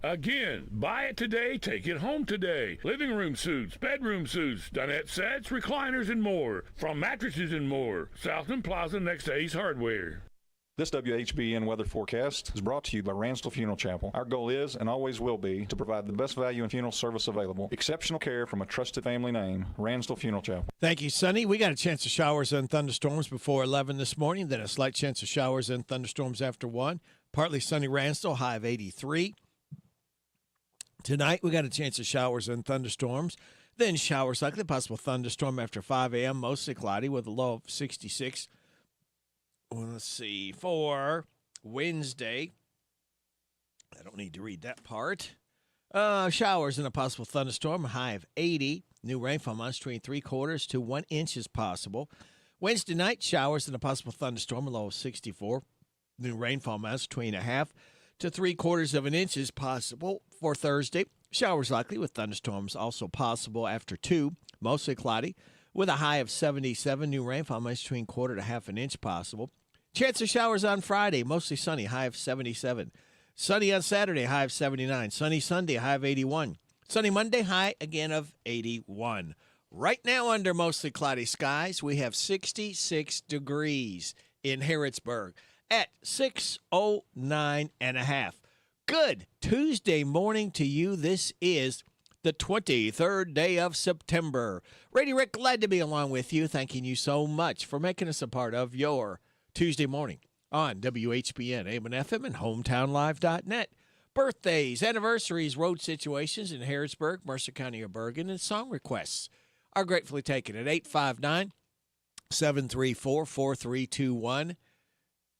Again, buy it today, take it home today. Living room suits, bedroom suits, dinette sets, recliners, and more. From Mattresses and More. Southland Plaza next to Ace Hardware. This WHBN weather forecast is brought to you by Ransdell Funeral Chapel. Our goal is and always will be to provide the best value in funeral service available. Exceptional care from a trusted family name, Ransdell Funeral Chapel. Thank you, Sonny. We got a chance of showers and thunderstorms before 11 this morning, then a slight chance of showers and thunderstorms after 1. Partly sunny Ransdell, high of 83. Tonight, we got a chance of showers and thunderstorms. Then showers likely, possible thunderstorm after 5 a.m., mostly cloudy with a low of 66. Well, let's see, for Wednesday, I don't need to read that part. Showers and a possible thunderstorm, a high of 80. New rainfall amounts between 3/4 to 1 inch is possible. Wednesday night, showers and a possible thunderstorm, a low of 64. New rainfall amounts between 1/2 to 3/4 of an inch is possible. For Thursday, showers likely with thunderstorms also possible after 2, mostly cloudy, with a high of 77. New rainfall amounts between 1/4 to 1/2 an inch possible. Chance of showers on Friday, mostly sunny, high of 77. Sunny on Saturday, high of 79. Sunny Sunday, high of 81. Sunny Monday, high again of 81. Right now, under mostly cloudy skies, we have 66 degrees in Harrodsburg at 6:09.5. Good Tuesday morning to you. This is the 23rd day of September. Brady Rick, glad to be along with you. Thanking you so much for making us a part of your Tuesday morning on WHBN, AM and FM, and HometownLive.net. Birthdays, anniversaries, road situations in Harrodsburg, Mercer County, or Bergen, and song requests are gratefully taken at 859-734-4321.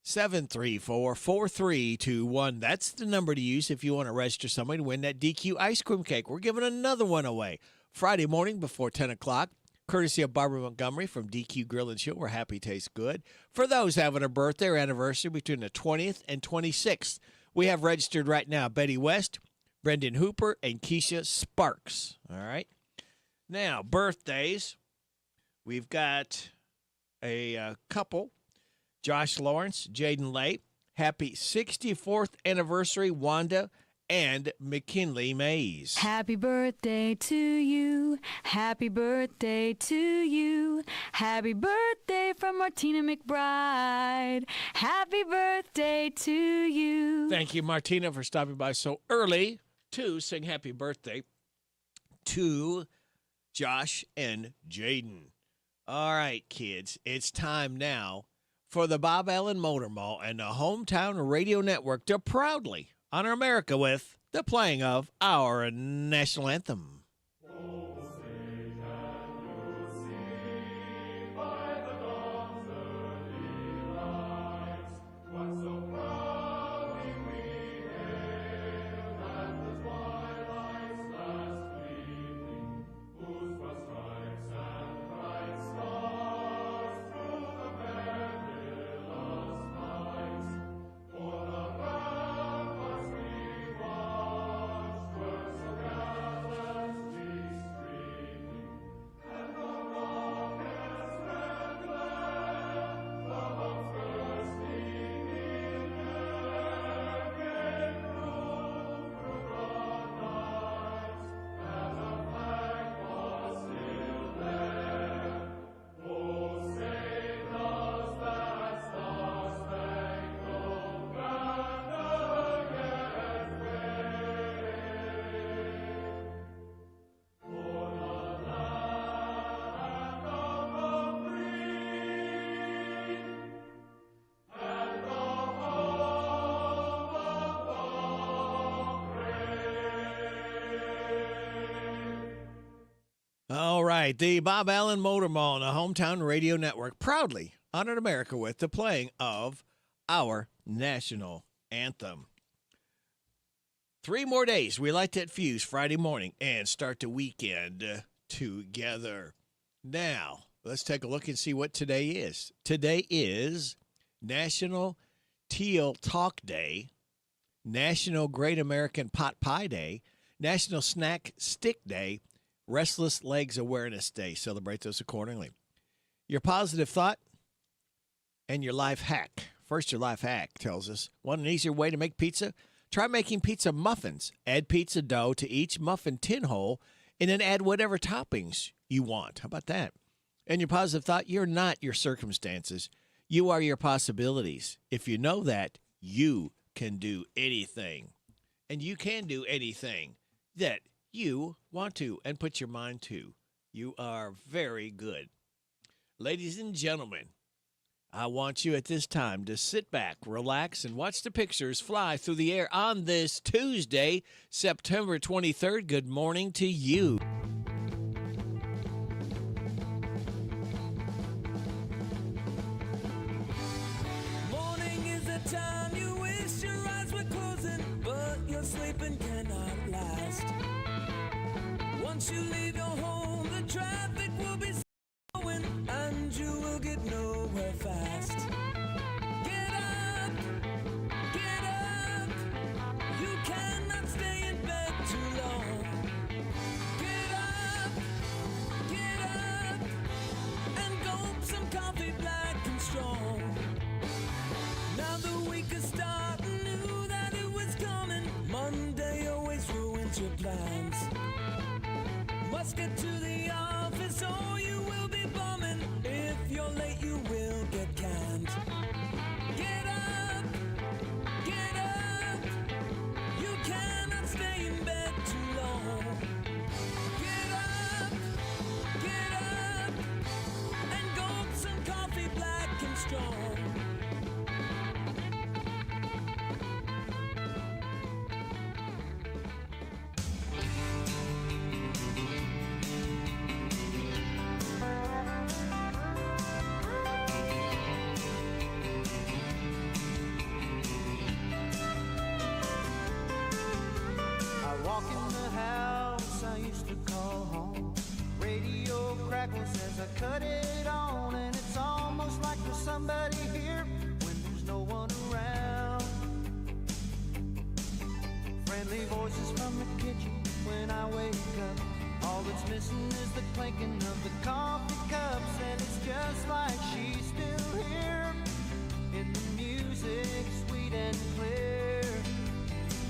734-4321. That's the number to use if you want to register somebody to win that DQ ice cream cake. We're giving another one away Friday morning before 10 o'clock, courtesy of Barbara Montgomery from DQ Grill and Chill, where happy tastes good. For those having a birthday or anniversary between the 20th and 26th, we have registered right now Betty West, Brendan Hooper, and Keisha Sparks. All right. Now, birthdays. We've got a couple. Josh Lawrence, Jaden Lay. Happy 64th anniversary, Wanda and McKinley Mays. Happy birthday to you. Happy birthday to you. Happy birthday from Martina McBride. Happy birthday to you. Thank you, Martina, for stopping by so early to sing happy birthday to Josh and Jaden. All right, kids, it's time now for the Bob Allen Motor Mall and the Hometown Radio Network to proudly honor America with the playing of our national anthem. All right, the Bob Allen Motor Mall and the Hometown Radio Network proudly honored America with the playing of our national anthem. 3 more days. We light that fuse Friday morning and start the weekend together. Now, let's take a look and see what today is. Today is National Teal Talk Day, National Great American Pot Pie Day, National Snack Stick Day, Restless Legs Awareness Day. Celebrate those accordingly. Your positive thought and your life hack. First, your life hack tells us, want an easier way to make pizza? Try making pizza muffins. Add pizza dough to each muffin tin hole and then add whatever toppings you want. How about that? And your positive thought, you're not your circumstances. You are your possibilities. If you know that, you can do anything. And you can do anything that you want to and put your mind to. You are very good. Ladies and gentlemen, I want you at this time to sit back, relax, and watch the pictures fly through the air on this Tuesday, September 23rd. Good morning to you. Morning is the time you wish your eyes were closing, but your sleeping cannot last. Once you leave your home, the traffic will be slowing, and you will get nowhere fast. Get up, you cannot stay in bed too long. Get up, and gulp some coffee black and strong. Now the week is starting, knew that it was coming. Monday always ruins your plans. Must get to the office or you will be bumming. If you're late you will get canned. Get up, you cannot stay in bed too long. Get up, and gulp some coffee black and strong. I walk in the house I used to call home. Radio crackles as I cut it on, and it's almost like there's somebody here when there's no one around. Friendly voices from the kitchen when I wake up. All that's missing is the clinking of the coffee cups, and it's just like she's still here in the music, sweet and clear.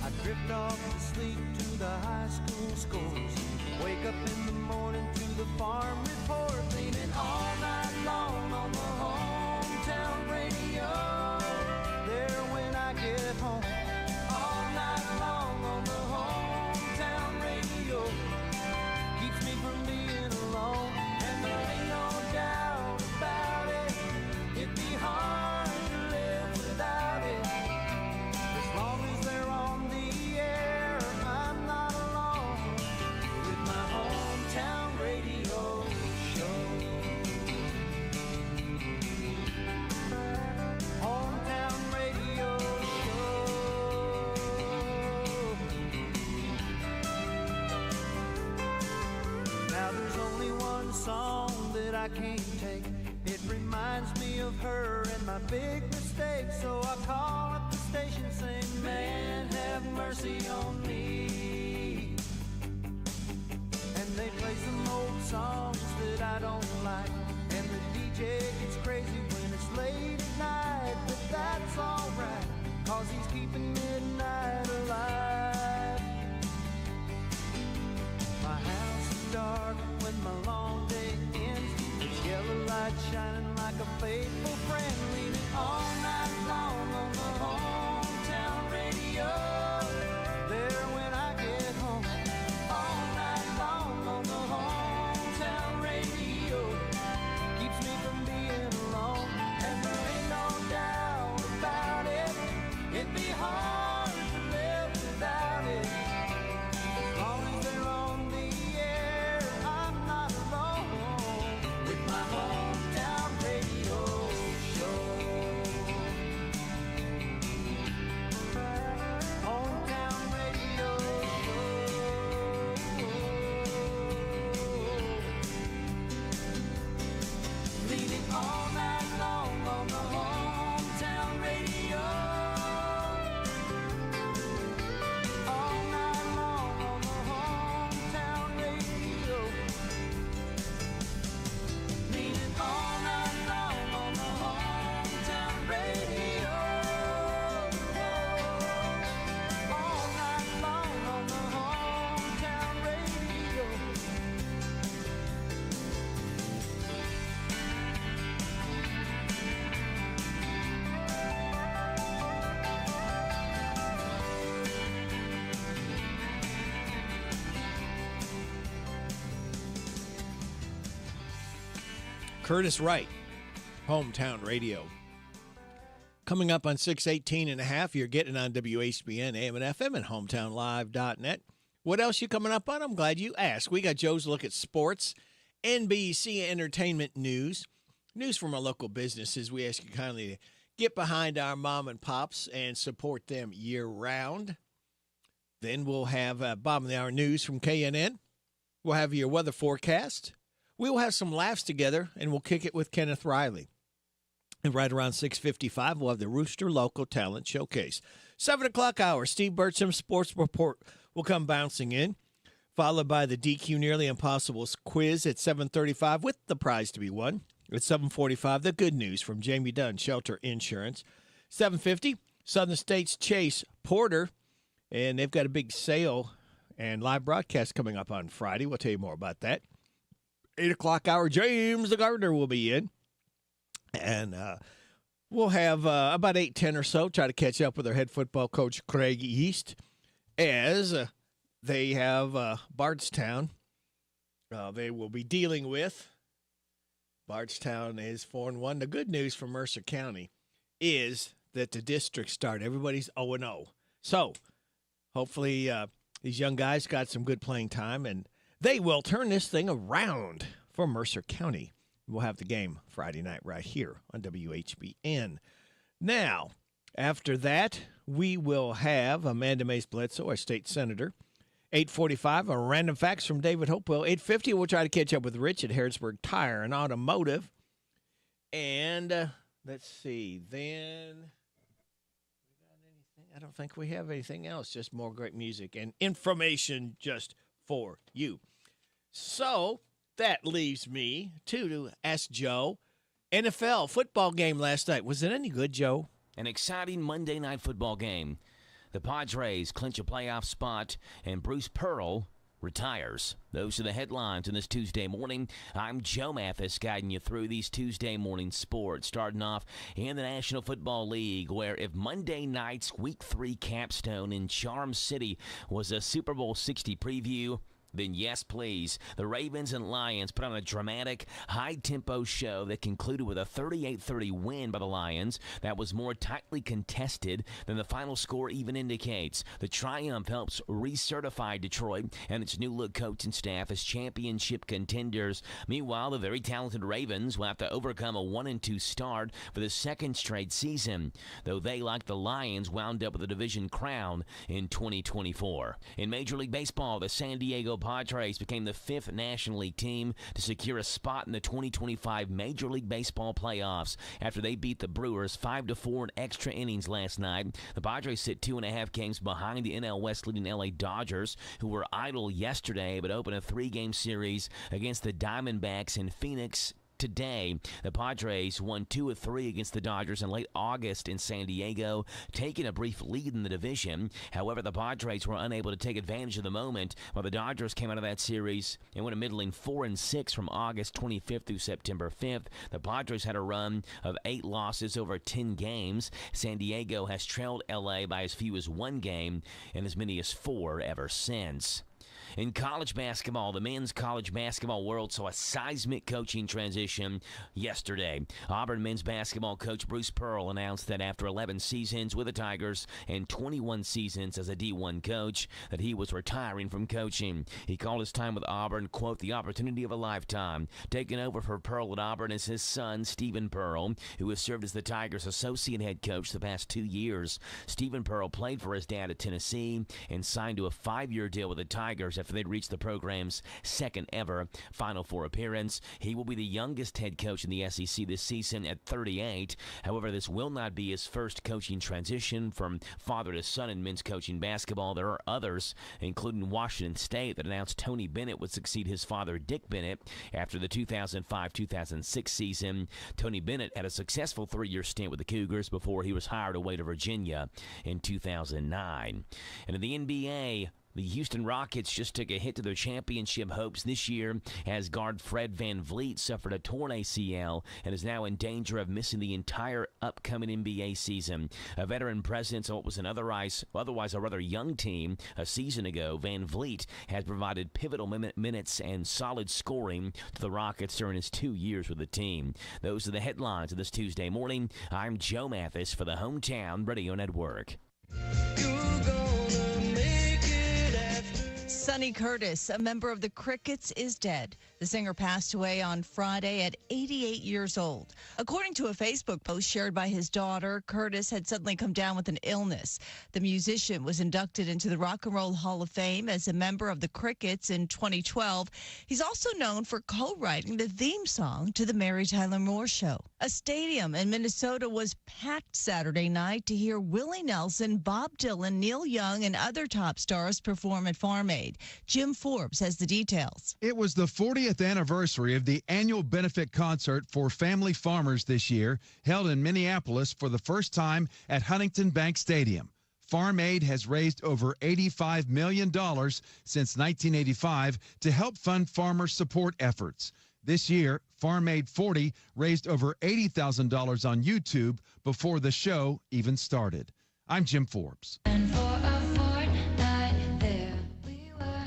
I drift off to sleep to the high school scores. Wake up in the morning to the farm report, leaning all night long on the hometown radio. There when I get home, all night long on the hometown radio. Keeps me from being alone, and there ain't no doubt about it. It'd be hard to live without it. As long as they're on the air, I'm not alone with my hometown radio show. Hometown radio show. Now there's only one song that I can't take. It reminds me of her and my big mistake. So I call up the station saying, man, have mercy on me. And they play some old songs that I don't like, and the DJ gets crazy when it's late at night. But that's alright, cause he's keeping midnight alive. My house is dark when my long day ends. It's yellow light shining like a faithful friend, leaning all night long on the hometown radio. There when I get home, all night long on the hometown radio. Keeps me from being alone, and there ain't no doubt about it. It'd be hard to live without it. As long as they're on the air, I'm not alone with my hometown radio Curtis Wright, Hometown Radio. Coming up on 6:18 and a half, you're getting on WHBN, AM and FM, and hometownlive.net. What else you coming up on? I'm glad you asked. We got Joe's Look at Sports, NBC Entertainment News, news from our local businesses. We ask you kindly to get behind our mom and pops and support them year-round. Then we'll have Bottom of the Hour news from KNN. We'll have your weather forecast. We will have some laughs together, and we'll kick it with Kenneth Riley. And right around 6:55, we'll have the Rooster Local Talent Showcase. 7 o'clock hour, Steve Burcham Sports Report will come bouncing in, followed by the DQ Nearly Impossible quiz at 7:35 with the prize to be won. At 7:45, the good news from Jamie Dunn, Shelter Insurance. 7:50, Southern States Chase Porter, and they've got a big sale and live broadcast coming up on Friday. We'll tell you more about that. 8 o'clock hour, James the Gardener will be in. And we'll have about 8:10 or so, try to catch up with our head football coach, Craig East, as they have Bardstown. They will be dealing with. Bardstown is 4-1. The good news for Mercer County is that the district start. Everybody's 0-0. So hopefully these young guys got some good playing time, and they will turn this thing around for Mercer County. We'll have the game Friday night right here on WHBN. Now, after that, we will have Amanda Mace Bledsoe, our state senator. 8:45, a random facts from David Hopewell. 8:50, we'll try to catch up with Rich at Harrodsburg Tire and Automotive. And let's see, then I don't think we have anything else, just more great music and information just for you. So that leaves me to ask Joe, NFL football game last night. Was it any good, Joe? An exciting Monday night football game. The Padres clinch a playoff spot, and Bruce Pearl retires. Those are the headlines on this Tuesday morning. I'm Joe Mathis, guiding you through these Tuesday morning sports, starting off in the National Football League, where if Monday night's Week 3 capstone in Charm City was a Super Bowl 60 preview, then yes, please. The Ravens and Lions put on a dramatic, high-tempo show that concluded with a 38-30 win by the Lions that was more tightly contested than the final score even indicates. The triumph helps recertify Detroit and its new-look coaching staff as championship contenders. Meanwhile, the very talented Ravens will have to overcome a 1-2 start for the second straight season, though they, like the Lions, wound up with a division crown in 2024. In Major League Baseball, the San Diego Padres became the 5th National League team to secure a spot in the 2025 Major League Baseball playoffs after they beat the Brewers 5-4 in extra innings last night. The Padres sit 2.5 games behind the NL West leading LA Dodgers, who were idle yesterday but opened a 3-game series against the Diamondbacks in Phoenix today. The Padres won 2 of 3 against the Dodgers in late August in San Diego, taking a brief lead in the division. However, the Padres were unable to take advantage of the moment, while the Dodgers came out of that series and went a middling 4-6 from August 25th through September 5th. The Padres had a run of 8 losses over 10 games. San Diego has trailed LA by as few as 1 game and as many as 4 ever since. In college basketball, the men's college basketball world saw a seismic coaching transition yesterday. Auburn men's basketball coach Bruce Pearl announced that after 11 seasons with the Tigers and 21 seasons as a D1 coach, that he was retiring from coaching. He called his time with Auburn, quote, the opportunity of a lifetime. Taking over for Pearl at Auburn is his son, Stephen Pearl, who has served as the Tigers' associate head coach the past 2 years. Stephen Pearl played for his dad at Tennessee and signed to a 5-year deal with the Tigers after they'd reached the program's second ever Final Four appearance. He will be the youngest head coach in the SEC this season at 38. However, this will not be his first coaching transition from father to son in men's coaching basketball. There are others, including Washington State, that announced Tony Bennett would succeed his father, Dick Bennett, after the 2005-2006 season. Tony Bennett had a successful 3-year stint with the Cougars before he was hired away to Virginia in 2009. And in the NBA, The Houston Rockets just took a hit to their championship hopes this year as guard Fred VanVleet suffered a torn ACL and is now in danger of missing the entire upcoming NBA season. A veteran presence on what was otherwise a rather young team a season ago, VanVleet has provided pivotal minutes and solid scoring to the Rockets during his 2 years with the team. Those are the headlines of this Tuesday morning. I'm Joe Mathis for the Hometown Radio Network. Sonny Curtis, a member of the Crickets, is dead. The singer passed away on Friday at 88 years old. According to a Facebook post shared by his daughter, Curtis had suddenly come down with an illness. The musician was inducted into the Rock and Roll Hall of Fame as a member of the Crickets in 2012. He's also known for co-writing the theme song to The Mary Tyler Moore Show. A stadium in Minnesota was packed Saturday night to hear Willie Nelson, Bob Dylan, Neil Young, and other top stars perform at Farm Aid. Jim Forbes has the details. It was the 40th anniversary of the annual benefit concert for family farmers this year, held in Minneapolis for the first time at Huntington Bank Stadium. Farm Aid has raised over $85 million since 1985 to help fund farmer support efforts. This year, Farm Aid 40 raised over $80,000 on YouTube before the show even started. I'm Jim Forbes.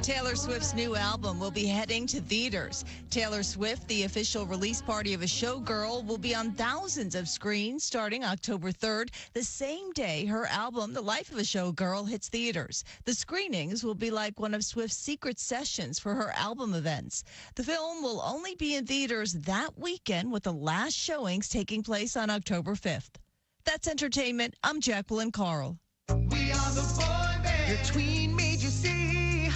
Taylor Swift's new album will be heading to theaters. Taylor Swift, the official release party of a showgirl, will be on thousands of screens starting October 3rd, the same day her album, The Life of a Showgirl, hits theaters. The screenings will be like one of Swift's secret sessions for her album events. The film will only be in theaters that weekend, with the last showings taking place on October 5th. That's entertainment. I'm Jacqueline Carl. We are the boy band. Your tween made you see.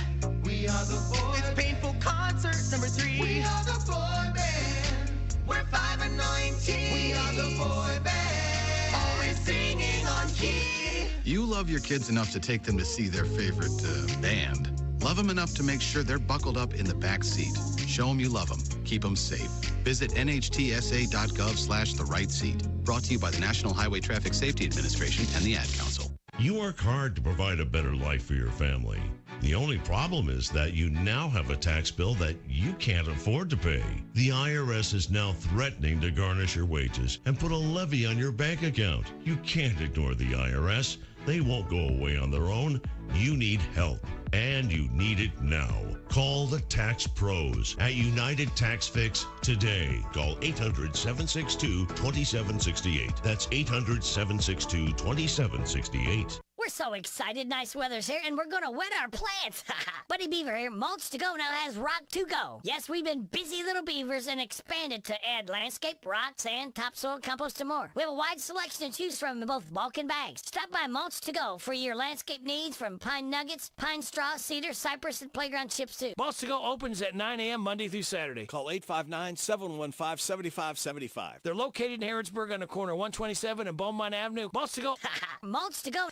We are the boy band. It's Painful Concert number 3. We are the boy band. We're 5 and 19. We are the boy band. Always singing on key. You love your kids enough to take them to see their favorite band. Love them enough to make sure they're buckled up in the back seat. Show them you love them. Keep them safe. Visit nhtsa.gov/the right seat. Brought to you by the National Highway Traffic Safety Administration and the Ad Council. You work hard to provide a better life for your family. The only problem is that you now have a tax bill that you can't afford to pay. The IRS is now threatening to garnish your wages and put a levy on your bank account. You can't ignore the IRS. They won't go away on their own. You need help, and you need it now. Call the Tax Pros at United Tax Fix today. Call 800-762-2768. That's 800-762-2768. We're so excited. Nice weather's here, and we're going to wet our plants. Buddy Beaver here, Mulch to Go now has Rock to Go. Yes, we've been busy little beavers and expanded to add landscape, rock, sand, topsoil, compost, and more. We have a wide selection to choose from in both bulk and bags. Stop by Mulch to Go for your landscape needs, from pine nuggets, pine straw, cedar, cypress, and playground chips too. Mulch to Go opens at 9 a.m. Monday through Saturday. Call 859-715-7575. They're located in Harrodsburg on the corner of 127 and Beaumont Avenue. Mulch to Go. Mulch to Go.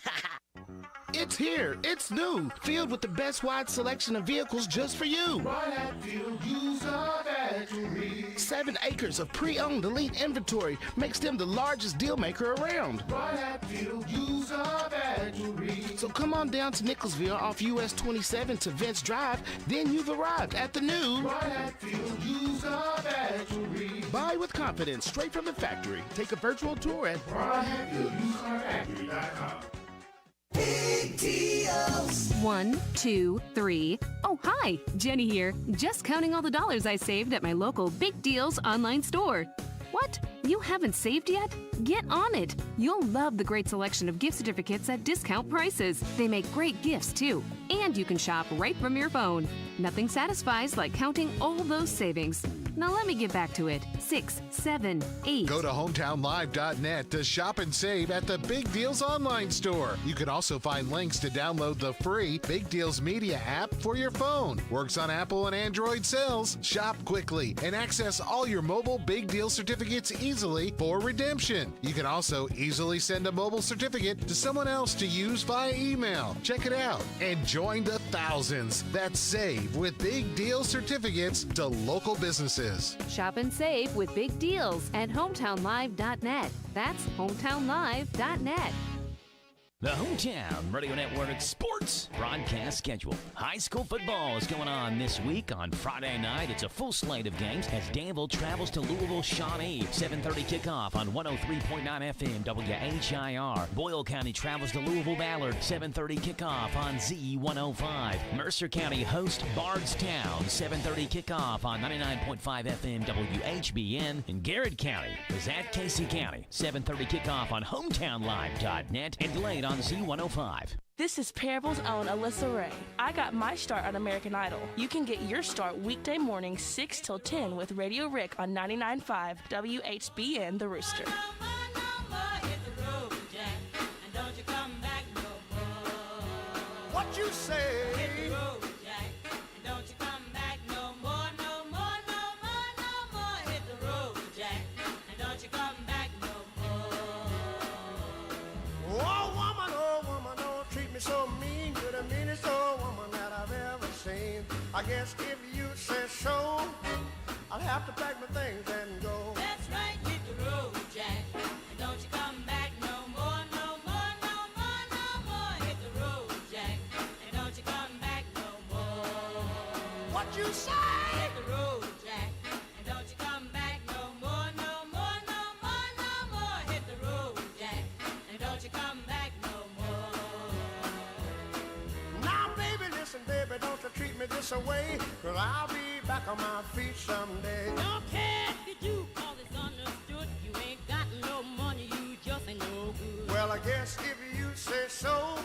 It's here. It's new. Filled with the best wide selection of vehicles just for you. Right at Field User Factory. 7 acres of pre-owned elite inventory makes them the largest deal maker around. Right at Field User Factory. So come on down to Nicholsville off US 27 to Vince Drive. Then you've arrived at the new Right at Field User Factory. Buy with confidence straight from the factory. Take a virtual tour at RightAtFieldUserFactory.com. Big deals. 1, 2, 3. Oh, hi, Jenny here. Just counting all the dollars I saved at my local Big Deals online store. What? You haven't saved yet? Get on it. You'll love the great selection of gift certificates at discount prices. They make great gifts, too. And you can shop right from your phone. Nothing satisfies like counting all those savings. Now let me get back to it. 6, 7, 8. Go to hometownlive.net to shop and save at the Big Deals online store. You can also find links to download the free Big Deals Media app for your phone. Works on Apple and Android cells. Shop quickly and access all your mobile Big Deal certificates easily for redemption. You can also easily send a mobile certificate to someone else to use via email. Check it out and join the thousands that save with Big Deal certificates to local businesses. Shop and save with Big Deals at hometownlive.net. That's hometownlive.net. The Hometown Radio Network Sports broadcast schedule. High school football is going on this week. On Friday night, it's a full slate of games as Danville travels to Louisville Shawnee. 7:30 kickoff on 103.9 FM WHIR. Boyle County travels to Louisville Ballard. 7:30 kickoff on Z105. Mercer County hosts Bardstown. 7:30 kickoff on 99.5 FM WHBN. And Garrett County is at Casey County. 7:30 kickoff on HometownLive.net and delayed on Z105. This is Parable's own Alyssa Ray. I got my start on American Idol. You can get your start weekday mornings 6 till 10 with Radio Rick on 99.5 WHBN The Rooster. What you say? So mean, you're the meanest old woman that I've ever seen. I guess if you say so, I'll have to pack my things and go. That's right, hit the road, Jack. And don't you come back no more, no more, no more, no more. Hit the road, Jack. And don't you come back no more. What you say? Hit the road, Jack. And don't you come back no more, no more, no more, no more. Hit the road, Jack. And don't you come back no more. Now, baby, listen, baby, don't you treat me this away, 'cause I'll be back on my feet someday. Don't care if you do, 'cause it's understood. You ain't got no money, you just ain't no good. Well, I guess if you say so,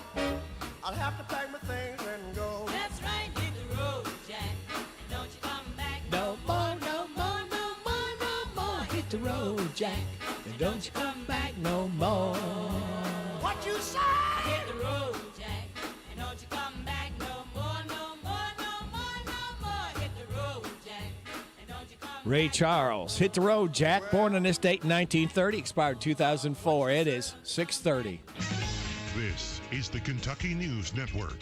I'll have to pack my things and go. That's right, hit the road, Jack, and don't you come back no more, no more, no more, no more. Hit the road, Jack, and don't you come back no more. What you say? Hit the road, Jack, and don't you come back no more, no more, no more, no more. Hit the road, Jack, and don't you come Ray Charles, Hit the Road, Jack. Born on this date in 1930, expired 2004. It is 6:30. This is the Kentucky News Network.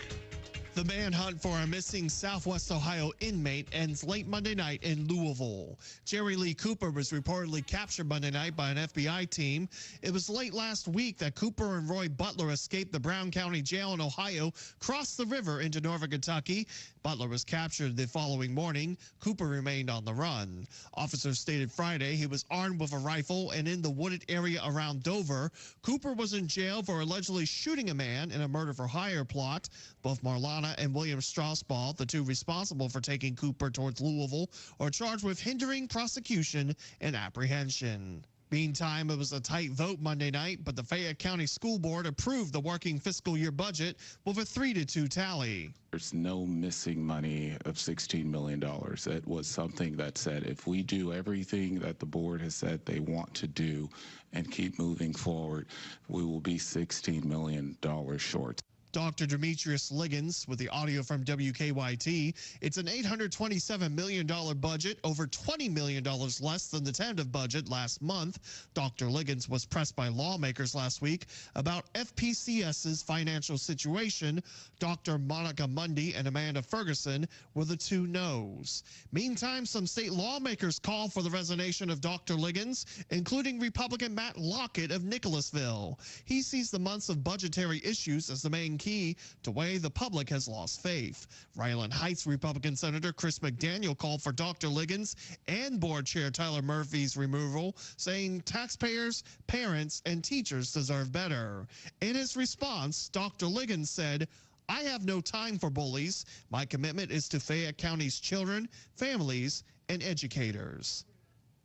The manhunt for a missing Southwest Ohio inmate ends late Monday night in Louisville. Jerry Lee Cooper was reportedly captured Monday night by an FBI team. It was late last week that Cooper and Roy Butler escaped the Brown County Jail in Ohio, crossed the river into Norfolk, Kentucky. Butler was captured the following morning. Cooper remained on the run. Officers stated Friday he was armed with a rifle and in the wooded area around Dover. Cooper was in jail for allegedly shooting a man in a murder-for-hire plot. Both Marlana and William Straussball, the two responsible for taking Cooper towards Louisville, are charged with hindering prosecution and apprehension. Meantime, it was a tight vote Monday night, but the Fayette County School Board approved the working fiscal year budget with a 3-2 tally. There's no missing money of $16 million. It was something that said if we do everything that the board has said they want to do and keep moving forward, we will be $16 million short. Dr. Demetrius Liggins with the audio from WKYT. It's an $827 million budget, over $20 million less than the tentative budget last month. Dr. Liggins was pressed by lawmakers last week about FPCS's financial situation. Dr. Monica Mundy and Amanda Ferguson were the two no's. Meantime, some state lawmakers called for the resignation of Dr. Liggins, including Republican Matt Lockett of Nicholasville. He sees the months of budgetary issues as the main key to why the public has lost faith. Ryland Heights Republican Senator Chris McDaniel called for Dr. Liggins and Board Chair Tyler Murphy's removal, saying taxpayers, parents, and teachers deserve better. In his response, Dr. Liggins said, "I have no time for bullies. My commitment is to Fayette County's children, families, and educators."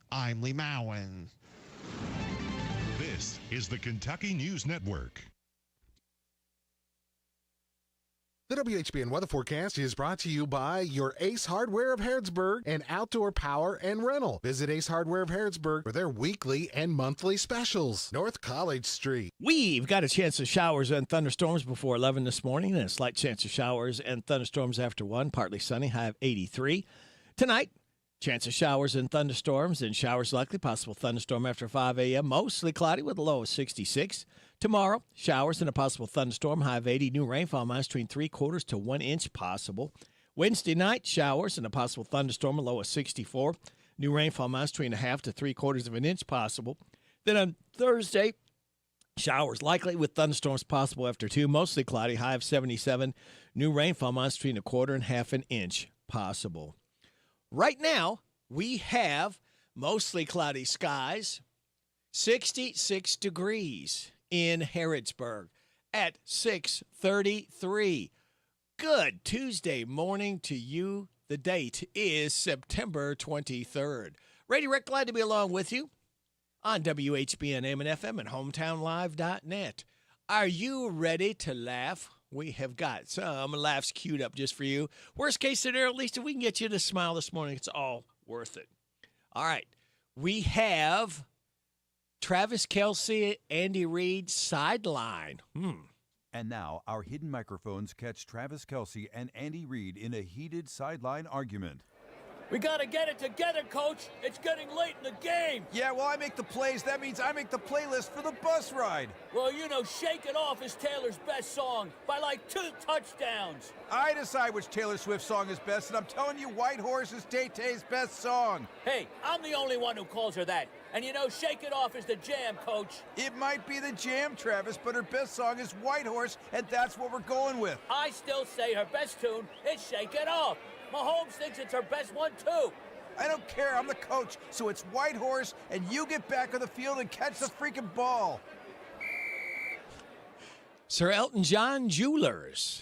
I'm Lee Mowen. This is the Kentucky News Network. The WHBN weather forecast is brought to you by your Ace Hardware of Harrodsburg and Outdoor Power and Rental. Visit Ace Hardware of Harrodsburg for their weekly and monthly specials. North College Street. We've got a chance of showers and thunderstorms before 11 this morning, and a slight chance of showers and thunderstorms after 1. Partly sunny, high of 83. Tonight, chance of showers and thunderstorms, and showers likely. Possible thunderstorm after 5 a.m. Mostly cloudy with a low of 66. Tomorrow, showers and a possible thunderstorm, high of 80. New rainfall amounts between 3/4 to 1 inch possible. Wednesday night, showers and a possible thunderstorm, a low of 64. New rainfall amounts between 1/2 to 3/4 of an inch possible. Then on Thursday, Showers likely with thunderstorms possible after 2. Mostly cloudy, high of 77. New rainfall months between 1/4 and 1/2 inch possible. Right now, we have mostly cloudy skies, 66 degrees in Harrodsburg at 6:33. Good Tuesday morning to you. The date is September 23rd. Radio Rick, glad to be along with you on WHBN AM and FM and hometownlive.net. Are you ready to laugh? We have got some laughs queued up just for you. Worst case scenario, at least if we can get you to smile this morning, it's all worth it. All right. We have Travis Kelce, Andy Reid sideline. And now our hidden microphones catch Travis Kelce and Andy Reid in a heated sideline argument. We got to get it together, Coach. It's getting late in the game. Yeah, well, I make the plays. That means I make the playlist for the bus ride. Well, you know, Shake It Off is Taylor's best song by like 2 touchdowns. I decide which Taylor Swift song is best, and I'm telling you, White Horse is Tay-Tay's best song. Hey, I'm the only one who calls her that. And you know, Shake It Off is the jam, Coach. It might be the jam, Travis, but her best song is White Horse, and that's what we're going with. I still say her best tune is Shake It Off. Mahomes thinks it's her best one, too. I don't care. I'm the coach, so it's White Horse, and you get back on the field and catch the freaking ball. Sir Elton John Jewelers.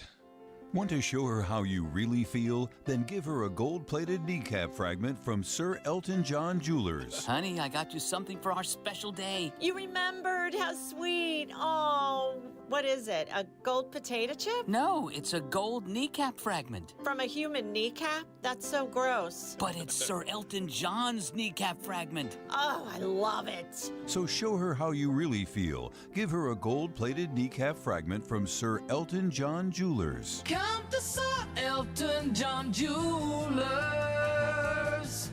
Want to show her how you really feel? Then give her a gold-plated kneecap fragment from Sir Elton John Jewelers. Honey, I got you something for our special day. You remembered. How sweet. Oh, what is it? A gold potato chip? No, it's a gold kneecap fragment. From a human kneecap? That's so gross. But it's Sir Elton John's kneecap fragment. Oh, I love it. So show her how you really feel. Give her a gold-plated kneecap fragment from Sir Elton John Jewelers. Come to Sir Elton John Jewelers.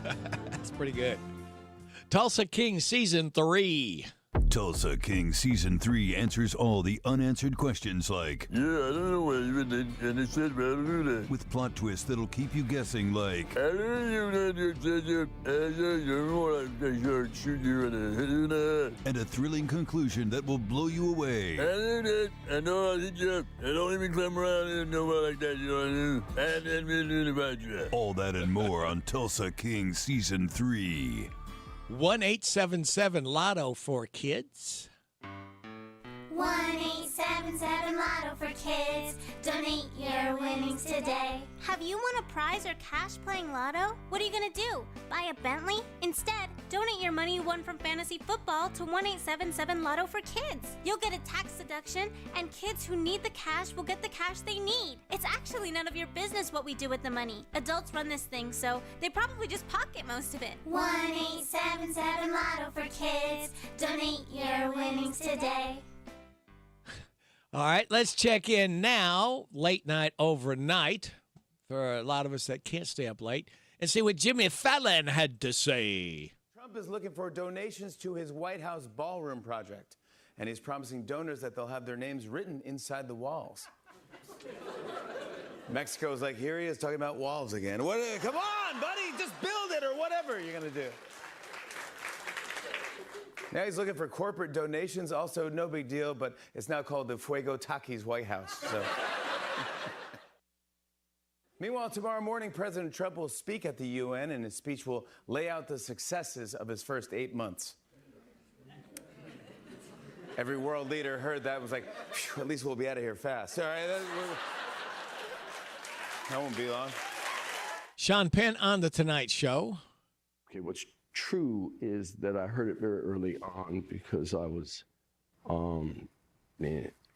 That's pretty good. Tulsa King Season 3. Tulsa King Season 3 answers all the unanswered questions like, yeah, I don't know what you did, and it said, but I don't do that. With plot twists that'll keep you guessing like, I don't know, and a thrilling conclusion that will blow you away. I know that. I know I'll hit you up. I don't even come around here nobody like that, you know what I mean? And then we'll do about you. All that and more on Tulsa King Season 3. 1-877 Lotto for kids. 1-877 Lotto for kids. Donate your winnings today. Have you won a prize or cash playing Lotto? What are you going to do? Buy a Bentley? Instead, donate your money you won from fantasy football to 1-877 Lotto for kids. You'll get a tax deduction, and kids who need the cash will get the cash they need. It's actually none of your business what we do with the money. Adults run this thing, so they probably just pocket most of it. 1-877 Lotto for kids. Donate your winnings today. All right, let's check in now, late night, overnight, for a lot of us that can't stay up late, and see what Jimmy Fallon had to say. Trump is looking for donations to his White House ballroom project, and he's promising donors that they'll have their names written inside the walls. Mexico's like, here he is talking about walls again. Come on, buddy, just build it or whatever you're going to do. Now he's looking for corporate donations. Also, no big deal, but it's now called the Fuego Takis White House. So. Meanwhile, tomorrow morning, President Trump will speak at the UN, and his speech will lay out the successes of his first 8 months. Every world leader heard that and was like, at least we'll be out of here fast. All right, that won't be long. Sean Penn on The Tonight Show. Okay, what's true is that I heard it very early on because I was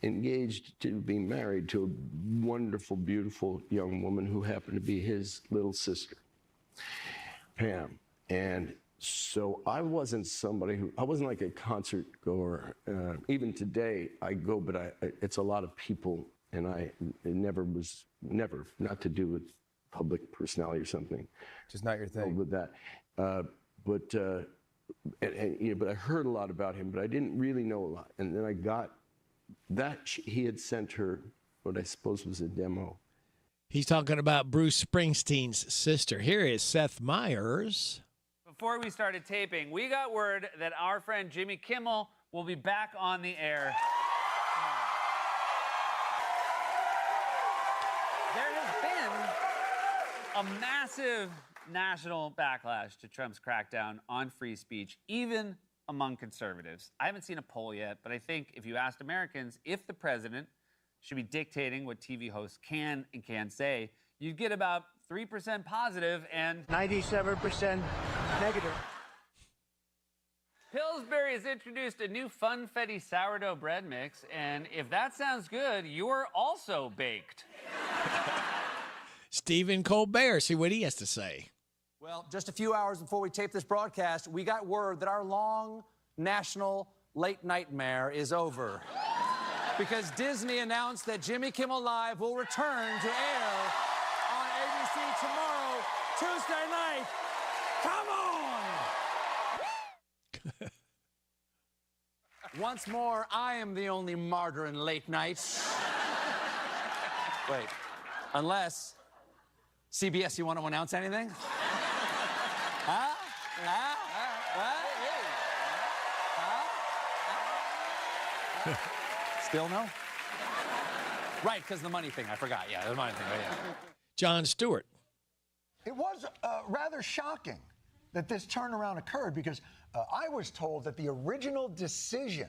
engaged to be married to a wonderful, beautiful young woman who happened to be his little sister, Pam. And so I wasn't I wasn't like a concert goer. Even today I go, but it's a lot of people, and it never, not to do with public personality or something. Just not your thing. With that. But I heard a lot about him, but I didn't really know a lot. And then I got that he had sent her what I suppose was a demo. He's talking about Bruce Springsteen's sister. Here is Seth Meyers. Before we started taping, we got word that our friend Jimmy Kimmel We'll be back on the air tomorrow. There has been a massive national backlash to Trump's crackdown on free speech, even among conservatives. I haven't seen a poll yet, but I think if you asked Americans if the president should be dictating what TV hosts can and can't say, you'd get about 3% positive and 97% negative. Pillsbury has introduced a new funfetti sourdough bread mix, and if that sounds good, you're also baked. Stephen Colbert, see what he has to say. Well, just a few hours before we tape this broadcast, we got word that our long national late nightmare is over. Because Disney announced that Jimmy Kimmel Live will return to air on ABC tomorrow, Tuesday night. Come on! Once more, I am the only martyr in late nights. Wait, unless, CBS, you want to announce anything? Huh? Still no? Right, because the money thing, I forgot. Yeah, the money thing. Oh, yeah. Jon Stewart. It was rather shocking that this turnaround occurred because I was told that the original decision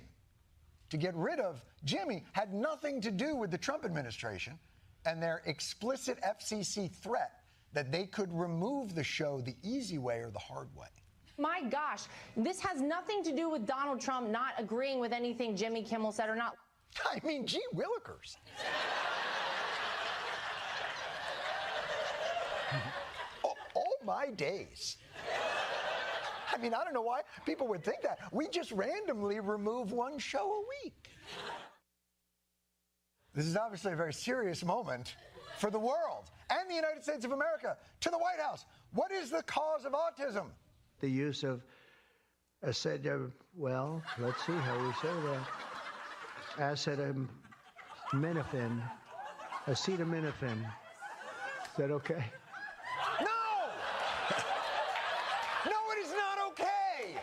to get rid of Jimmy had nothing to do with the Trump administration and their explicit FCC threat that they could remove the show the easy way or the hard way. My gosh, this has nothing to do with Donald Trump not agreeing with anything Jimmy Kimmel said or not. I mean, gee willikers. all my days. I mean, I don't know why people would think that. We just randomly remove one show a week. This is obviously a very serious moment for the world and the United States of America. To the White House, what is the cause of autism? The use of well, let's see how we say that. Acetaminophen. Is that okay? No! No, it is not okay!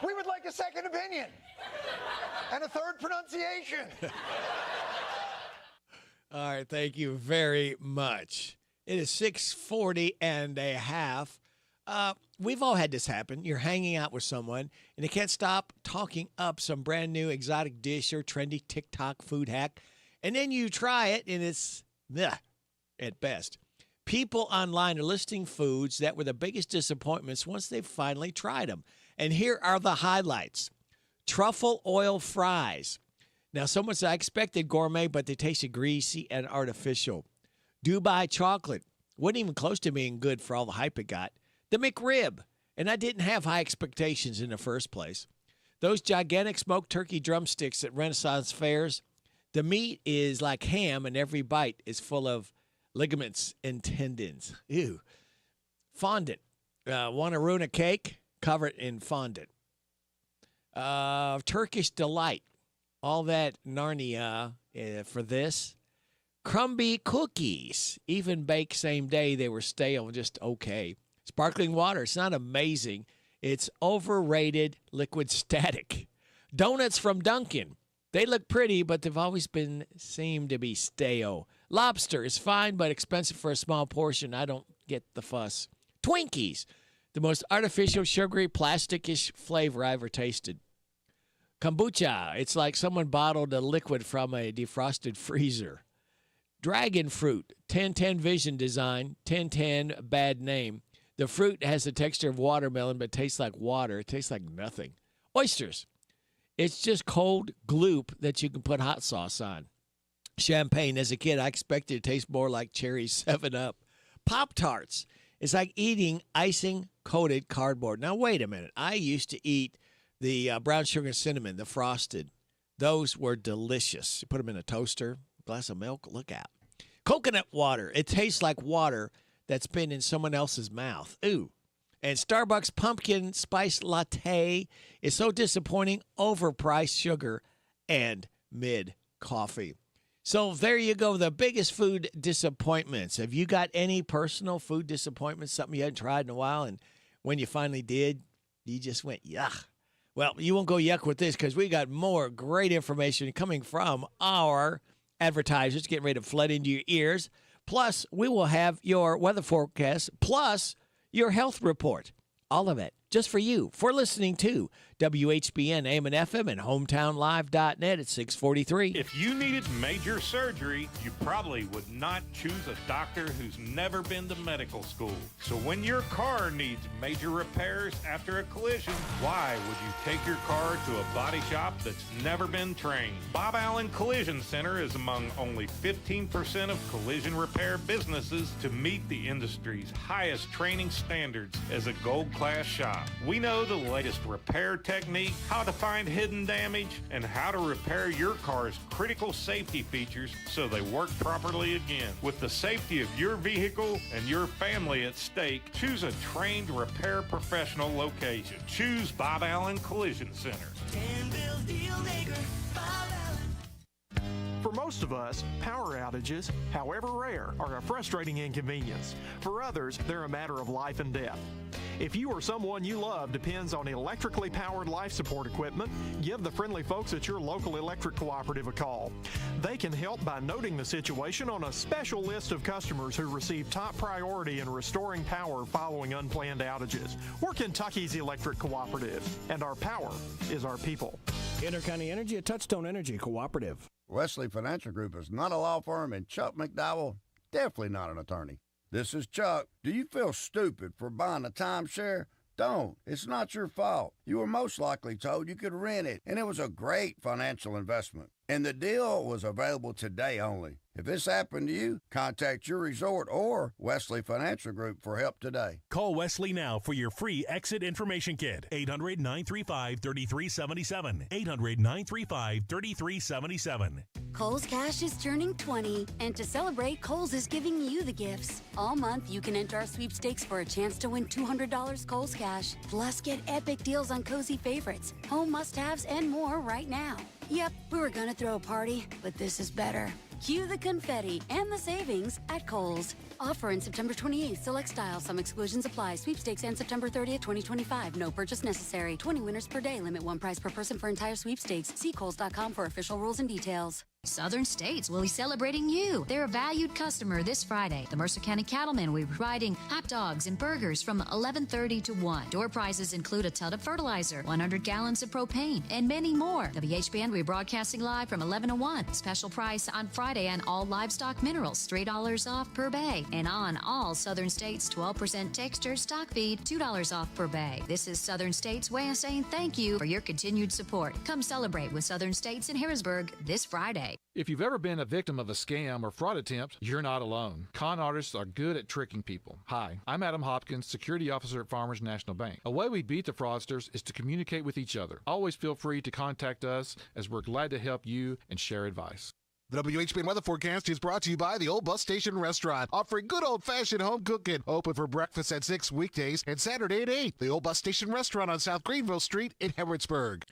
We would like a second opinion and a third pronunciation. All right, thank you very much. It is 6:40 and a half. We've all had this happen. You're hanging out with someone, and they can't stop talking up some brand new exotic dish or trendy TikTok food hack, and then you try it, and it's at best. People online are listing foods that were the biggest disappointments once they finally tried them. And here are the highlights. Truffle oil fries. Now, someone said, I expected gourmet, but they tasted greasy and artificial. Dubai chocolate. Wasn't even close to being good for all the hype it got. The McRib. And I didn't have high expectations in the first place. Those gigantic smoked turkey drumsticks at Renaissance fairs. The meat is like ham, and every bite is full of ligaments and tendons. Ew. Fondant. Want to ruin a cake? Cover it in fondant. Turkish delight. All that Narnia for this. Crumbly cookies. Even baked same day, they were stale, just okay. Sparkling water. It's not amazing. It's overrated liquid static. Donuts from Dunkin'. They look pretty, but they've always seemed to be stale. Lobster is fine, but expensive for a small portion. I don't get the fuss. Twinkies. The most artificial, sugary, plasticish flavor I ever tasted. Kombucha. It's like someone bottled a liquid from a defrosted freezer. Dragon fruit. 1010 Vision design. 1010 bad name. The fruit has the texture of watermelon, but tastes like water. It tastes like nothing. Oysters. It's just cold gloop that you can put hot sauce on. Champagne. As a kid, I expected it to taste more like cherry 7-Up. Pop-Tarts. It's like eating icing-coated cardboard. Now, wait a minute. I used to eat the brown sugar and cinnamon, the frosted. Those were delicious. You put them in a toaster, glass of milk, look out. Coconut water. It tastes like water that's been in someone else's mouth. Ooh. And Starbucks pumpkin spice latte is so disappointing. Overpriced sugar and mid-coffee. So there you go, the biggest food disappointments. Have you got any personal food disappointments, something you hadn't tried in a while, and when you finally did, you just went, yuck? Well, you won't go yuck with this because we got more great information coming from our advertisers getting ready to flood into your ears. Plus, we will have your weather forecast, plus your health report. All of it just for you, for listening to WHBN, AM and FM, and hometownlive.net at 643. If you needed major surgery, you probably would not choose a doctor who's never been to medical school. So when your car needs major repairs after a collision, why would you take your car to a body shop that's never been trained? Bob Allen Collision Center is among only 15% of collision repair businesses to meet the industry's highest training standards as a gold-class shop. We know the latest repair technique, how to find hidden damage, and how to repair your car's critical safety features so they work properly again. With the safety of your vehicle and your family at stake, choose a trained repair professional location. Choose Bob Allen Collision Center. For most of us, power outages, however rare, are a frustrating inconvenience. For others, they're a matter of life and death. If you or someone you love depends on electrically powered life support equipment, give the friendly folks at your local electric cooperative a call. They can help by noting the situation on a special list of customers who receive top priority in restoring power following unplanned outages. We're Kentucky's electric cooperative, and our power is our people. Intercounty Energy, a Touchstone Energy cooperative. Wesley Financial Group is not a law firm, and Chuck McDowell, definitely not an attorney. This is Chuck. Do you feel stupid for buying a timeshare? Don't. It's not your fault. You were most likely told you could rent it, and it was a great financial investment. And the deal was available today only. If this happened to you, contact your resort or Wesley Financial Group for help today. Call Wesley now for your free exit information kit. 800-935-3377. 800-935-3377. Kohl's Cash is turning 20, and to celebrate, Kohl's is giving you the gifts. All month, you can enter our sweepstakes for a chance to win $200 Kohl's Cash. Plus, get epic deals on cozy favorites, home must-haves, and more right now. Yep, we were gonna throw a party, but this is better. Cue the confetti and the savings at Kohl's. Offer in September 28th. Select styles. Some exclusions apply. Sweepstakes and September 30th, 2025. No purchase necessary. 20 winners per day. Limit one prize per person for entire sweepstakes. See Kohls.com for official rules and details. Southern States will be celebrating you. They're a valued customer this Friday. The Mercer County Cattlemen will be providing hot dogs and burgers from 11:30 to 1. Door prizes include a ton of fertilizer, 100 gallons of propane, and many more. WHBN will be broadcasting live from 11 to 1. Special price on Friday on all livestock minerals, $3 off per bay. And on all Southern States 12% texture stock feed, $2 off per bay. This is Southern States' way of saying thank you for your continued support. Come celebrate with Southern States in Harrodsburg this Friday. If you've ever been a victim of a scam or fraud attempt, you're not alone. Con artists are good at tricking people. Hi, I'm Adam Hopkins, security officer at Farmers National Bank. A way we beat the fraudsters is to communicate with each other. Always feel free to contact us, as we're glad to help you and share advice. The WHBN weather forecast is brought to you by the Old Bus Station Restaurant, offering good old-fashioned home cooking. Open for breakfast at 6 weekdays and Saturday at 8. The Old Bus Station Restaurant on South Greenville Street in Harrodsburg.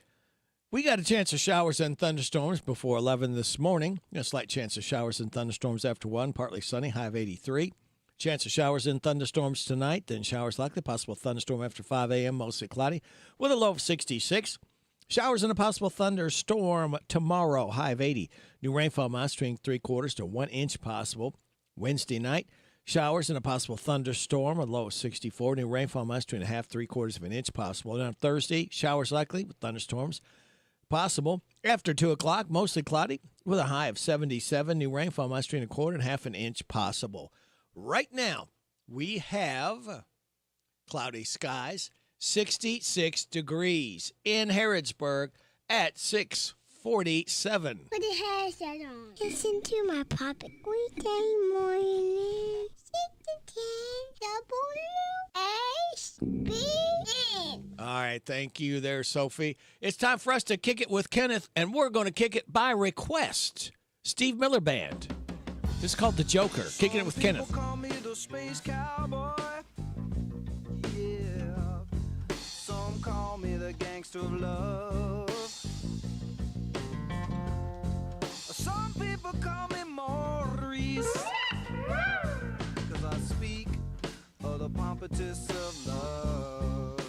We got a chance of showers and thunderstorms before 11 this morning. A slight chance of showers and thunderstorms after 1, partly sunny, high of 83. Chance of showers and thunderstorms tonight, then showers likely. Possible thunderstorm after 5 a.m., mostly cloudy, with a low of 66. Showers and a possible thunderstorm tomorrow, high of 80. New rainfall amounts between 3/4 to 1 inch possible. Wednesday night, showers and a possible thunderstorm, a low of 64. New rainfall amounts between 1/2 to 3/4 of an inch possible. And on Thursday, showers likely with thunderstorms possible. After 2 o'clock, mostly cloudy with a high of 77. New rainfall amounts between 1/4 and 1/2 an inch possible. Right now, we have cloudy skies. 66 degrees in Harrodsburg at 6:47. Put your headset on. Listen to my Papa weekday morning. 6 to 10 WHBN. All right, thank you there, Sophie. It's time for us to kick it with Kenneth, and we're going to kick it by request. Steve Miller Band. This is called The Joker. Kicking it with Kenneth. Call me the space cowboy. Some call me the gangster of love. Some people call me Maurice, 'cause I speak of the pompatus of love.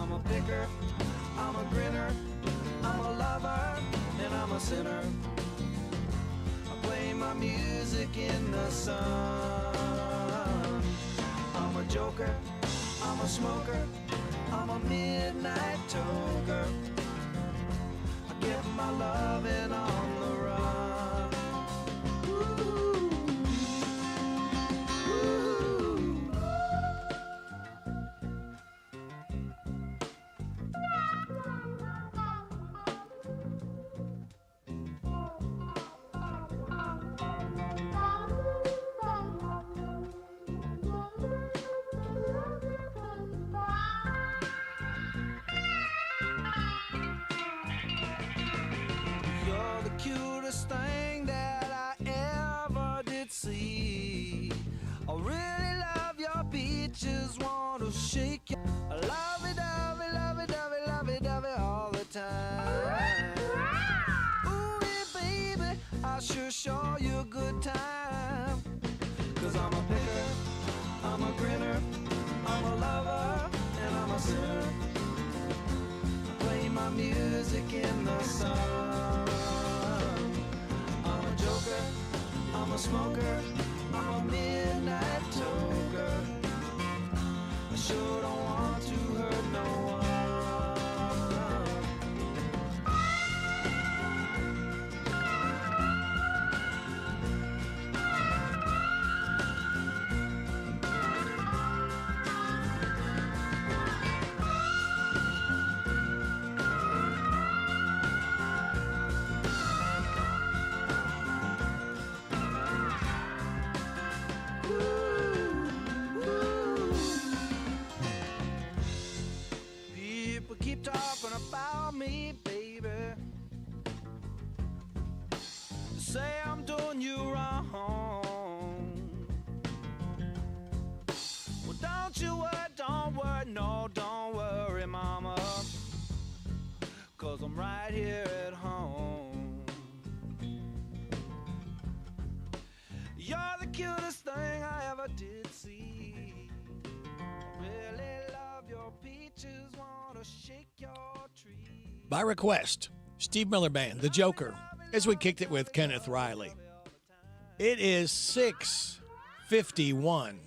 I'm a picker, I'm a grinner, I'm a lover, and I'm a sinner. I play my music in the sun. I'm a joker, I'm a smoker, I'm a midnight toker. I get my loving on the run. Ooh. Ooh. You're the cutest thing that I ever did see. I really love your beaches, want to shake you. I love it, love it, love it, love it, love it, love it all the time. Ooh, yeah, baby, I sure show you a good time. Cause I'm a picker, I'm a grinner, I'm a lover, and I'm a sinner. I play my music in the sun. I'm a joker, I'm a smoker, I'm a midnight toker. I sure don't want to hurt no one. People keep talking about me, baby. Say I'm doing you wrong. Well, don't you worry, no, don't worry, mama. Cause I'm right here at home. You're the cutest thing I ever did see. I really love your peaches, wanna shake your tree. By request, Steve Miller Band, The Joker, as we kicked it with Kenneth Riley. It is 6:51.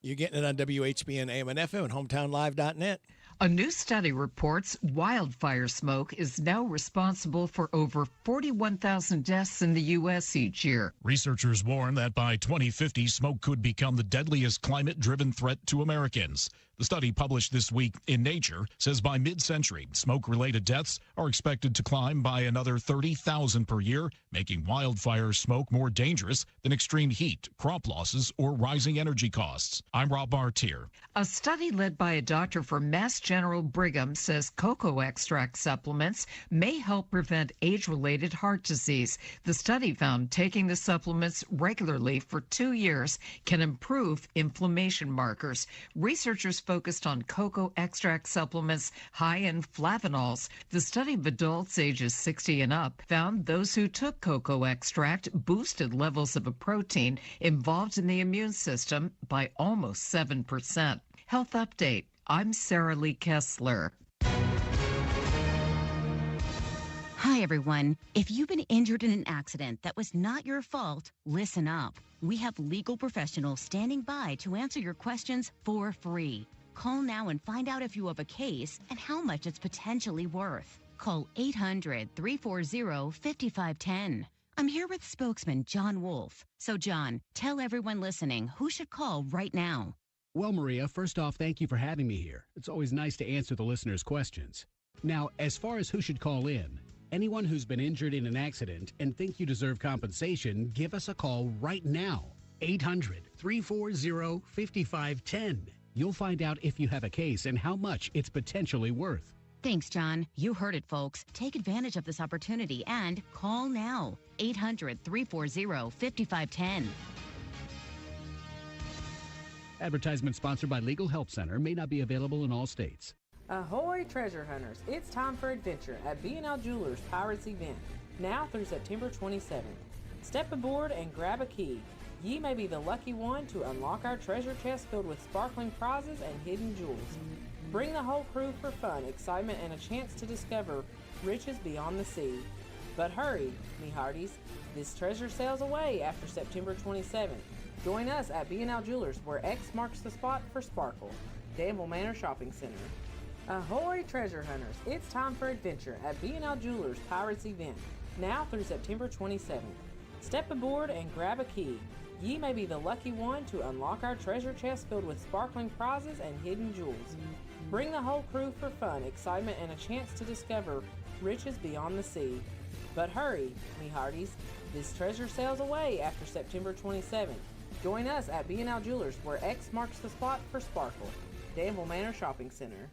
You're getting it on WHBN AM and FM and HometownLive.net. A new study reports wildfire smoke is now responsible for over 41,000 deaths in the U.S. each year. Researchers warn that by 2050, smoke could become the deadliest climate-driven threat to Americans. The study published this week in Nature says by mid-century, smoke-related deaths are expected to climb by another 30,000 per year, making wildfire smoke more dangerous than extreme heat, crop losses, or rising energy costs. I'm Rob Bartier. A study led by a doctor from Mass General Brigham says cocoa extract supplements may help prevent age-related heart disease. The study found taking the supplements regularly for 2 years can improve inflammation markers. Researchers focused on cocoa extract supplements high in flavanols. The study of adults ages 60 and up found those who took cocoa extract boosted levels of a protein involved in the immune system by almost 7%. Health Update. I'm Sarah Lee Kessler. Hi, everyone. If you've been injured in an accident that was not your fault, listen up. We have legal professionals standing by to answer your questions for free. Call now and find out if you have a case and how much it's potentially worth. Call 800-340-5510. I'm here with spokesman John Wolf. So, John, tell everyone listening who should call right now. Well, Maria, first off, thank you for having me here. It's always nice to answer the listeners' questions. Now, as far as who should call in, anyone who's been injured in an accident and think you deserve compensation, give us a call right now. 800-340-5510. You'll find out if you have a case and how much it's potentially worth. Thanks, John. You heard it, folks. Take advantage of this opportunity and call now. 800-340-5510. Advertisement sponsored by Legal Help Center, may not be available in all states. Ahoy, treasure hunters. It's time for adventure at B&L Jewelers Pirates event, now through September 27th. Step aboard and grab a key. Ye may be the lucky one to unlock our treasure chest filled with sparkling prizes and hidden jewels. Bring the whole crew for fun, excitement, and a chance to discover riches beyond the sea. But hurry, me hearties, this treasure sails away after September 27th. Join us at B&L Jewelers, where X marks the spot for sparkle. Danville Manor Shopping Center. Ahoy, treasure hunters! It's time for adventure at B&L Jewelers Pirates event, now through September 27th. Step aboard and grab a key. Ye may be the lucky one to unlock our treasure chest filled with sparkling prizes and hidden jewels. Bring the whole crew for fun, excitement, and a chance to discover riches beyond the sea. But hurry, me hearties, this treasure sails away after September 27th. Join us at B&L Jewelers, where X marks the spot for sparkle. Danville Manor Shopping Center.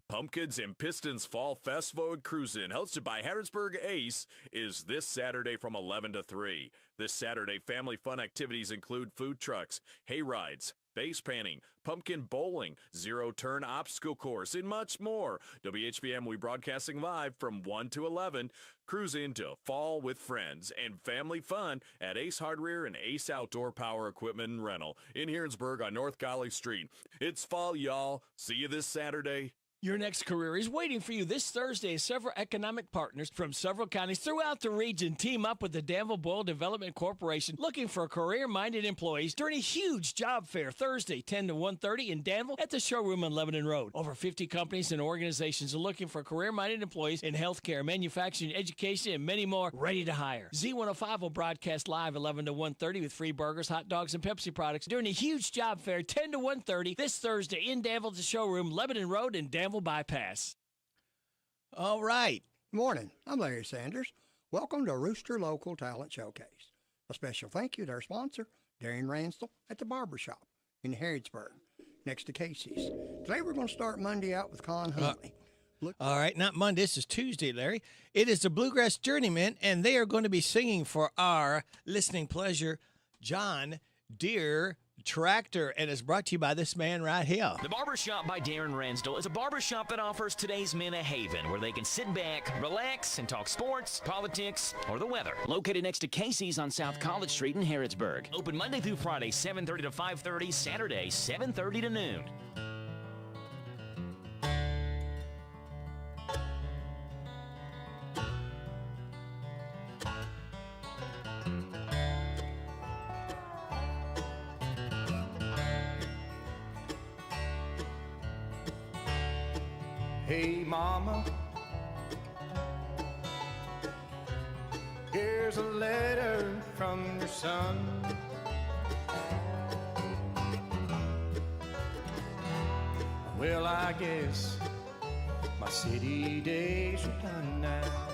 Pumpkins and Pistons Fall Festival and Cruisin', hosted by Harrodsburg Ace, is this Saturday from 11 to 3. This Saturday, family fun activities include food trucks, hay rides, base panning, pumpkin bowling, zero-turn obstacle course, and much more. WHBN will be broadcasting live from 1 to 11. Cruise into fall with friends and family fun at Ace Hardware and Ace Outdoor Power Equipment and Rental in Harrodsburg on North College Street. It's fall, y'all. See you this Saturday. Your next career is waiting for you this Thursday as several economic partners from several counties throughout the region team up with the Danville Boyle Development Corporation looking for career-minded employees during a huge job fair Thursday, 10 to 1:30 in Danville at the showroom on Lebanon Road. Over 50 companies and organizations are looking for career-minded employees in healthcare, manufacturing, education, and many more ready to hire. Z105 will broadcast live 11 to 1:30 with free burgers, hot dogs, and Pepsi products during a huge job fair 10 to 1:30 this Thursday in Danville at the showroom, Lebanon Road, and Danville Bypass. All right. Morning. I'm Larry Sanders. Welcome to Rooster Local Talent Showcase. A special thank you to our sponsor, Darren Ransdell at the Barbershop in Harrodsburg, next to Casey's. Today we're going to start Monday out with Con Huntley. All right, not Monday. This is Tuesday, Larry. It is the Bluegrass Journeymen, and they are going to be singing for our listening pleasure, John Deere Tractor, and it's brought to you by this man right here. The Barbershop by Darren Ransdell is a barbershop that offers today's men a haven where they can sit back, relax, and talk sports, politics, or the weather. Located next to Casey's on South College Street in Harrodsburg. Open Monday through Friday, 7:30 to 5:30, Saturday, 7:30 to noon. Hey mama, here's a letter from your son. Well, I guess my city days are done now,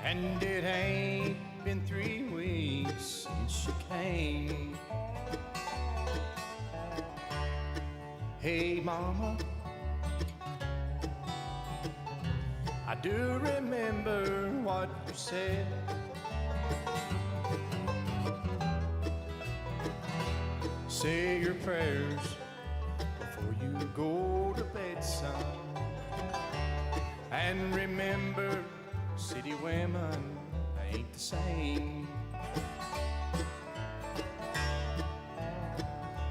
and it ain't been 3 weeks since you came. Hey mama, I do remember what you said. Say your prayers before you go to bed, son. And remember, city women ain't the same.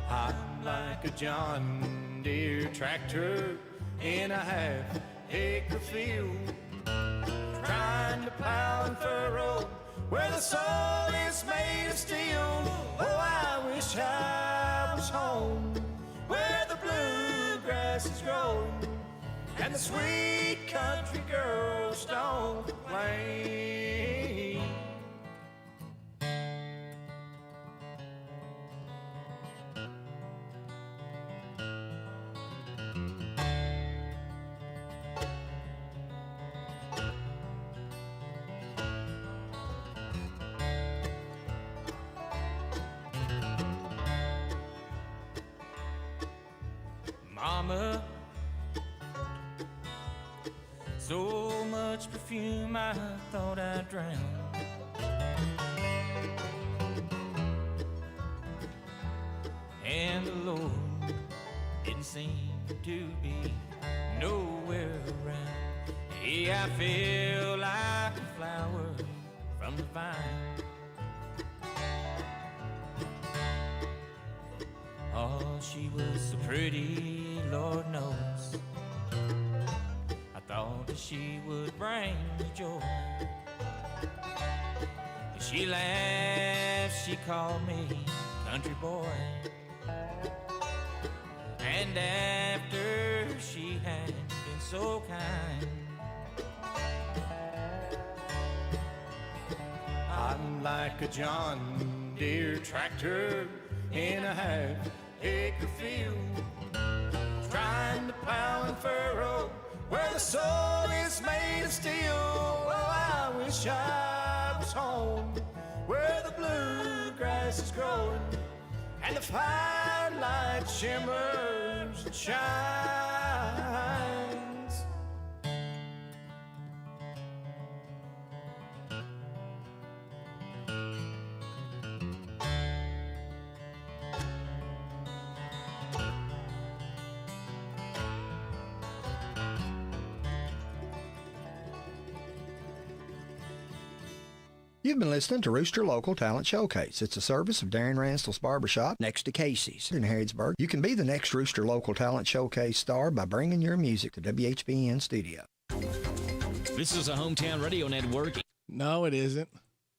I'm like a John Deere tractor in a half-acre field, trying to plow and furrow where the soil is made of steel. Oh, I wish I was home where the bluegrass is growing and the sweet country girls don't complain. Mama, so much perfume I thought I'd drown. And the Lord didn't seem to be nowhere around. Hey, I feel like a flower from the vine. Oh, she was so pretty Lord knows. I thought that she would bring me joy. She laughed, she called me country boy. And after she had been so kind, I'm like a John Deere tractor in a half-acre field, trying to plow and furrow where the soil is made of steel. Oh, I wish I was home where the bluegrass is growing and the firelight shimmers and shines. You've been listening to Rooster Local Talent Showcase. It's a service of Darren Ranstall's Barbershop next to Casey's in Harrodsburg. You can be the next Rooster Local Talent Showcase star by bringing your music to WHBN Studio. This is a hometown radio network. No, it isn't.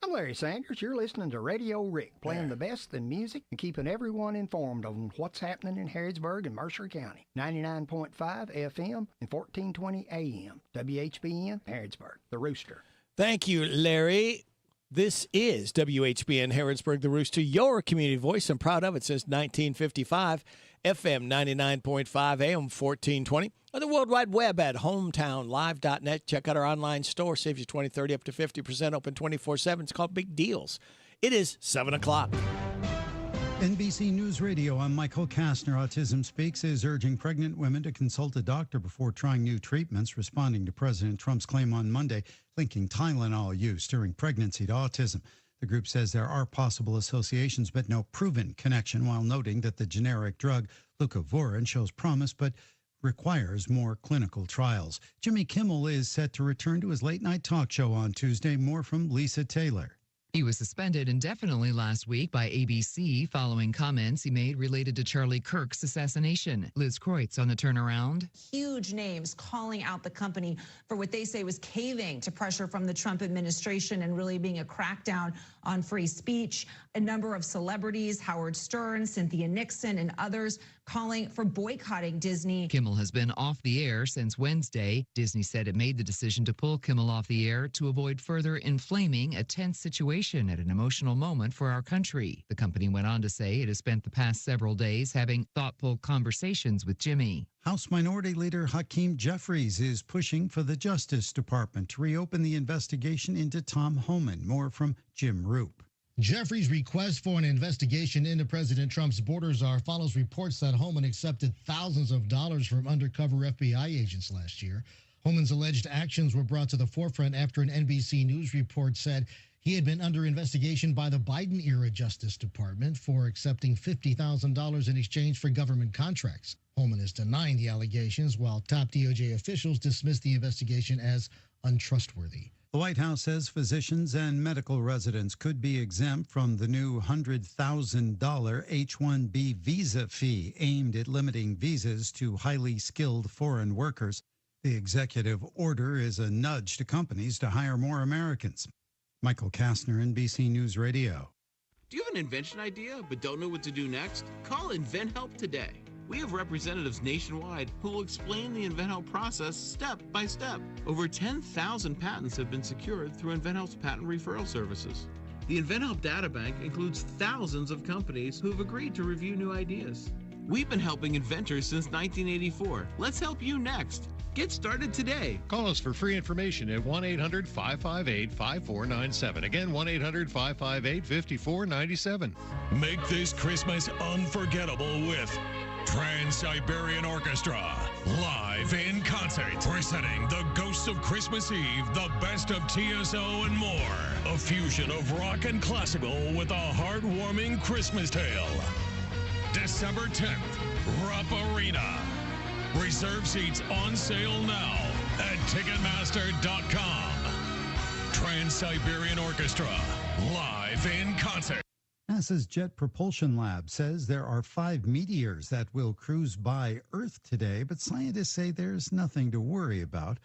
I'm Larry Sanders. You're listening to Radio Rick, playing the best in music and keeping everyone informed on what's happening in Harrodsburg and Mercer County. 99.5 FM and 1420 AM. WHBN, Harrodsburg, the Rooster. Thank you, Larry. This is WHBN Harrodsburg, the Rooster, your community voice. I'm proud of it since 1955. FM 99.5 AM 1420. On the World Wide Web at hometownlive.net. Check out our online store. Saves you 20, 30, up to 50%. Open 24/7. It's called Big Deals. It is 7 o'clock. NBC News Radio, I'm Michael Kastner. Autism Speaks is urging pregnant women to consult a doctor before trying new treatments, responding to President Trump's claim on Monday linking Tylenol use during pregnancy to autism. The group says there are possible associations but no proven connection, while noting that the generic drug leucovorin shows promise but requires more clinical trials. Jimmy Kimmel is set to return to his late-night talk show on Tuesday. More from Lisa Taylor. He was suspended indefinitely last week by ABC following comments he made related to Charlie Kirk's assassination. Liz Kreutz on the turnaround. Huge names calling out the company for what they say was caving to pressure from the Trump administration and really being a crackdown on free speech. A number of celebrities, Howard Stern, Cynthia Nixon, and others calling for boycotting Disney. Kimmel has been off the air since Wednesday. Disney said it made the decision to pull Kimmel off the air to avoid further inflaming a tense situation at an emotional moment for our country. The company went on to say it has spent the past several days having thoughtful conversations with Jimmy. House Minority Leader Hakeem Jeffries is pushing for the Justice Department to reopen the investigation into Tom Homan. More from Jim Roop. Jeffries' request for an investigation into President Trump's border czar follows reports that Homan accepted thousands of dollars from undercover FBI agents last year. Homan's alleged actions were brought to the forefront after an NBC News report said he had been under investigation by the Biden-era Justice Department for accepting $50,000 in exchange for government contracts. Homan is denying the allegations, while top DOJ officials dismissed the investigation as untrustworthy. The White House says physicians and medical residents could be exempt from the new $100,000 H-1B visa fee aimed at limiting visas to highly skilled foreign workers. The executive order is a nudge to companies to hire more Americans. Michael Kastner, NBC News Radio. Do you have an invention idea but don't know what to do next? Call InventHelp today. We have representatives nationwide who will explain the InventHelp process step by step. Over 10,000 patents have been secured through InventHelp's patent referral services. The InventHelp databank includes thousands of companies who have agreed to review new ideas. We've been helping inventors since 1984. Let's help you next. Get started today. Call us for free information at 1-800-558-5497. Again, 1-800-558-5497. Make this Christmas unforgettable with Trans-Siberian Orchestra, live in concert, presenting the Ghosts of Christmas Eve, the best of TSO and more. A fusion of rock and classical with a heartwarming Christmas tale. December 10th, Rupp Arena. Reserve seats on sale now at Ticketmaster.com. Trans-Siberian Orchestra, live in concert. NASA's Jet Propulsion Lab says there are 5 meteors that will cruise by Earth today, but scientists say there's nothing to worry about.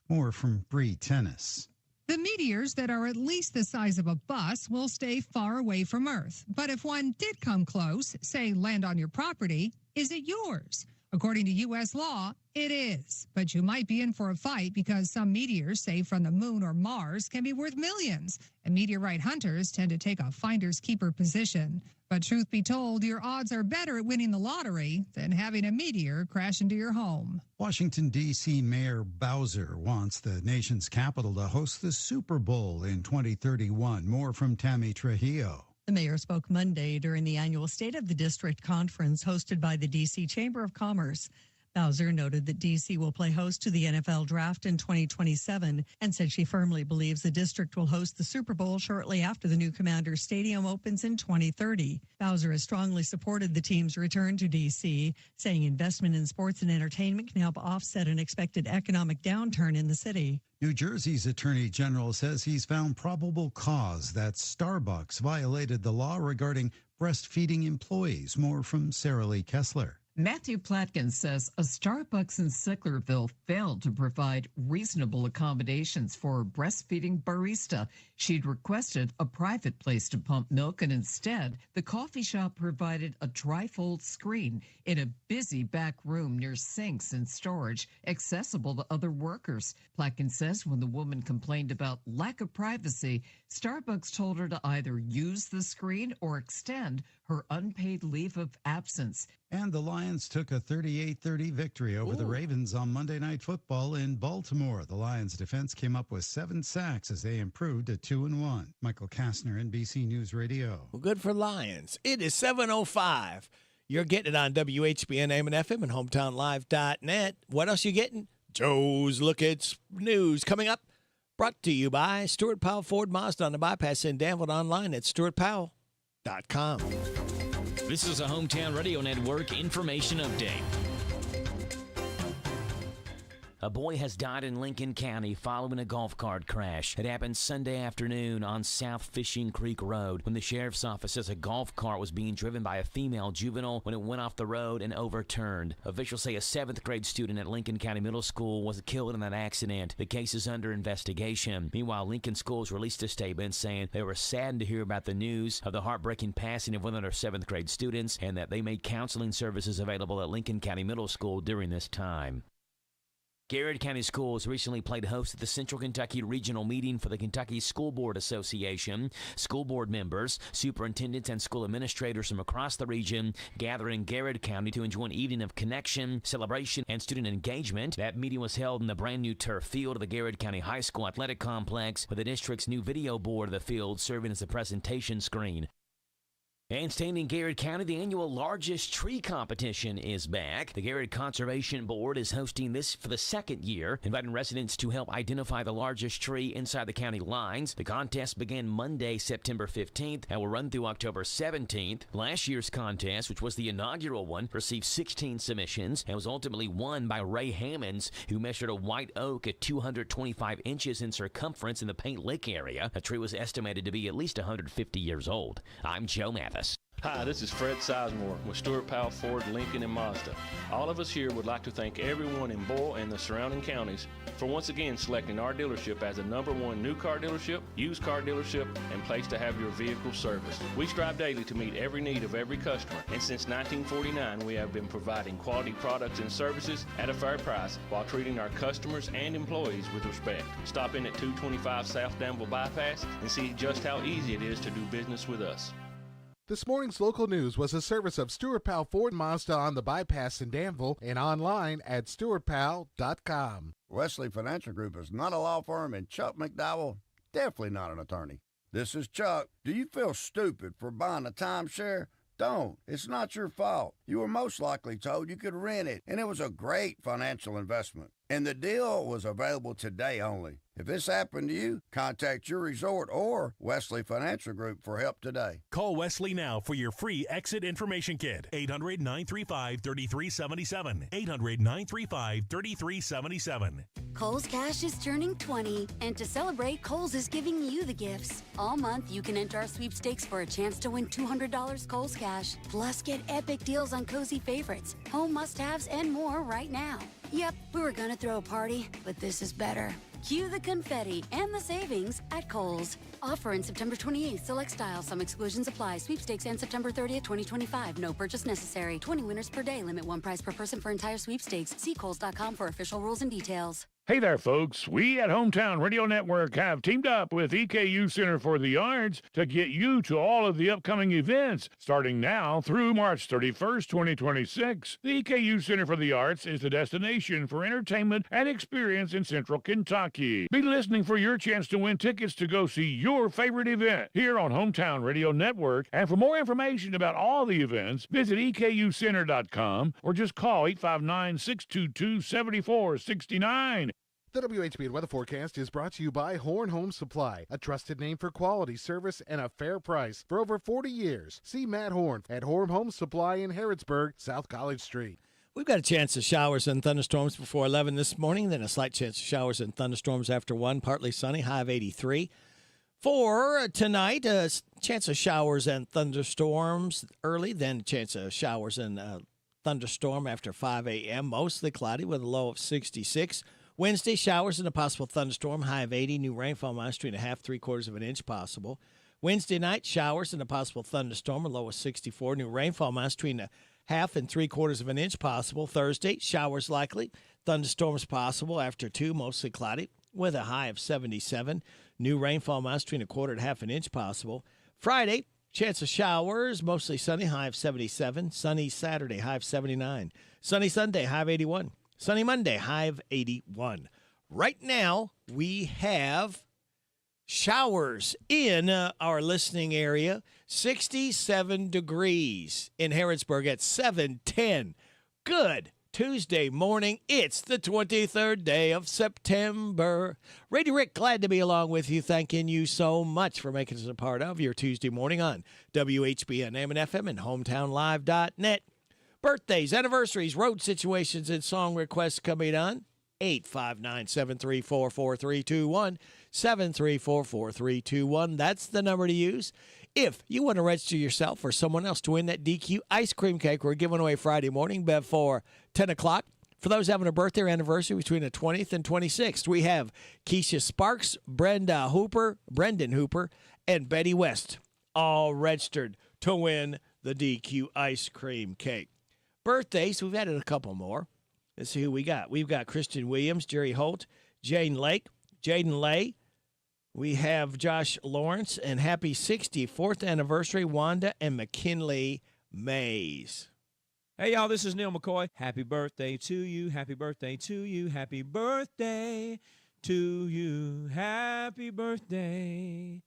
More from Bree Tennis. The meteors that are at least the size of a bus will stay far away from Earth. But if one did come close, say land on your property, is it yours? According to U.S. law, it is. But you might be in for a fight because some meteors, say from the moon or Mars, can be worth millions. And meteorite hunters tend to take a finder's keeper position. But truth be told, your odds are better at winning the lottery than having a meteor crash into your home. Washington, D.C. Mayor Bowser wants the nation's capital to host the Super Bowl in 2031. More from Tammy Trujillo. The mayor spoke Monday during the annual State of the District conference hosted by the D.C. Chamber of Commerce. Bowser noted that D.C. will play host to the NFL draft in 2027 and said she firmly believes the district will host the Super Bowl shortly after the new Commander Stadium opens in 2030. Bowser has strongly supported the team's return to D.C., saying investment in sports and entertainment can help offset an expected economic downturn in the city. New Jersey's Attorney General says he's found probable cause that Starbucks violated the law regarding breastfeeding employees. More from Sarah Lee Kessler. Matthew Platkin says a Starbucks in Sicklerville failed to provide reasonable accommodations for a breastfeeding barista. She'd requested a private place to pump milk, and instead, the coffee shop provided a trifold screen in a busy back room near sinks and storage, accessible to other workers. Platkin says when the woman complained about lack of privacy, Starbucks told her to either use the screen or extend her unpaid leave of absence. And the Lions took a 38-30 victory over the Ravens on Monday Night Football in Baltimore. The Lions' defense came up with 7 sacks as they improved to 2-1. Michael Kastner, NBC News Radio. Well, good for Lions. It is 7:05. You're getting it on WHBN, AM and FM, and HometownLive.net. What else you getting? Joe's Look at News coming up. Brought to you by Stuart Powell Ford Mazda on the bypass in Danville, online at stuartpowell.com. This is a Hometown Radio Network information update. A boy has died in Lincoln County following a golf cart crash. It happened Sunday afternoon on South Fishing Creek Road when the sheriff's office says a golf cart was being driven by a female juvenile when it went off the road and overturned. Officials say a 7th grade student at Lincoln County Middle School was killed in that accident. The case is under investigation. Meanwhile, Lincoln Schools released a statement saying they were saddened to hear about the news of the heartbreaking passing of one of their 7th grade students and that they made counseling services available at Lincoln County Middle School during this time. Garrett County Schools recently played host at the Central Kentucky Regional Meeting for the Kentucky School Board Association. School board members, superintendents, and school administrators from across the region gathered in Garrett County to enjoy an evening of connection, celebration, and student engagement. That meeting was held in the brand new turf field of the Garrett County High School Athletic Complex, with the district's new video board of the field serving as a presentation screen. And staying in Garrett County, the annual largest tree competition is back. The Garrett Conservation Board is hosting this for the 2nd year, inviting residents to help identify the largest tree inside the county lines. The contest began Monday, September 15th, and will run through October 17th. Last year's contest, which was the inaugural one, received 16 submissions and was ultimately won by Ray Hammonds, who measured a white oak at 225 inches in circumference in the Paint Lick area. The tree was estimated to be at least 150 years old. I'm Joe Mathis. Hi, this is Fred Sizemore with Stuart Powell Ford, Lincoln, and Mazda. All of us here would like to thank everyone in Boyle and the surrounding counties for once again selecting our dealership as the #1 new car dealership, used car dealership, and place to have your vehicle serviced. We strive daily to meet every need of every customer, and since 1949 we have been providing quality products and services at a fair price while treating our customers and employees with respect. Stop in at 225 South Danville Bypass and see just how easy it is to do business with us. This morning's local news was a service of Stuart Powell Ford Mazda on the bypass in Danville and online at stuartpowell.com. Wesley Financial Group is not a law firm, and Chuck McDowell, definitely not an attorney. This is Chuck. Do you feel stupid for buying a timeshare? Don't. It's not your fault. You were most likely told you could rent it, and it was a great financial investment. And the deal was available today only. If this happened to you, contact your resort or Wesley Financial Group for help today. Call Wesley now for your free exit information kit. 800-935-3377. 800-935-3377. Kohl's Cash is turning 20, and to celebrate, Kohl's is giving you the gifts. All month, you can enter our sweepstakes for a chance to win $200 Kohl's Cash. Plus, get epic deals on cozy favorites, home must-haves, and more right now. Yep, we were gonna throw a party, but this is better. Cue the confetti and the savings at Kohl's. Offer in September 28th. Select styles. Some exclusions apply. Sweepstakes and September 30th, 2025. No purchase necessary. 20 winners per day. Limit one prize per person for entire sweepstakes. See Kohls.com for official rules and details. Hey there, folks. We at Hometown Radio Network have teamed up with EKU Center for the Arts to get you to all of the upcoming events starting now through March 31st, 2026. The EKU Center for the Arts is the destination for entertainment and experience in Central Kentucky. Be listening for your chance to win tickets to go see your favorite event here on Hometown Radio Network. And for more information about all the events, visit EKUcenter.com or just call 859-622-7469. The WHBN weather forecast is brought to you by Horn Home Supply, a trusted name for quality service and a fair price for over 40 years. See Matt Horn at Horn Home Supply in Harrodsburg, South College Street. We've got a chance of showers and thunderstorms before 11 this morning, then a slight chance of showers and thunderstorms after 1, partly sunny, high of 83. For tonight, a chance of showers and thunderstorms early, then a chance of showers and thunderstorm after 5 a.m., mostly cloudy with a low of 66. Wednesday, showers and a possible thunderstorm, high of 80. New rainfall minus 3.5, 3/4 of an inch possible. Wednesday night, showers and a possible thunderstorm, a low of 64. New rainfall minus between 1/2 and 3/4 of an inch possible. Thursday, showers likely, thunderstorms possible after 2, mostly cloudy with a high of 77. New rainfall minus between 1/4 and 1/2 an inch possible. Friday, chance of showers, mostly sunny, high of 77. Sunny Saturday, high of 79. Sunny Sunday, high of 81. Sunny Monday, high of 81. Right now, we have showers in our listening area. 67 degrees in Harrodsburg at 7:10. Good Tuesday morning. It's the 23rd day of September. Rady Rick, glad to be along with you. Thanking you so much for making us a part of your Tuesday morning on WHBN, AM and FM, and HometownLive.net. Birthdays, anniversaries, road situations, and song requests coming on. 859-734-4321. 734-4321. That's the number to use. If you want to register yourself or someone else to win that DQ ice cream cake we're giving away Friday morning before 10 o'clock. For those having a birthday or anniversary between the 20th and 26th, we have Keisha Sparks, Brendan Hooper, and Betty West, all registered to win the DQ ice cream cake. Birthdays, we've added a couple more. Let's see who we got. We've got Christian Williams, Jerry Holt, Jane Lake, Jaden Lay. We have Josh Lawrence, and happy 64th anniversary, Wanda and McKinley Mays. Hey, y'all, this is Neil McCoy. Happy birthday to you. Happy birthday to you. Happy birthday to you. Happy birthday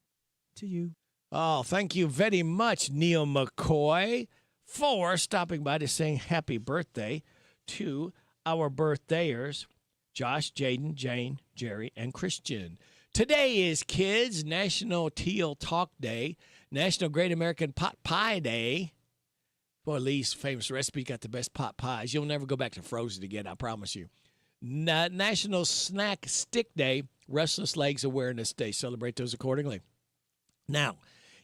to you. Oh, thank you very much, Neil McCoy, for stopping by to sing happy birthday to our birthday-ers, Josh, Jaden, Jane, Jerry, and Christian. Today is Kids National Teal Talk Day, National Great American Pot Pie Day. Boy, Lee's famous recipe got the best pot pies. You'll never go back to frozen again, I promise you. National Snack Stick Day, Restless Legs Awareness Day. Celebrate those accordingly. Now,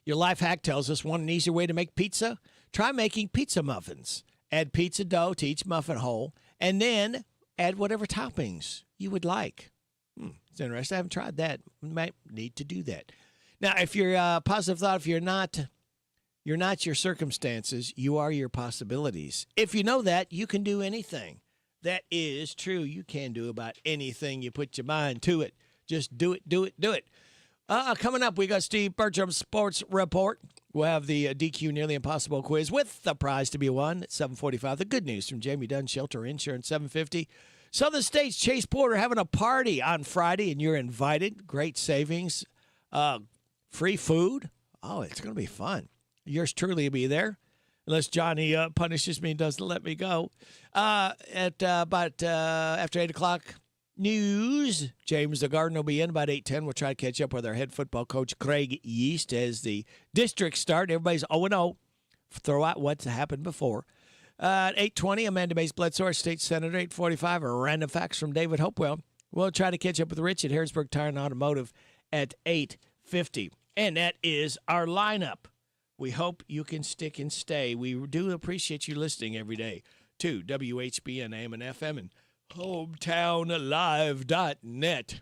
your life hack tells us want an easier way to make pizza? Try making pizza muffins. Add pizza dough to each muffin hole, and then add whatever toppings you would like. It's interesting. I haven't tried that. You might need to do that. Now, if you're positive thought, if you're not your circumstances, you are your possibilities. If you know that, you can do anything. That is true. You can do about anything you put your mind to it. Just do it, do it, do it. Coming up, we got Steve Bertram's Sports Report. We'll have the DQ Nearly Impossible quiz with the prize to be won at 7:45. The good news from Jamie Dunn Shelter Insurance, 7:50. Southern States Chase Porter having a party on Friday, and you're invited. Great savings. Free food. Oh, it's going to be fun. Yours truly will be there, unless Johnny punishes me and doesn't let me go. After 8 o'clock, news. James the Garden will be in about 8:10. We'll try to catch up with our head football coach, Craig Yeast, as the districts start. Everybody's 0-0. Throw out what's happened before. At 8:20, Amanda Bates Bledsoe, State Senator. 8:45, a random facts from David Hopewell. We'll try to catch up with Rich at Harrodsburg Tire and Automotive at 8:50. And that is our lineup. We hope you can stick and stay. We do appreciate you listening every day to WHBN AM and FM and hometownalive.net.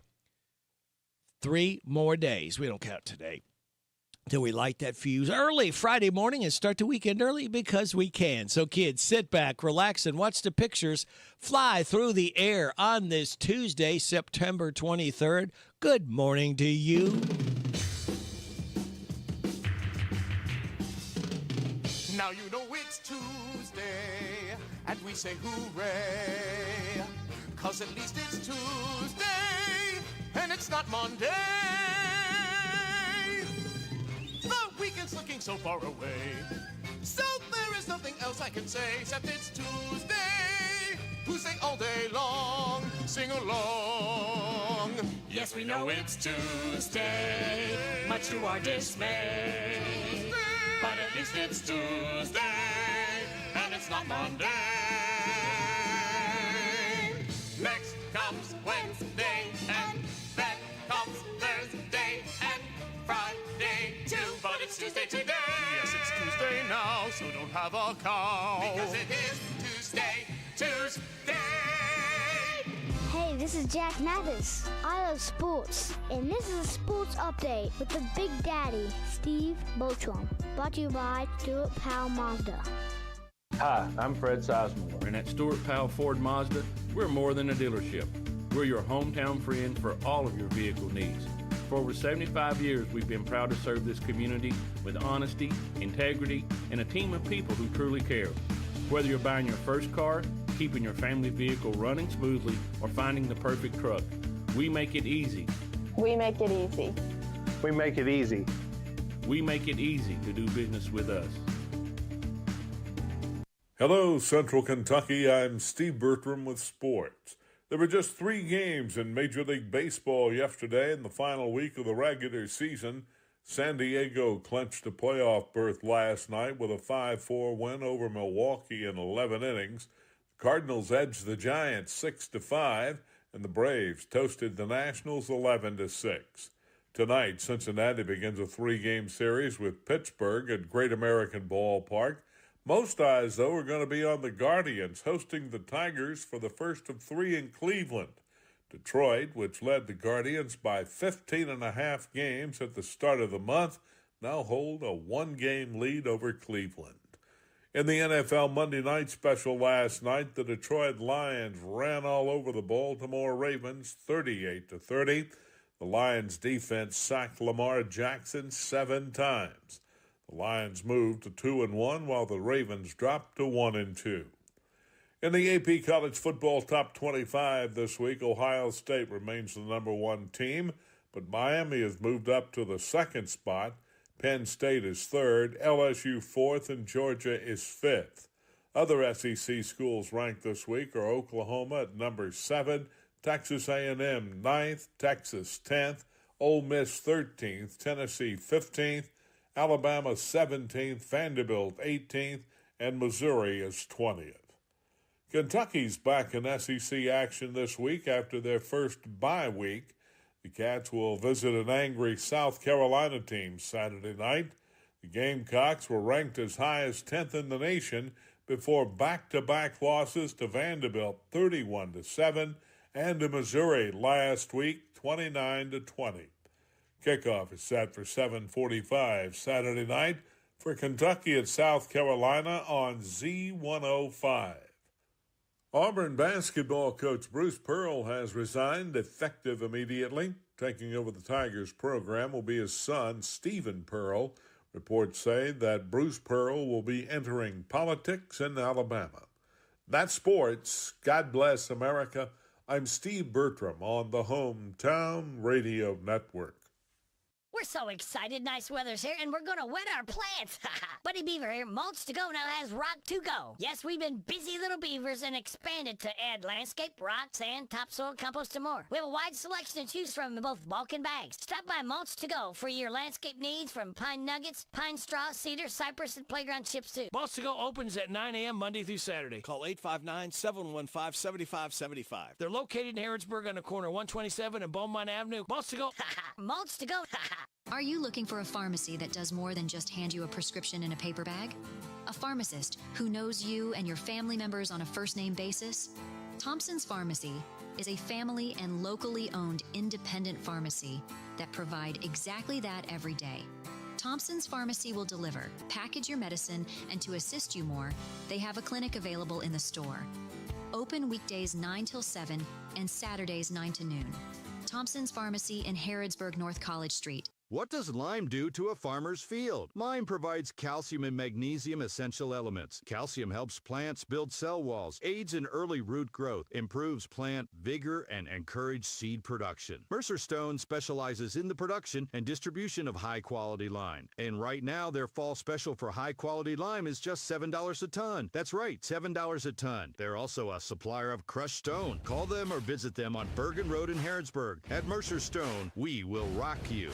3 more days. We don't count today. Till we light that fuse early Friday morning and start the weekend early because we can. So, kids, sit back, relax, and watch the pictures fly through the air on this Tuesday, September 23rd. Good morning to you. Now you know it's Tuesday, and we say hooray, 'cause at least it's Tuesday, and it's not Monday. The weekend's looking so far away, so there is nothing else I can say except it's Tuesday. Tuesday all day long, sing along. Yes, we know it's Tuesday, much to our dismay. But at least it's Tuesday, and it's not Monday. Next comes Wednesday, and then comes Thursday, and Friday too. But it's Tuesday today. Yes, it's Tuesday now, so don't have a cow. Because it is Tuesday. Hey, this is Jack Mathis. I love sports, and this is a sports update with the Big Daddy, Steve Bochum. Brought to you by Stuart Powell Mazda. Hi, I'm Fred Sizemore, and at Stuart Powell Ford Mazda, we're more than a dealership. We're your hometown friend for all of your vehicle needs. For over 75 years, we've been proud to serve this community with honesty, integrity, and a team of people who truly care. Whether you're buying your first car, keeping your family vehicle running smoothly, or finding the perfect truck, we make it easy. We make it easy. We make it easy. We make it easy to do business with us. Hello, Central Kentucky. I'm Steve Bertram with sports. There were just 3 games in Major League Baseball yesterday in the final week of the regular season. San Diego clinched a playoff berth last night with a 5-4 win over Milwaukee in 11 innings. The Cardinals edged the Giants 6-5, and the Braves toasted the Nationals 11-6. Tonight, Cincinnati begins a 3-game series with Pittsburgh at Great American Ballpark. Most eyes, though, are going to be on the Guardians hosting the Tigers for the first of 3 in Cleveland. Detroit, which led the Guardians by 15.5 games at the start of the month, now hold a 1-game lead over Cleveland. In the NFL Monday night special last night, the Detroit Lions ran all over the Baltimore Ravens 38-30. The Lions defense sacked Lamar Jackson 7 times. The Lions moved to 2-1 while the Ravens dropped to 1-2. In the AP College Football Top 25 this week, Ohio State remains the number 1 team, but Miami has moved up to the 2nd spot. Penn State is 3rd, LSU 4th, and Georgia is 5th. Other SEC schools ranked this week are Oklahoma at number 7, Texas A&M 9th, Texas 10th, Ole Miss 13th, Tennessee 15th, Alabama 17th, Vanderbilt 18th, and Missouri is 20th. Kentucky's back in SEC action this week after their first bye week. The Cats will visit an angry South Carolina team Saturday night. The Gamecocks were ranked as high as 10th in the nation before back-to-back losses to Vanderbilt 31-7 and to Missouri last week 29-20. Kickoff is set for 7:45 Saturday night for Kentucky at South Carolina on Z105. Auburn basketball coach Bruce Pearl has resigned effective immediately. Taking over the Tigers program will be his son, Stephen Pearl. Reports say that Bruce Pearl will be entering politics in Alabama. That's sports. God bless America. I'm Steve Bertram on the Hometown Radio Network. We're We're so excited. Nice weather's here, and we're going to wet our plants. Buddy Beaver here. Mulch to Go now has Rock to Go. Yes, we've been busy little beavers and expanded to add landscape, rock, sand, topsoil, compost, and more. We have a wide selection to choose from in both bulk and bags. Stop by Mulch to Go for your landscape needs from pine nuggets, pine straw, cedar, cypress, and playground chips, too. Mulch to Go opens at 9 a.m. Monday through Saturday. Call 859-715-7575. They're located in Harrodsburg on the corner of 127 and Beaumont Avenue. Mulch to Go. Mulch to Go. Are you looking for a pharmacy that does more than just hand you a prescription in a paper bag? A pharmacist who knows you and your family members on a first-name basis? Thompson's Pharmacy is a family and locally owned independent pharmacy that provide exactly that every day. Thompson's Pharmacy will deliver, package your medicine, and to assist you more, they have a clinic available in the store. Open weekdays 9 till 7 and Saturdays 9 to noon. Thompson's Pharmacy in Harrodsburg, North College Street. What does lime do to a farmer's field? Lime provides calcium and magnesium essential elements. Calcium helps plants build cell walls, aids in early root growth, improves plant vigor, and encourages seed production. Mercer Stone specializes in the production and distribution of high-quality lime. And right now, their fall special for high-quality lime is just $7 a ton. That's right, $7 a ton. They're also a supplier of crushed stone. Call them or visit them on Bergen Road in Harrodsburg. At Mercer Stone, we will rock you.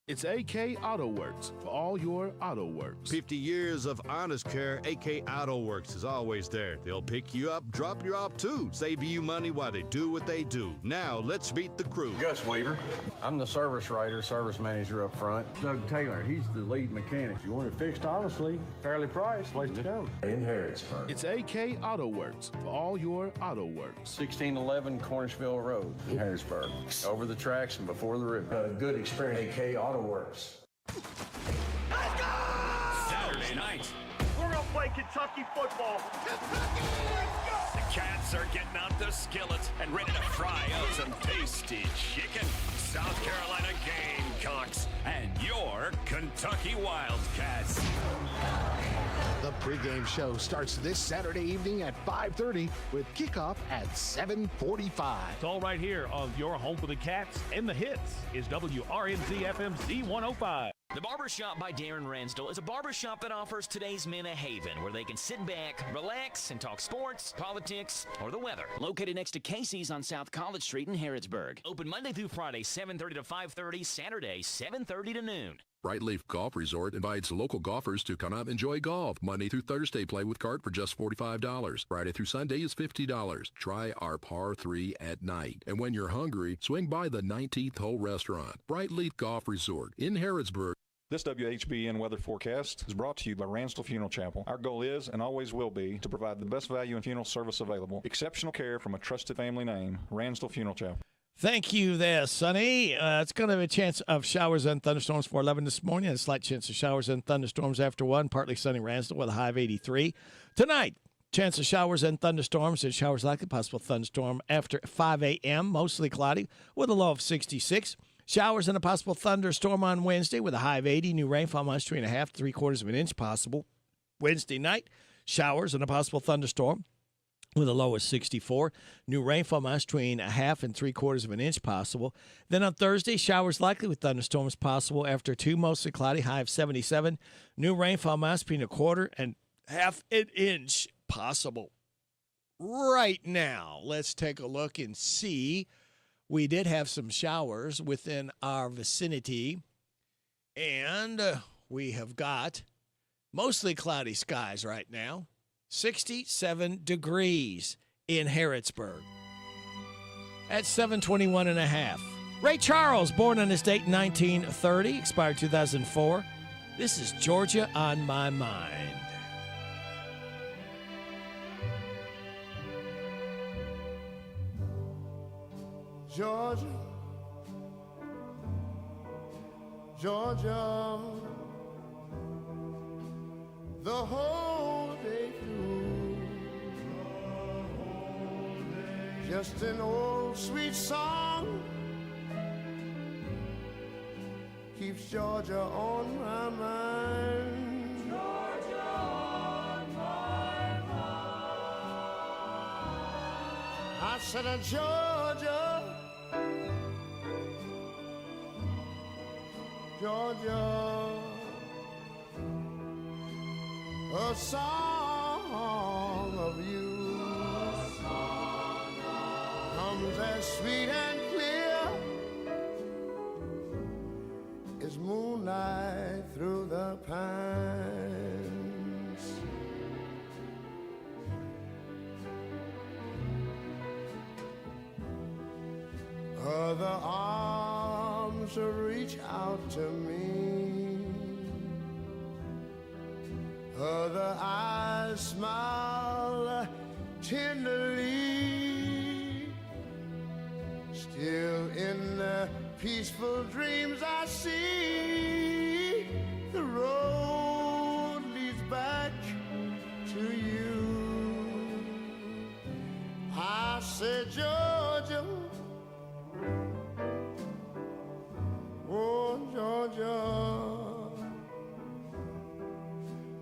It's AK Auto Works for all your auto works. 50 years of honest care, AK Auto Works is always there. They'll pick you up, drop you off too, save you money while they do what they do. Now, let's meet the crew. Gus Weaver. I'm the service writer, service manager up front. Doug Taylor, he's the lead mechanic. If you want it fixed honestly, fairly priced, place to go. In Harrodsburg. It's AK Auto Works for all your auto works. 1611 Cornishville Road in Harrodsburg. Over the tracks and before the river. A good experience. AK Auto Works. Saturday night, we're gonna play Kentucky football. Kentucky, let's go! The Cats are getting out the skillet and ready to fry up some tasty chicken. South Carolina Gamecocks and your Kentucky Wildcats. The pregame show starts this Saturday evening at 5:30 with kickoff at 7:45. It's all right here on your home for the Cats and the hits is WRNZ FM Z105. The Barbershop by Darren Ransdell is a barbershop that offers today's men a haven where they can sit back, relax, and talk sports, politics, or the weather. Located next to Casey's on South College Street in Harrodsburg. Open Monday through Friday, 7:30 to 5:30, Saturday, 7:30 to noon. Brightleaf Golf Resort invites local golfers to come out and enjoy golf. Monday through Thursday, play with cart for just $45. Friday through Sunday is $50. Try our par 3 at night. And when you're hungry, swing by the 19th Hole Restaurant. Brightleaf Golf Resort in Harrodsburg. This WHBN weather forecast is brought to you by Ransdell Funeral Chapel. Our goal is and always will be to provide the best value in funeral service available. Exceptional care from a trusted family name, Ransdell Funeral Chapel. Thank you there, Sonny. It's going to have a chance of showers and thunderstorms for 11 this morning. A slight chance of showers and thunderstorms after 1. Partly sunny Ransdell with a high of 83. Tonight, chance of showers and thunderstorms. And showers likely, possible thunderstorm after 5 a.m. Mostly cloudy with a low of 66. Showers and a possible thunderstorm on Wednesday with a high of 80. New rainfall minus 3.5 to 3/4 of an inch possible. Wednesday night, showers and a possible thunderstorm with a low of 64. New rainfall minus between 1/2 and 3/4 of an inch possible. Then on Thursday, showers likely with thunderstorms possible after 2, mostly cloudy, high of 77. New rainfall minus between 1/4 and 1/2 an inch possible. Right now, let's take a look and see. We did have some showers within our vicinity, and we have got mostly cloudy skies right now. 67 degrees in Harrodsburg at 721.5. Ray Charles, born on this date in 1930, expired 2004. This is Georgia on My Mind. Georgia, Georgia, the whole day through, just an old sweet song keeps Georgia on my mind. Georgia on my mind. I said, Georgia, Georgia, a song of you comes as sweet and clear as moonlight through the pines. Other arms reach out to me, other eyes smile tenderly. Still in the peaceful dreams I see, the road leads back to you. I said, Georgia, oh, Georgia,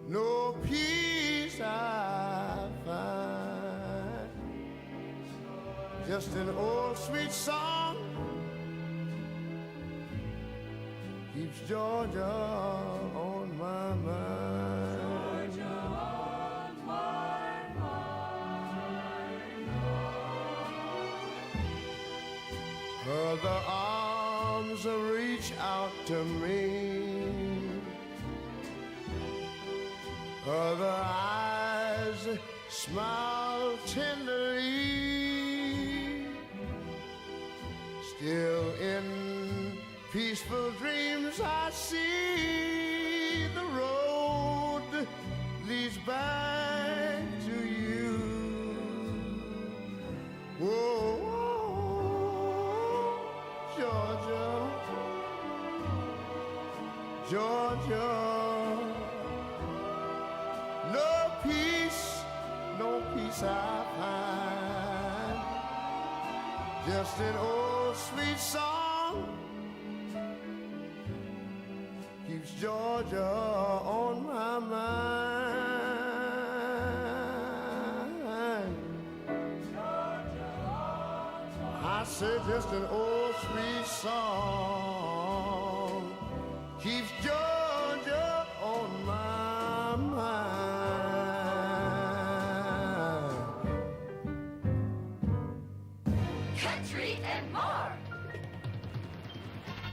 no peace I find, just an old sweet song keeps Georgia on my mind. Georgia on my mind. Other arms reach out to me, other eyes smile tenderly. Still in peaceful dreams I see, the road leads back to you. Whoa, Georgia, Georgia, no peace I find, just an old sweet song keeps Georgia on my mind. Georgia on my mind. I said just an old sweet song keeps Georgia on my mind. Country and more.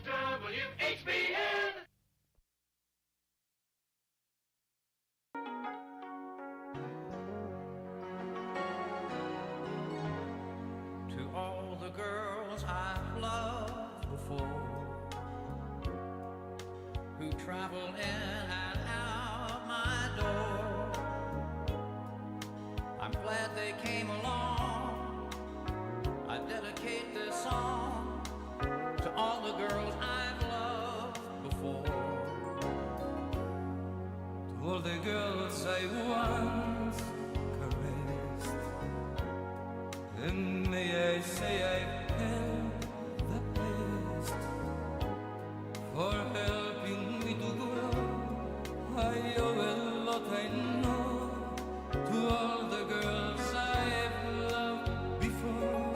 WHBN. To all the girls I've loved before, who travel in and out my door, I'm glad they came along. I dedicate this song to all the girls I've loved before, to all the girls I once caressed, and may I say I've had the best for helping me to grow. I owe a lot, I know, to all the girls I've loved before.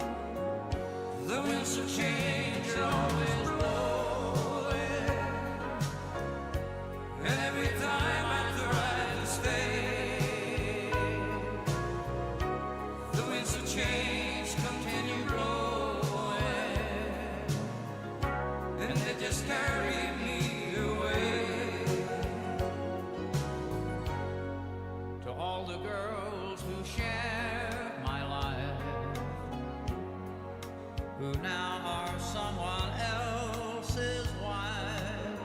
The winds of change are always blowing, and every time I try to stay, the winds of change continue blowing, and they just carry me away. To all the girls who share my life, who now are someone else's wives,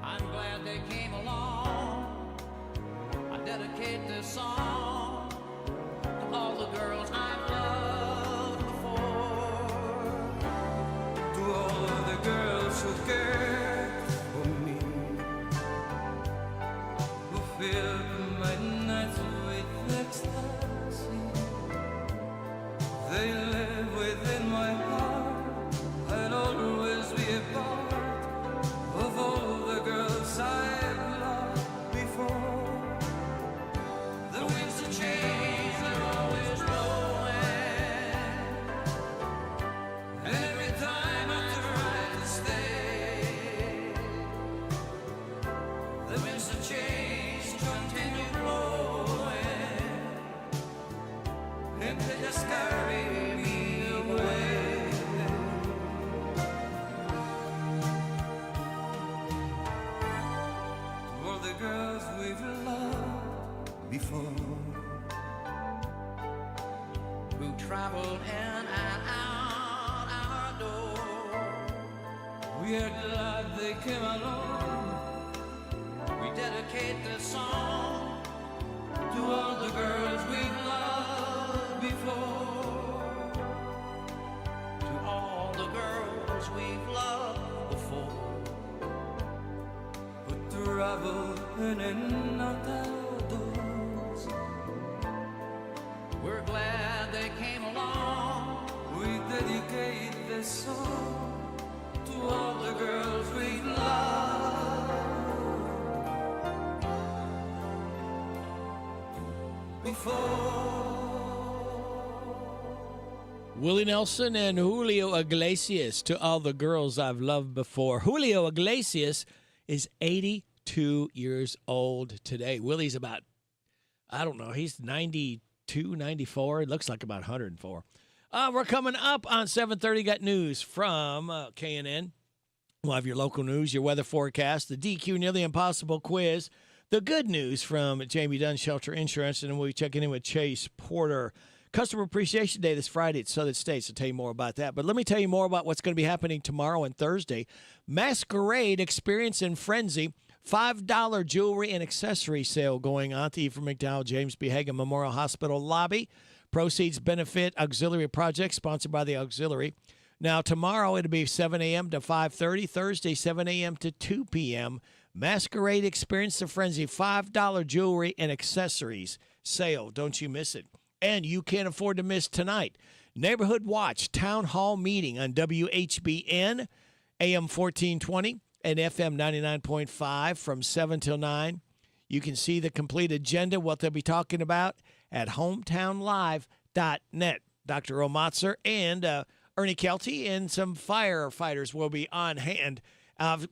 I'm glad they came along. I dedicate this song to all the girls I've loved before, to all the girls who cared for me, who filled my nights with ecstasy. They live within my heart. I'll always be a part of all the girls I've loved before. The winds of change are always blowing, we're glad they came along. We dedicate this song to all the girls we've loved before. To all the girls we've loved before. But traveling in outdoors. We're glad they came along. We dedicate this song to all the girls we love before. Willie Nelson and Julio Iglesias, to all the girls I've loved before. Julio Iglesias is 82 years old today. Willie's about, I don't know, he's 92, 94. It looks like about 104. We're coming up on 7:30. Got news from KNN. We'll have your local news, your weather forecast, the DQ Nearly Impossible quiz, the good news from Jamie Dunn Shelter Insurance, and then we'll be checking in with Chase Porter. Customer Appreciation Day this Friday at Southern States. I'll tell you more about that. But let me tell you more about what's going to be happening tomorrow and Thursday. Masquerade Experience in Frenzy, $5 jewelry and accessory sale going on at the Ephraim McDowell James B. Hagan Memorial Hospital lobby. Proceeds benefit auxiliary projects sponsored by the auxiliary. Now, tomorrow it'll be 7 a.m. to 5:30. Thursday, 7 a.m. to 2 p.m. Masquerade Experience the Frenzy, $5 jewelry and accessories sale. Don't you miss it. And you can't afford to miss tonight. Neighborhood Watch Town Hall meeting on WHBN, AM 1420 and FM 99.5 from 7 till 9. You can see the complete agenda, what they'll be talking about, at hometownlive.net. Dr. Omatzer and Ernie Kelty and some firefighters will be on hand,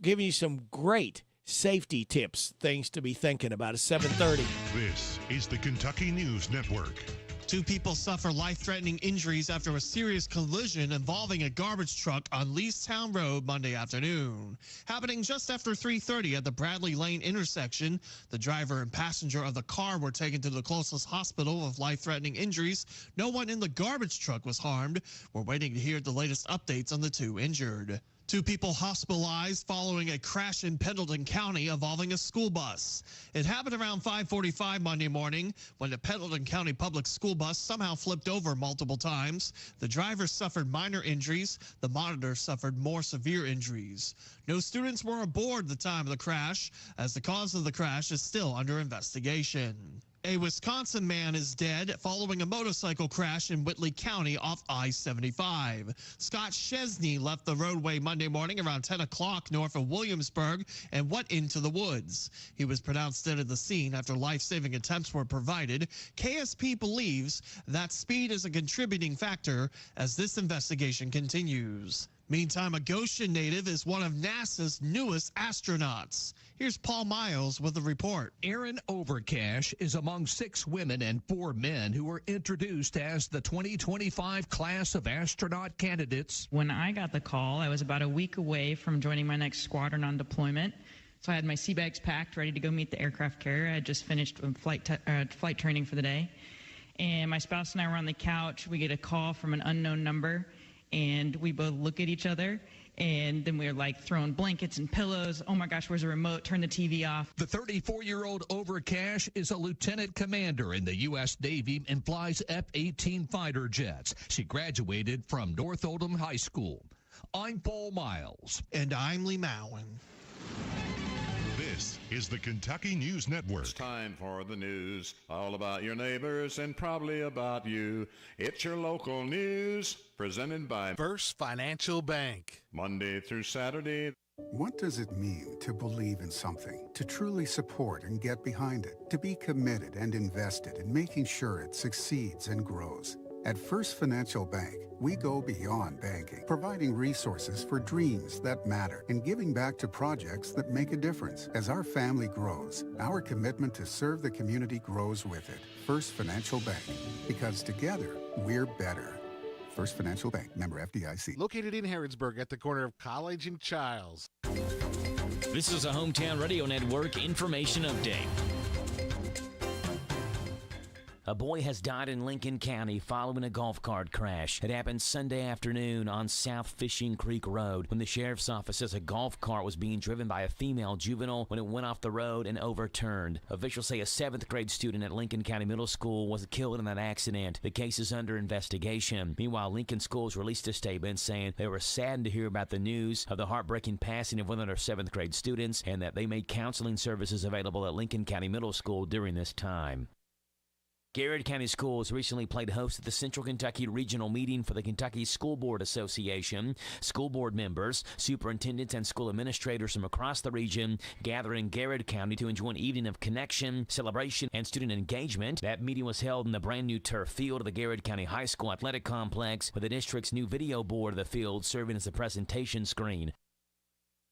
giving you some great safety tips, things to be thinking about at 7:30. This is the Kentucky News Network. 2 people suffer life-threatening injuries after a serious collision involving a garbage truck on Leestown Road Monday afternoon. Happening just after 3:30 at the Bradley Lane intersection, the driver and passenger of the car were taken to the closest hospital with life-threatening injuries. No one in the garbage truck was harmed. We're waiting to hear the latest updates on the 2 injured. 2 people hospitalized following a crash in Pendleton County involving a school bus. It happened around 5:45 Monday morning when the Pendleton County public school bus somehow flipped over multiple times. The driver suffered minor injuries. The monitor suffered more severe injuries. No students were aboard the time of the crash, as the cause of the crash is still under investigation. A Wisconsin man is dead following a motorcycle crash in Whitley County off I-75. Scott Chesney left the roadway Monday morning around 10 o'clock north of Williamsburg and went into the woods. He was pronounced dead at the scene after life-saving attempts were provided. KSP believes that speed is a contributing factor as this investigation continues. Meantime, a Goshen native is one of NASA's newest astronauts. Here's Paul Miles with a report. Erin Overcash is among 6 women and 4 men who were introduced as the 2025 class of astronaut candidates. When I got the call, I was about a week away from joining my next squadron on deployment. So I had my sea bags packed, ready to go meet the aircraft carrier. I had just finished flight training for the day. And my spouse and I were on the couch. We get a call from an unknown number. And we both look at each other, and then we're like throwing blankets and pillows. Oh my gosh, where's the remote? Turn the TV off. The 34-year-old Overcash is a lieutenant commander in the U.S. Navy and flies F-18 fighter jets. She graduated from North Oldham High School. I'm Paul Miles. And I'm Lee Mowen. This is the Kentucky News Network. It's time for the news, all about your neighbors and probably about you. It's your local news, presented by First Financial Bank. Monday through Saturday. What does it mean to believe in something, to truly support and get behind it, to be committed and invested in making sure it succeeds and grows? At First Financial Bank, we go beyond banking, providing resources for dreams that matter and giving back to projects that make a difference. As our family grows, our commitment to serve the community grows with it. First Financial Bank, because together, we're better. First Financial Bank, member FDIC. Located in Harrodsburg at the corner of College and Childs. This is a Hometown Radio Network information update. A boy has died in Lincoln County following a golf cart crash. It happened Sunday afternoon on South Fishing Creek Road when the sheriff's office says a golf cart was being driven by a female juvenile when it went off the road and overturned. Officials say a 7th grade student at Lincoln County Middle School was killed in that accident. The case is under investigation. Meanwhile, Lincoln Schools released a statement saying they were saddened to hear about the news of the heartbreaking passing of one of their 7th grade students and that they made counseling services available at Lincoln County Middle School during this time. Garrett County Schools recently played host at the Central Kentucky Regional Meeting for the Kentucky School Board Association. School board members, superintendents, and school administrators from across the region gathered in Garrett County to enjoy an evening of connection, celebration, and student engagement. That meeting was held in the brand new turf field of the Garrett County High School Athletic Complex, with the district's new video board of the field serving as a presentation screen.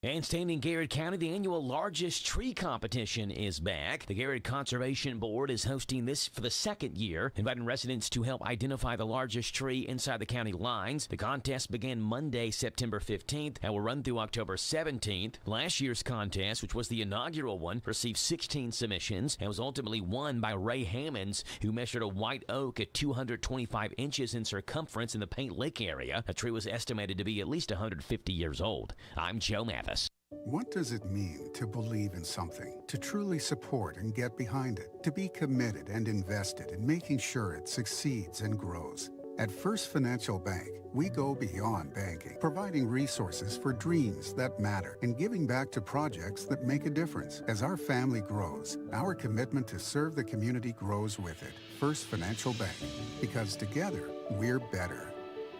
And staying in Garrett County, the annual largest tree competition is back. The Garrett Conservation Board is hosting this for the 2nd year, inviting residents to help identify the largest tree inside the county lines. The contest began Monday, September 15th, and will run through October 17th. Last year's contest, which was the inaugural one, received 16 submissions and was ultimately won by Ray Hammonds, who measured a white oak at 225 inches in circumference in the Paint Lick area. The tree was estimated to be at least 150 years old. I'm Joe Mathis. What does it mean to believe in something, to truly support and get behind it, to be committed and invested in making sure it succeeds and grows? At First Financial Bank, we go beyond banking, providing resources for dreams that matter and giving back to projects that make a difference. As our family grows, our commitment to serve the community grows with it. First Financial Bank, because together, we're better.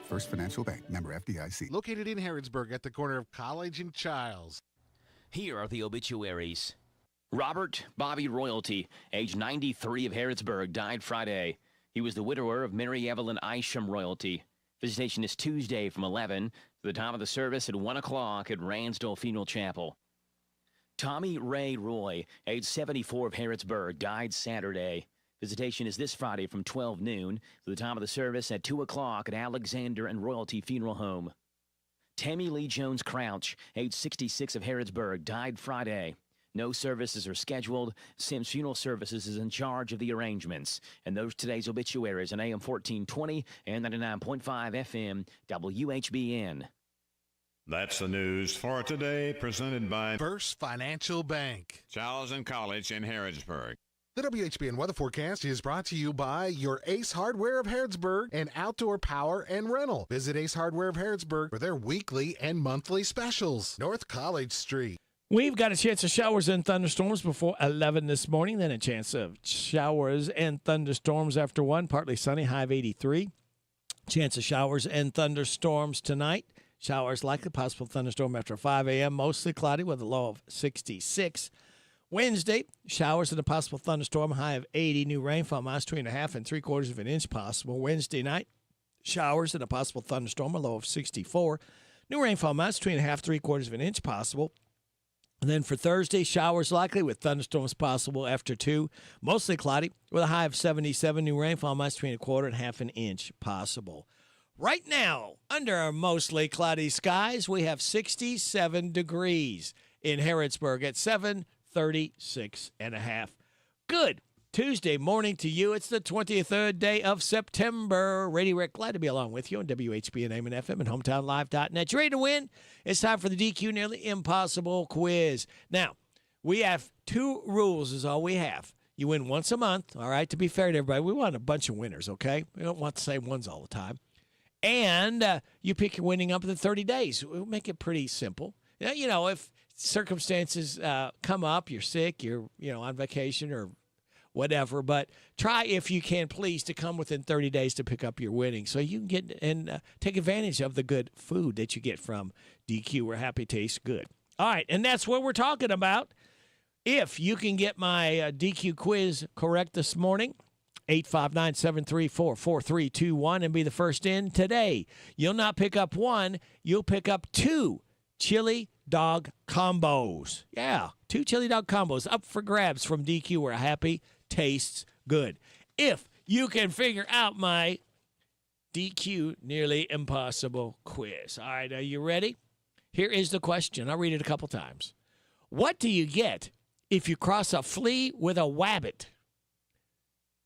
First Financial Bank, member FDIC. Located in Harrodsburg at the corner of College and Childs. Here are the obituaries. Robert Bobby Royalty, age 93 of Harrodsburg, died Friday. He was the widower of Mary Evelyn Isham Royalty. Visitation is Tuesday from 11 to the time of the service at 1 o'clock at Ransdell Funeral Chapel. Tommy Ray Roy, age 74 of Harrodsburg, died Saturday. Visitation is this Friday from 12 noon to the time of the service at 2 o'clock at Alexander and Royalty Funeral Home. Tammy Lee Jones Crouch, age 66 of Harrodsburg, died Friday. No services are scheduled. Sims Funeral Services is in charge of the arrangements. And those today's obituaries on AM 1420 and 99.5 FM WHBN. That's the news for today, presented by First Financial Bank. Charles and College in Harrodsburg. The WHBN weather forecast is brought to you by your Ace Hardware of Harrodsburg and Outdoor Power and Rental. Visit Ace Hardware of Harrodsburg for their weekly and monthly specials. North College Street. We've got a chance of showers and thunderstorms before 11 this morning, then a chance of showers and thunderstorms after 1, partly sunny, high of 83. Chance of showers and thunderstorms tonight. Showers likely, possible thunderstorm after 5 a.m., mostly cloudy with a low of 66. Wednesday, showers and a possible thunderstorm, high of 80. New rainfall, minus 2.5 and 3/4 of an inch possible. Wednesday night, showers and a possible thunderstorm, a low of 64. New rainfall, minus 2.5, 3/4 of an inch possible. And then for Thursday, showers likely with thunderstorms possible after 2. Mostly cloudy with a high of 77. New rainfall, minus 2.25 and half an inch possible. Right now, under our mostly cloudy skies, we have 67 degrees in Harrodsburg at 7:36 and a half. Good Tuesday morning to you. It's the 23rd day of September. Radio Rick, glad to be along with you on WHBN AM and FM and HometownLive.net. You ready to win? It's time for the DQ Nearly Impossible quiz. Now, we have 2 rules is all we have. You win once a month, all right? To be fair to everybody, we want a bunch of winners, okay? We don't want the same ones all the time. And you pick your winning up in 30 days. We'll make it pretty simple. You know, if circumstances come up, you're sick, you're on vacation or whatever, but try, if you can, please, to come within 30 days to pick up your winnings so you can get and take advantage of the good food that you get from DQ, where happy tastes good. All right, and that's what we're talking about. If you can get my DQ quiz correct this morning, 859-734-4321 and be the first in today. You'll not pick up 1, you'll pick up 2 chili dog combos. Yeah, 2 chili dog combos up for grabs from DQ, where happy tastes good. If you can figure out my DQ Nearly Impossible quiz. All right, are you ready? Here is the question. I'll read it a couple times. What do you get if you cross a flea with a wabbit?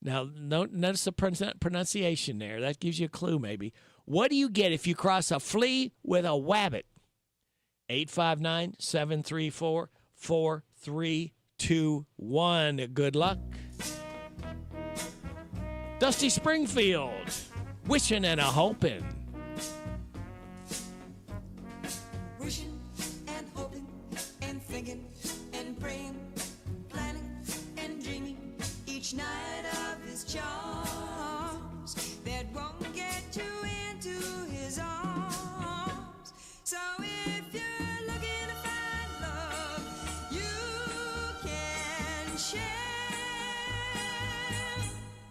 Now, notice the pronunciation there. That gives you a clue, maybe. What do you get if you cross a flea with a wabbit? 859-734-4321. Good luck. Dusty Springfield, wishing and a hoping. Wishing and hoping and thinking and praying, planning and dreaming each night of his charms that won't get you into his arms. So if you're looking to find love, you can share.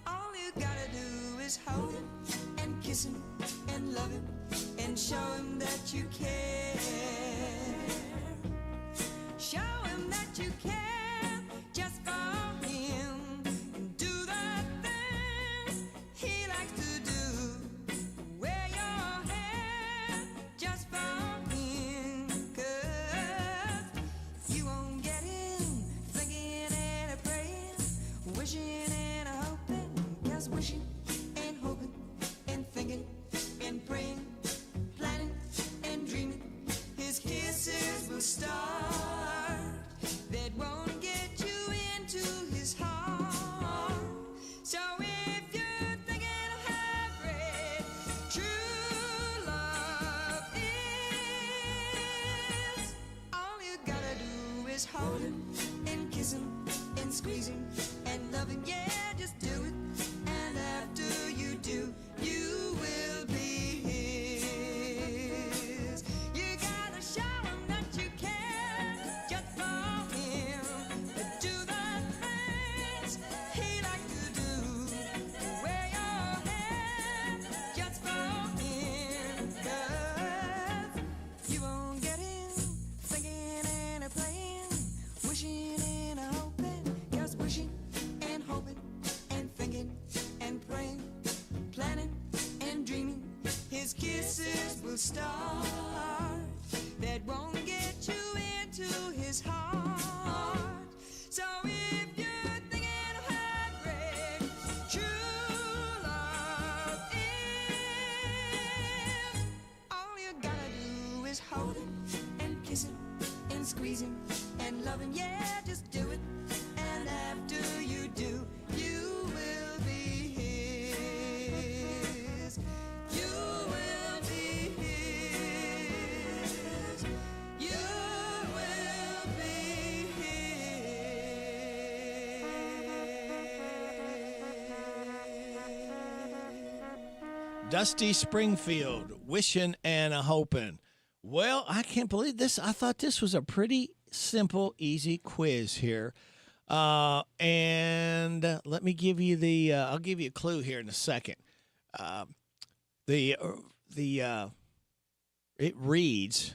All you gotta do is hold him and kiss him and love him and show him that you care. Show him that you care just for him. Do the things he likes to do. Wear your hair just for him. 'Cause you won't get him thinking and a praying, wishing and a hoping. 'Cause wishing and hoping and thinking and praying, planning and dreaming, his kisses will start that won't get you into his heart. So if you're thinking of how great true love is, all you gotta do is hold him and kiss him and squeeze him and love him. Yeah, just do it. And after you do, you will be his. You gotta show him that you care just for him. Do the things he likes to do. Wear your hair just for him. 'Cause you won't get him thinking and a playing, wishing and a hoping. 'Cause wishing and hoping and thinking and praying, planning and dreaming, his kisses will start that won't get you into his heart. So if you're thinking of how great true love is, all you gotta do is hold him and kiss him and squeeze him and love him. Yeah, just do it. And after you do, you will be his. You will be his. You will be his. Dusty Springfield, wishing and a hoping. Well, I can't believe this. I thought this was a pretty simple, easy quiz here. And let me give you the. I'll give you a clue here in a second. It reads,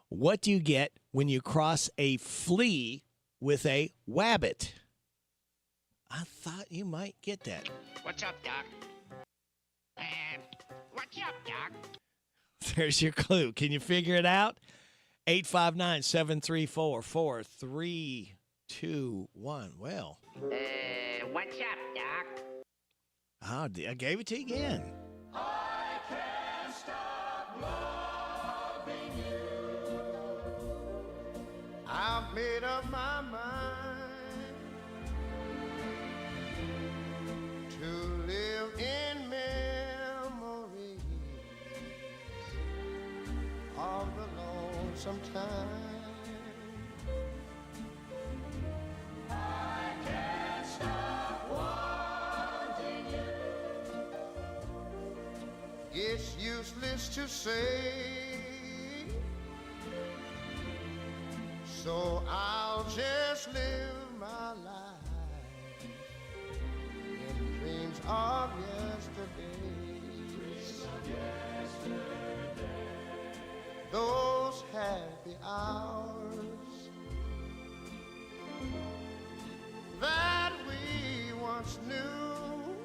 "What do you get when you cross a flea with a wabbit?" I thought you might get that. What's up, Doc? What's up, Doc? There's your clue. Can you figure it out? 859-734-4321. Well. What's up, Doc? I gave it to you again. I can't stop loving you. I've made up my mind to live in memories of the lonesome time. I can't stop wanting you. It's useless to say, so I'll just live my life in dreams of yesterday. Those happy hours that we once knew,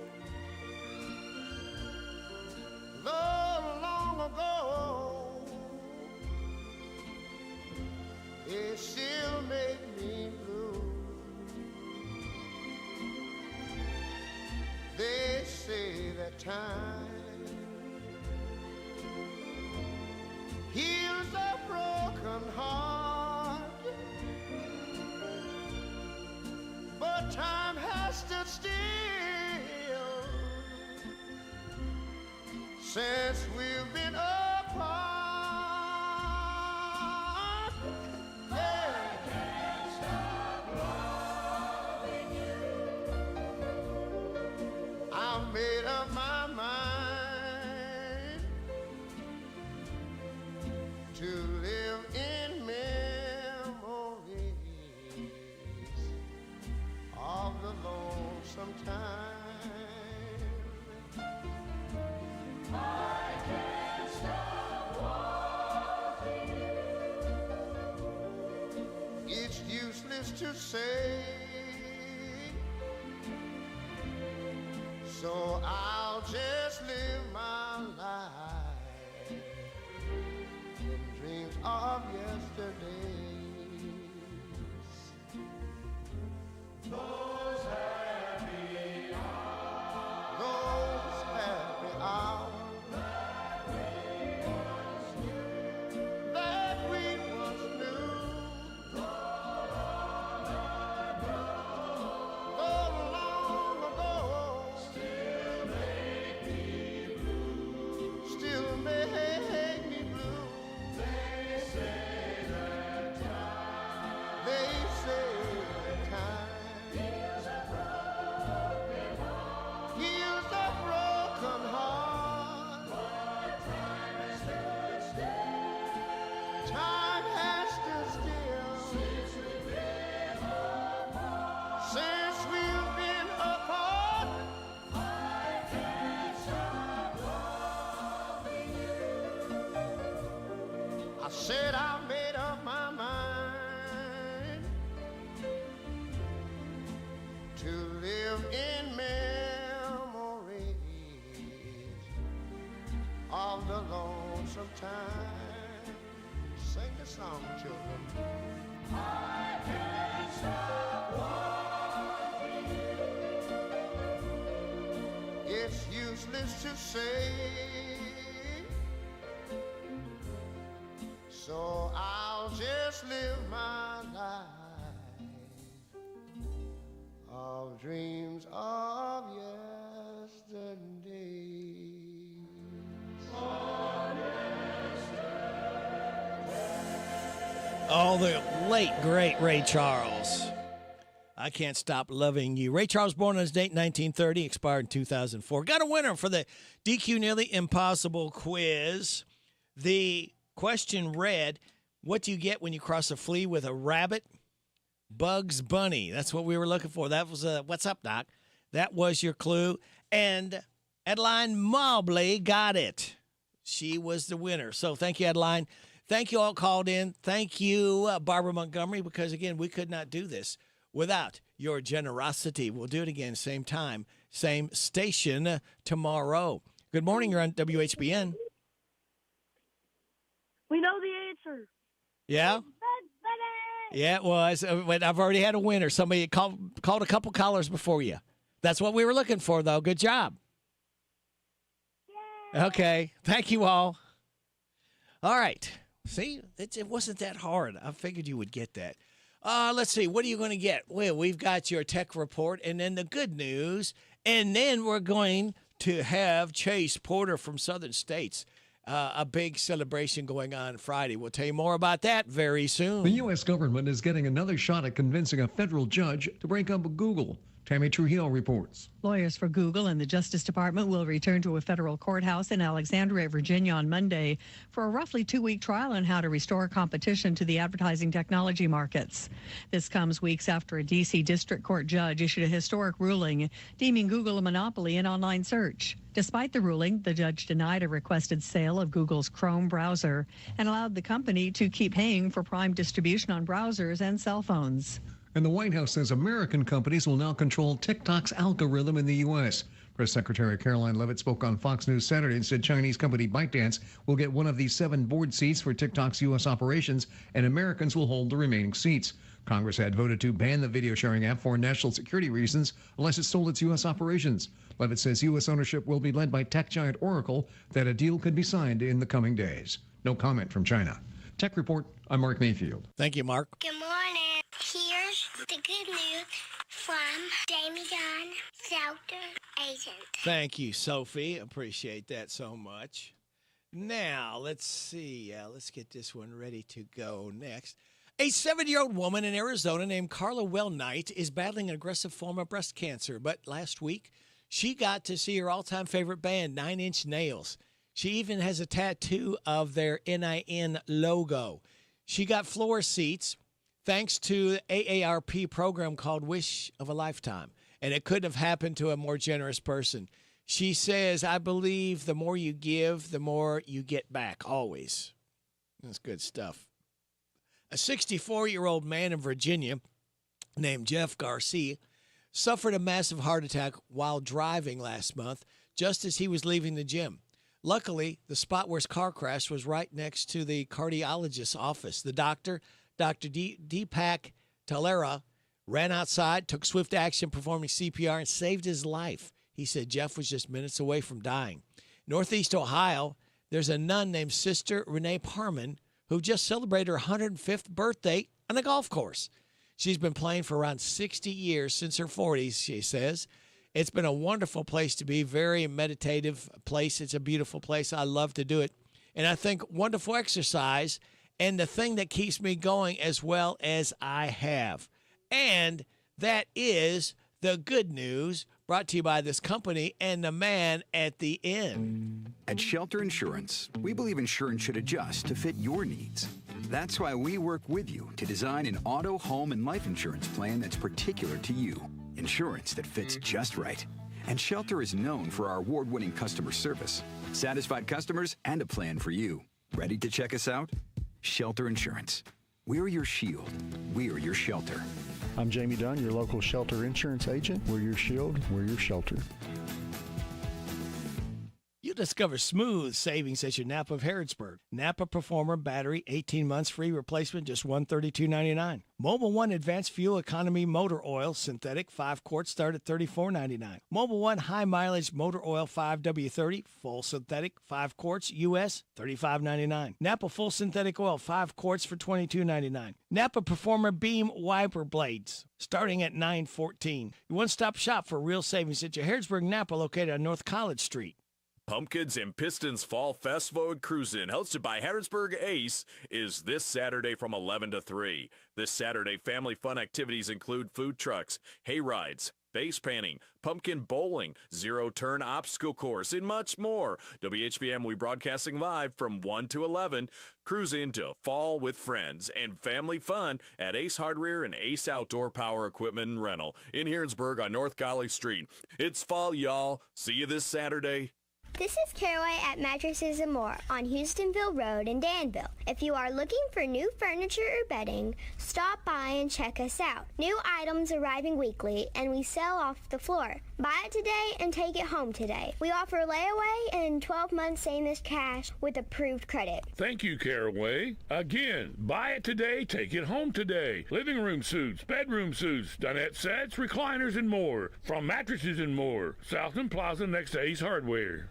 though long ago, it still make me blue. time has stood still since we've been apart. Yeah. I can't stop loving you. I've made up my mind to live in memories of the lonesome time. I can't stop wanting you. It's useless to say, so I'll just live my life in dreams of yesterdays. Those happy hours. Those happy hours. That we once knew. So long ago. Still make me blue. Still make me blue. They say that time. They say that time. Heals a broken heart. Heals a broken heart. But time has stood still. Time has stood still. Since we've been apart. Since we've been apart. I can't stop loving you. I said I made up my mind to live in memories of the lonesome time. Sing the song, children. I can't stop wanting you. It's useless to say, so I'll just live my life of dreams of yesterday. Oh, the late, great Ray Charles. I Can't Stop Loving You. Ray Charles, born on his date 1930, expired in 2004. Got a winner for the DQ Nearly Impossible quiz. The question read, what do you get when you cross a flea with a rabbit? Bugs Bunny. That's what we were looking for. That was what's up, Doc? That was your clue. And Adeline Mobley got it. She was the winner. So thank you, Adeline. Thank you all called in. Thank you, Barbara Montgomery, because, again, we could not do this without your generosity. We'll do it again, same time, same station tomorrow. Good morning. You're on WHBN. We know the answer. Yeah? Yeah, it was. I've already had a winner. Somebody called a couple callers before you. That's what we were looking for, though. Good job. Yay. Okay. Thank you all. All right. See, it wasn't that hard. I figured you would get that. Let's see. What are you going to get? Well, we've got your tech report and then the good news. And then we're going to have Chase Porter from Southern States. A big celebration going on Friday. We'll tell you more about that very soon. The U.S. government is getting another shot at convincing a federal judge to break up Google. Tammy Trujillo reports. Lawyers for Google and the Justice Department will return to a federal courthouse in Alexandria, Virginia on Monday for a roughly 2-week trial on how to restore competition to the advertising technology markets. This comes weeks after a D.C. District Court judge issued a historic ruling deeming Google a monopoly in online search. Despite the ruling, the judge denied a requested sale of Google's Chrome browser and allowed the company to keep paying for Prime distribution on browsers and cell phones. And the White House says American companies will now control TikTok's algorithm in the U.S. Press Secretary Caroline Leavitt spoke on Fox News Saturday and said Chinese company ByteDance will get one of the 7 board seats for TikTok's U.S. operations, and Americans will hold the remaining seats. Congress had voted to ban the video sharing app for national security reasons unless it sold its U.S. operations. Leavitt says U.S. ownership will be led by tech giant Oracle, that a deal could be signed in the coming days. No comment from China. Tech Report, I'm Mark Mayfield. Thank you, Mark. Good morning. Here's the good news from Jamie John, Shelter Agent. Thank you, Sophie. Appreciate that so much. Now, let's see. Let's get this one ready to go next. A 7-year-old woman in Arizona named Carla Wellknight is battling an aggressive form of breast cancer, but last week she got to see her all-time favorite band, 9 Inch Nails. She even has a tattoo of their NIN logo. She got floor seats thanks to the AARP program called Wish of a Lifetime, and it couldn't have happened to a more generous person. She says, I believe the more you give, the more you get back, always. That's good stuff. A 64-year-old man in Virginia named Jeff Garcia suffered a massive heart attack while driving last month, just as he was leaving the gym. Luckily, the spot where his car crashed was right next to the cardiologist's office. The doctor, Dr. Deepak Talera, ran outside, took swift action, performing CPR, and saved his life. He said Jeff was just minutes away from dying. Northeast Ohio, there's a nun named Sister Renee Parman who just celebrated her 105th birthday on a golf course. She's been playing for around 60 years, since her 40s, she says. It's been a wonderful place to be, very meditative place. It's a beautiful place. I love to do it. And I think wonderful exercise, and the thing that keeps me going as well as I have. And that is the good news, brought to you by this company and the man at the end. At Shelter Insurance, we believe insurance should adjust to fit your needs. That's why we work with you to design an auto, home, and life insurance plan that's particular to you. Insurance that fits just right. And Shelter is known for our award-winning customer service, satisfied customers, and a plan for you. Ready to check us out? Shelter Insurance. We're your shield. We're your shelter. I'm Jamie Dunn, your local Shelter Insurance agent. We're your shield. We're your shelter. You'll discover smooth savings at your Napa of Harrodsburg. Napa Performer Battery, 18 months free replacement, just $132.99. Mobile One Advanced Fuel Economy Motor Oil, synthetic, 5 quarts, start at $34.99. Mobile One High Mileage Motor Oil 5W30, full synthetic, 5 quarts, U.S., $35.99. Napa Full Synthetic Oil, 5 quarts for $22.99. Napa Performer Beam Wiper Blades, starting at $9.14. Your one-stop shop for real savings at your Harrodsburg Napa, located on North College Street. Pumpkins and Pistons Fall Festival and Cruisin', hosted by Harrodsburg Ace, is this Saturday from 11 to 3. This Saturday, family fun activities include food trucks, hay rides, base panning, pumpkin bowling, zero-turn obstacle course, and much more. WHBN will be broadcasting live from 1 to 11. Cruise into fall with friends and family fun at Ace Hardware and Ace Outdoor Power Equipment and Rental in Harrodsburg on North College Street. It's fall, y'all. See you this Saturday. This is Caraway at Mattresses and More on Houstonville Road in Danville. If you are looking for new furniture or bedding, stop by and check us out. New items arriving weekly, and we sell off the floor. Buy it today and take it home today. We offer layaway and 12 months same as cash with approved credit. Thank you, Caraway. Again, buy it today, take it home today. Living room suits, bedroom suits, dinette sets, recliners, and more. From Mattresses and More, Southland Plaza next to Ace Hardware.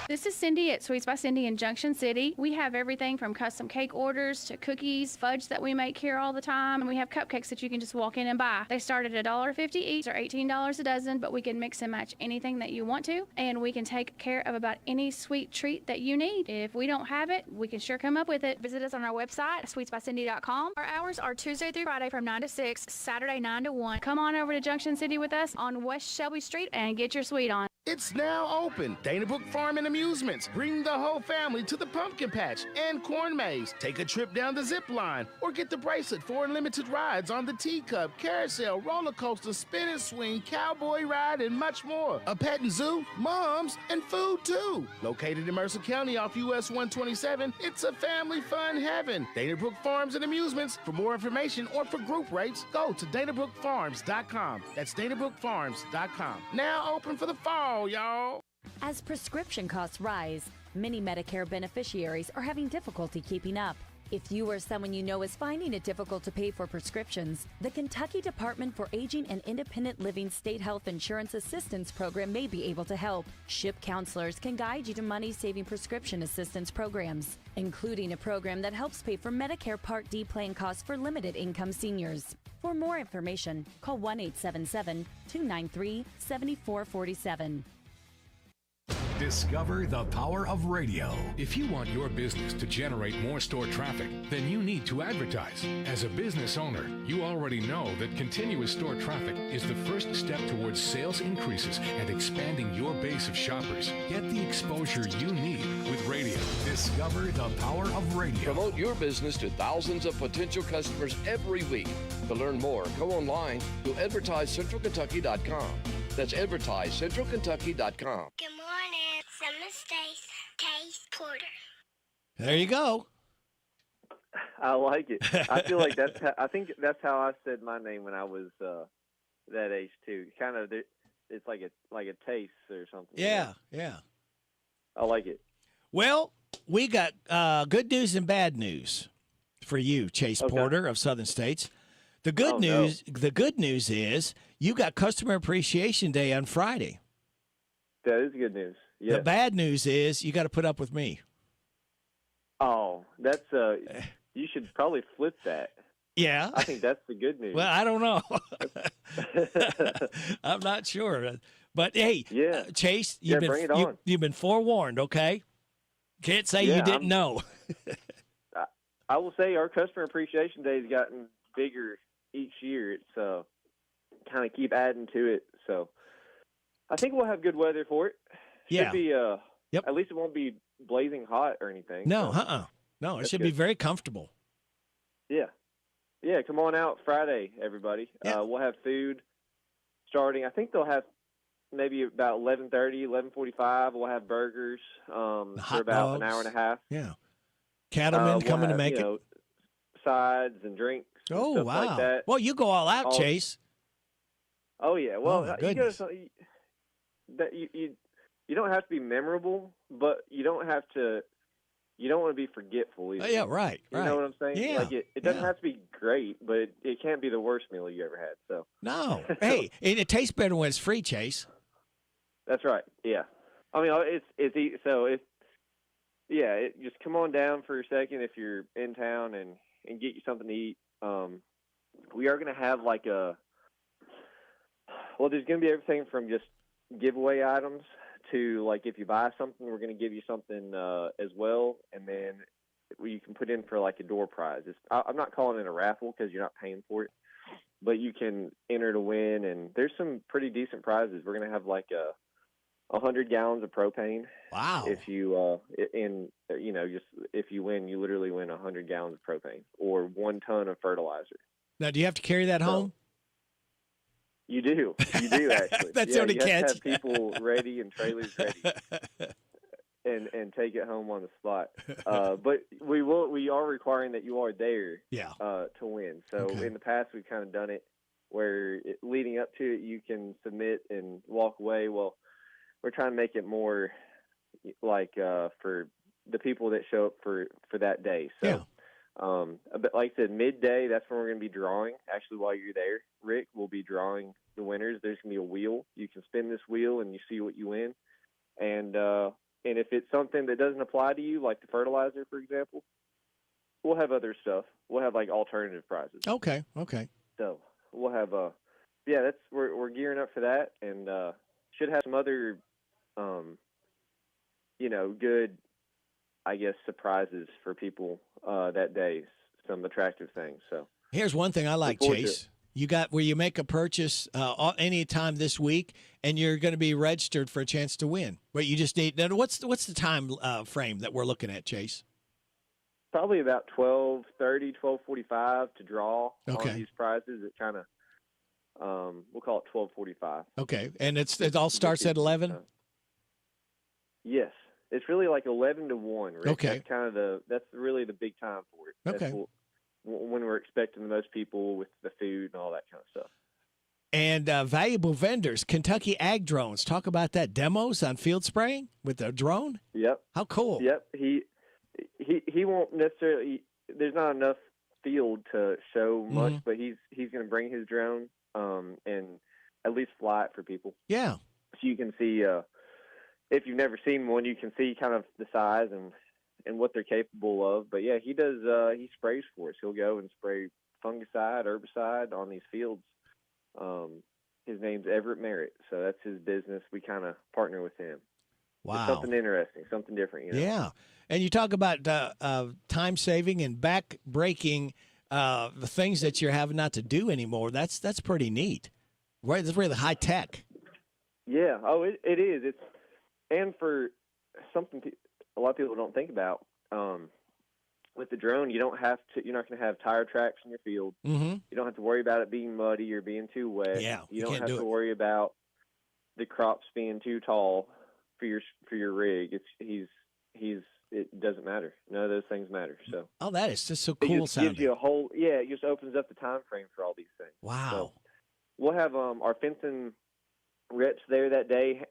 This is Cindy at Sweets by Cindy in Junction City. We have everything from custom cake orders to cookies, fudge that we make here all the time, and we have cupcakes that you can just walk in and buy. They start at $1.50 each or $18 a dozen, but we can mix and match anything that you want to, and we can take care of about any sweet treat that you need. If we don't have it, we can sure come up with it. Visit us on our website, sweetsbycindy.com. Our hours are Tuesday through Friday from 9 to 6, Saturday 9 to 1. Come on over to Junction City with us on West Shelby Street and get your sweet on. It's now open. Dana Brook Farm and Amusements. Bring the whole family to the pumpkin patch and corn maze. Take a trip down the zip line or get the bracelet for unlimited rides on the teacup, carousel, roller coaster, spin and swing, cowboy ride, and much more. A pet and zoo, moms, and food too. Located in Mercer County off US 127, it's a family fun heaven. Dana Brook Farms and Amusements. For more information or for group rates, go to danabrookfarms.com. That's danabrookfarms.com. Now open for the fall, y'all. As prescription costs rise, many Medicare beneficiaries are having difficulty keeping up. If you or someone you know is finding it difficult to pay for prescriptions, the Kentucky Department for Aging and Independent Living State Health Insurance Assistance Program may be able to help. SHIP counselors can guide you to money-saving prescription assistance programs, including a program that helps pay for Medicare Part D plan costs for limited-income seniors. For more information, call 1-877-293-7447. Discover the power of radio. If you want your business to generate more store traffic, then you need to advertise. As a business owner, you already know that continuous store traffic is the first step towards sales increases and expanding your base of shoppers. Get the exposure you need with radio. Discover the power of radio. Promote your business to thousands of potential customers every week. To learn more, go online to advertisecentralkentucky.com. That's advertisecentralkentucky.com. Good morning. Summer Stace Taste Porter. There you go. I like it. I feel like I think that's how I said my name when I was that age too. Kind of, it's like a taste or something. Yeah, yeah. I like it. Well, we got good news and bad news for you, Chase Porter of Southern States. The good news is you got Customer Appreciation Day on Friday. That is good news. Yeah. The bad news is you got to put up with me. Oh, that's you should probably flip that. Yeah. I think that's the good news. Well, I don't know. I'm not sure. But hey, Chase, you've been forewarned, okay? Can't say you didn't know. I will say our Customer Appreciation Day has gotten bigger each year. It's kind of keep adding to it. So I think we'll have good weather for it. Should be at least it won't be blazing hot or anything. No, so. No, it That's should good. be very comfortable. Yeah. Yeah, come on out Friday, everybody. We'll have food starting. I think they'll have maybe about 11:30, 11:45. We'll have burgers for about an hour and a half. Yeah. Cattlemen coming to make it. Sides and drinks. Oh, stuff wow. Like that. Well, you go all out, Chase. Oh, yeah. Well, my you goodness. You don't have to be memorable, but you don't want to be forgetful either. Oh, yeah, right. You know what I'm saying? Yeah. Like it doesn't have to be great, but it can't be the worst meal you ever had. So No. Hey, it tastes better when it's free, Chase. That's right. Yeah. I mean, just come on down for a second if you're in town and get you something to eat. We are going to have there's going to be everything from just giveaway items to if you buy something, we're going to give you something as well, and then you can put in for a door prize. I'm not calling it a raffle because you're not paying for it, but you can enter to win, and there's some pretty decent prizes. We're going to have 100 gallons of propane. Wow! If you if you win, you literally win 100 gallons of propane or 1 ton of fertilizer. Now, do you have to carry that home? You do actually. That's the only you have catch. to have people ready and trailers ready, and take it home on the spot. But we are requiring that you are there. To win. So in the past, we've kind of done it where leading up to it, you can submit and walk away. Well, we're trying to make it more for the people that show up for that day. So. But like I said, midday, that's when we're going to be drawing. Actually, while you're there, Rick, we'll be drawing the winners. There's going to be a wheel. You can spin this wheel and you see what you win. And if it's something that doesn't apply to you, like the fertilizer, for example, we'll have other stuff. We'll have alternative prizes. Okay. So we'll have we're gearing up for that, and should have some other good, I guess, surprises for people that day, some attractive things. So here's one thing I like, Chase. You got where you make a purchase any time this week, and you're going to be registered for a chance to win. But you just need. Now, what's the time frame that we're looking at, Chase? Probably about 12:30, 12:45 to draw on these prizes. It kind of we'll call it 12:45. Okay, and it all starts at 11. Yes. It's really 11 to 1, Rick. Okay. That's really the big time for it. Okay. That's when we're expecting the most people with the food and all that kind of stuff. And valuable vendors, Kentucky Ag Drones. Talk about that. Demos on field spraying with a drone? Yep. How cool. Yep. He won't necessarily there's not enough field to show much, Mhm. but he's going to bring his drone and at least fly it for people. Yeah. So you can see, if you've never seen one, you can see kind of the size and what they're capable of. But yeah, he does. He sprays for us. He'll go and spray fungicide, herbicide on these fields. His name's Everett Merritt, so that's his business. We kind of partner with him. Wow. It's something interesting, something different. You know? Yeah. And you talk about time saving and back breaking the things that you're having not to do anymore. That's pretty neat. Right? That's really high tech. Yeah. Oh, it is. It's and for something a lot of people don't think about. With the drone, you don't have to. You're not going to have tire tracks in your field. Mm-hmm. You don't have to worry about it being muddy or being too wet. Yeah, You you don't can't have do to it. worry about the crops being too tall for your rig. It doesn't matter. None of those things matter. So. Oh, that is just so It cool just sounding. gives you a whole. Yeah, it just opens up the time frame for all these things. Wow. So we'll have our fencing reps there that day,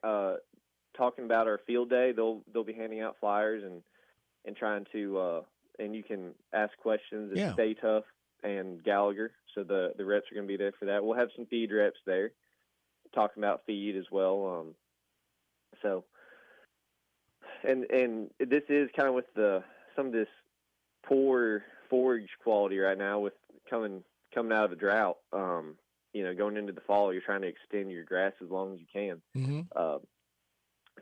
talking about our field day. They'll be handing out flyers and trying to and you can ask questions. It's Yeah. Stay Tough and Gallagher. So the reps are going to be there for that. We'll have some feed reps there talking about feed as well. So and this is kind of with some of this poor forage quality right now with coming out of a drought. Going into the fall, you're trying to extend your grass as long as you can. Mm-hmm.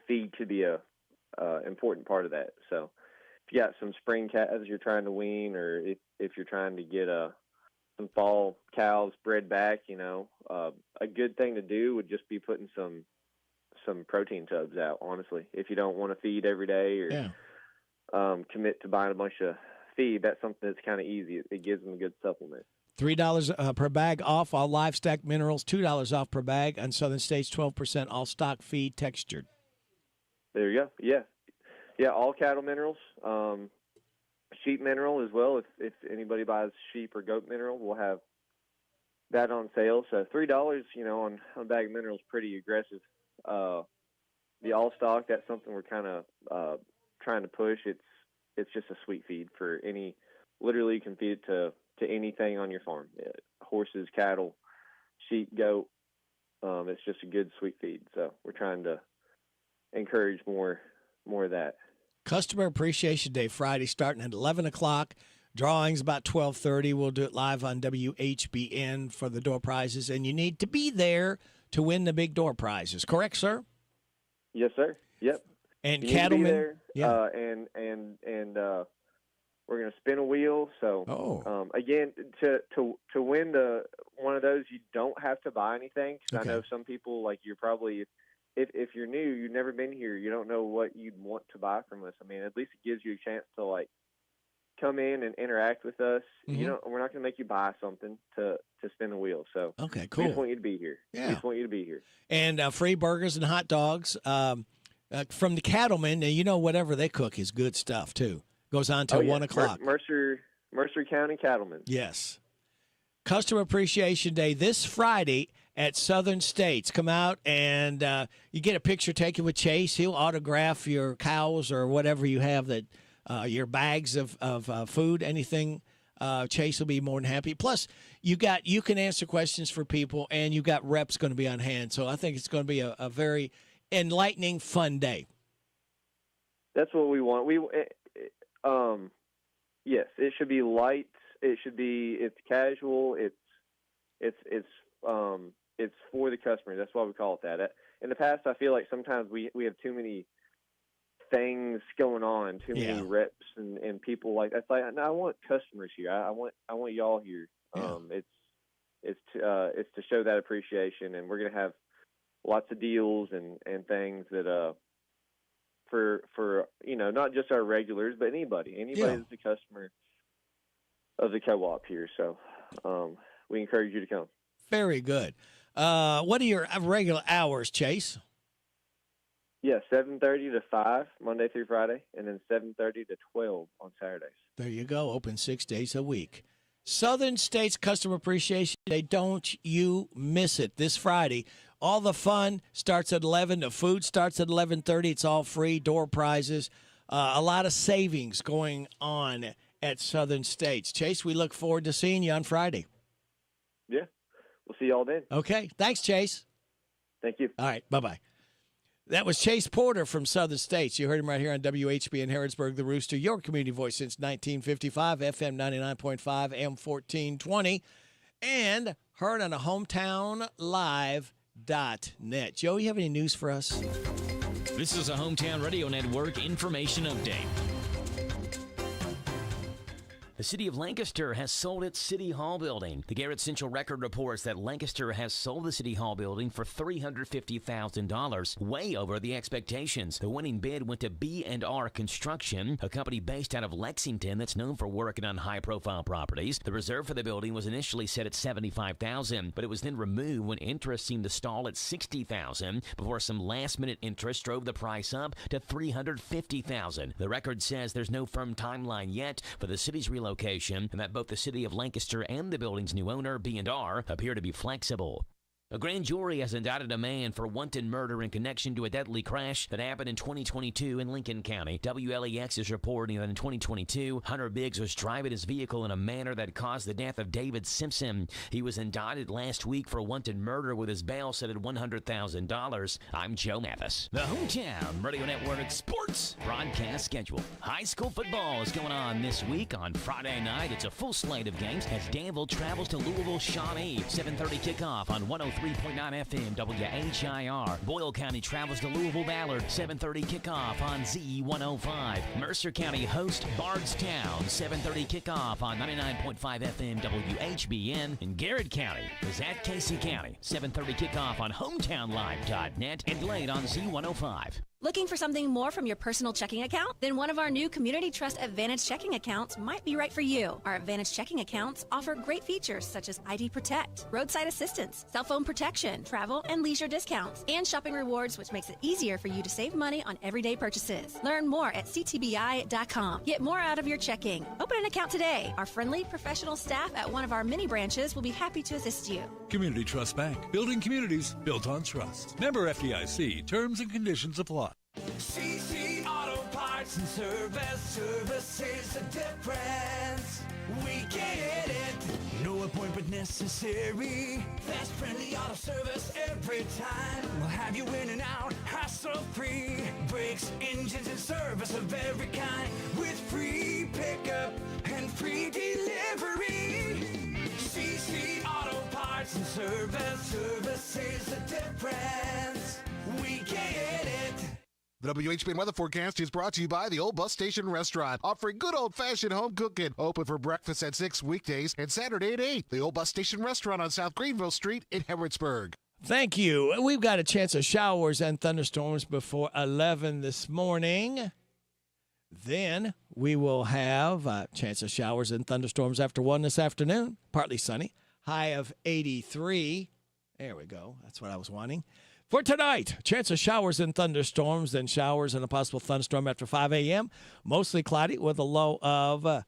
Feed could be a important part of that. So if you got some spring calves you're trying to wean, or if you're trying to get some fall cows bred back, a good thing to do would just be putting some protein tubs out. Honestly, if you don't want to feed every day or commit to buying a bunch of feed, that's something that's kind of easy. It gives them a good supplement. $3 per bag off all livestock minerals, $2 off per bag on Southern States, 12% all stock feed textured. There you go. Yeah, all cattle minerals, sheep mineral as well. If anybody buys sheep or goat mineral, we'll have that on sale. So $3, on a bag of minerals, pretty aggressive. The all stock, that's something we're kind of trying to push. It's just a sweet feed for any. Literally, you can feed it to anything on your farm: horses, cattle, sheep, goat. It's just a good sweet feed. So we're trying to encourage more of that. Customer Appreciation Day, Friday, starting at 11 o'clock. Drawings about 12:30. We'll do it live on WHBN for the door prizes, and you need to be there to win the big door prizes. Correct, sir? Yes, sir. Yep. And you need to be cattlemen, there, yeah. And we're going to spin a wheel. So again, to win one of those, you don't have to buy anything. 'Cause Okay. I know some people, like, you're probably, if you're new, you've never been here, you don't know what you'd want to buy from us. I mean, at least it gives you a chance to, like, come in and interact with us. Mhm. We're not going to make you buy something to spin a wheel. So Okay, we cool. just want you to be here. Yeah. We just want you to be here. And free burgers and hot dogs from the cattlemen. Now, whatever they cook is good stuff, too. Goes on till 1 o'clock. Mercer County Cattlemen. Yes. Customer Appreciation Day this Friday at Southern States. Come out and you get a picture taken with Chase. He'll autograph your cows or whatever you have, that your bags of food, anything. Chase will be more than happy. Plus, you can answer questions for people, and you got reps going to be on hand. So I think it's going to be a very enlightening, fun day. That's what we want. Yes, it should be light. It's casual. It's for the customer. That's why we call it that. In the past, I feel like sometimes we have too many things going on, too many reps and people like that's like. No, I want customers here. I want y'all here. Yeah. It's to show that appreciation, and we're gonna have lots of deals and things that for not just our regulars, but anybody that's a customer of the co-op here. So we encourage you to come. Very good. What are your regular hours, Chase? Yeah, 7:30 to 5 Monday through Friday, and then 7:30 to 12 on Saturdays. There you go. Open 6 days a week. Southern States Customer Appreciation Day. Don't you miss it this Friday. All the fun starts at 11. The food starts at 11:30. It's all free. Door prizes. A lot of savings going on at Southern States. Chase, we look forward to seeing you on Friday. Yeah. We'll see you all then. Okay. Thanks, Chase. Thank you. All right. Bye-bye. That was Chase Porter from Southern States. You heard him right here on WHBN Harrodsburg, the Rooster, your community voice since 1955, FM 99.5, AM 1420, and heard on a hometownlive.net. Joe, you have any news for us? This is a Hometown Radio Network information update. The city of Lancaster has sold its City Hall building. The Garrett Central Record reports that Lancaster has sold the City Hall building for $350,000, way over the expectations. The winning bid went to B&R Construction, a company based out of Lexington that's known for working on high-profile properties. The reserve for the building was initially set at $75,000, but it was then removed when interest seemed to stall at $60,000 before some last-minute interest drove the price up to $350,000. The record says there's no firm timeline yet for the city's relocation, and that both the city of Lancaster and the building's new owner, B&R, appear to be flexible. A grand jury has indicted a man for wanton murder in connection to a deadly crash that happened in 2022 in Lincoln County. WLEX is reporting that in 2022, Hunter Biggs was driving his vehicle in a manner that caused the death of David Simpson. He was indicted last week for wanton murder with his bail set at $100,000. I'm Joe Mathis. The Hometown Radio Network Sports broadcast schedule. High school football is going on this week. On Friday night, it's a full slate of games as Danville travels to Louisville Shawnee. 7:30 kickoff on 103.9 FM WHIR. Boyle County travels to Louisville Ballard. 7:30 kickoff on Z105. Mercer County hosts Bardstown. 7:30 kickoff on 99.5 FM WHBN. And Garrett County is at Casey County. 7:30 kickoff on hometownlive.net and late on Z105. Looking for something more from your personal checking account? Then one of our new Community Trust Advantage checking accounts might be right for you. Our Advantage checking accounts offer great features such as ID Protect, roadside assistance, cell phone protection, travel and leisure discounts, and shopping rewards, which makes it easier for you to save money on everyday purchases. Learn more at ctbi.com. Get more out of your checking. Open an account today. Our friendly, professional staff at one of our mini branches will be happy to assist you. Community Trust Bank. Building communities built on trust. Member FDIC. Terms and conditions apply. CC Auto Parts and Service is a difference. We get it. No appointment necessary. Fast, friendly auto service every time. We'll have you in and out, hassle-free. Brakes, engines, and service of every kind. With free pickup and free delivery. CC Auto Parts and Service is a difference. We get it. The WHBN weather forecast is brought to you by the Old Bus Station Restaurant, offering good old-fashioned home cooking. Open for breakfast at 6 weekdays and Saturday at 8. The Old Bus Station Restaurant on South Greenville Street in Harrodsburg. Thank you. We've got a chance of showers and thunderstorms before 11 this morning. Then we will have a chance of showers and thunderstorms after 1 this afternoon. Partly sunny. High of 83. There we go. That's what I was wanting. For tonight, chance of showers and thunderstorms, then showers and a possible thunderstorm after 5 a.m. Mostly cloudy with a low of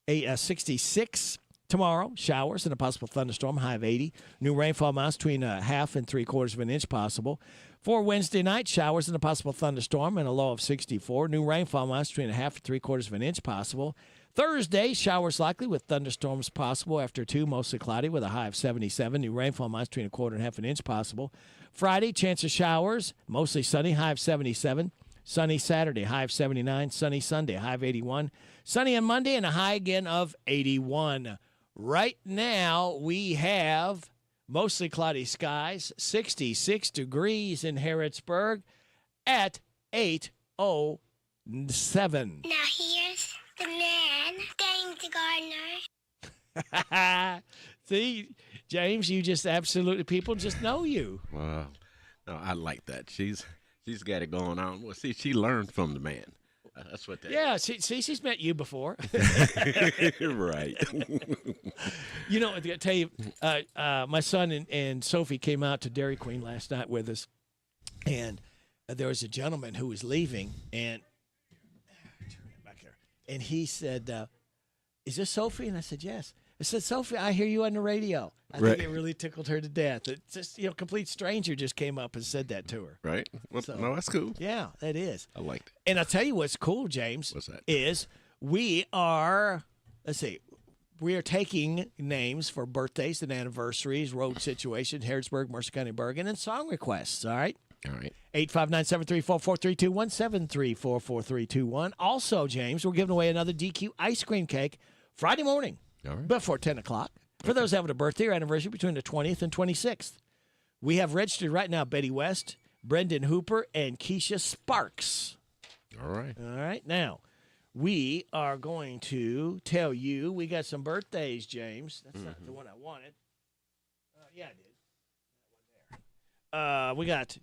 66. Tomorrow, showers and a possible thunderstorm, high of 80. New rainfall amounts between a half and 3/4 of an inch possible. For Wednesday night, showers and a possible thunderstorm and a low of 64. New rainfall amounts between a half and 3/4 of an inch possible. Thursday, showers likely with thunderstorms possible after 2, mostly cloudy with a high of 77. New rainfall amounts between a 1/4 and half an inch possible. Friday, chance of showers, mostly sunny, high of 77. Sunny Saturday, high of 79. Sunny Sunday, high of 81. Sunny on Monday and a high again of 81. Right now, we have mostly cloudy skies, 66 degrees in Harrodsburg at 8:07. Now here's the man, James Gardner. See, James, you just absolutely, people just know you. Wow. No, I like that. She's got it going on. Well, see, she learned from the man. That's what that is. She's met you before. Right. You know, I tell you, my son and Sophie came out to Dairy Queen last night with us, and there was a gentleman who was leaving, and he said, "Is this Sophie?" And I said, "Yes." I said, "Sophie, I hear you on the radio." I think it really tickled her to death. It's just, complete stranger just came up and said that to her. Right. Well, So, no, that's cool. Yeah, that is. I liked it. And I'll tell you what's cool, James. What's that? Is we are let's see. We are taking names for birthdays and anniversaries, road situations, Harrodsburg, Mercer County, Bergen, and song requests. All right? All right. 859-734-4321, 734-4321. Also, James, we're giving away another DQ ice cream cake Friday morning before 10 o'clock for those having a birthday or anniversary between the 20th and 26th. We have registered right now Betty West, Brendan Hooper, and Keisha Sparks. All right. All right. Now, we are going to tell you we got some birthdays, James. That's not the one I wanted. Yeah, I did. We got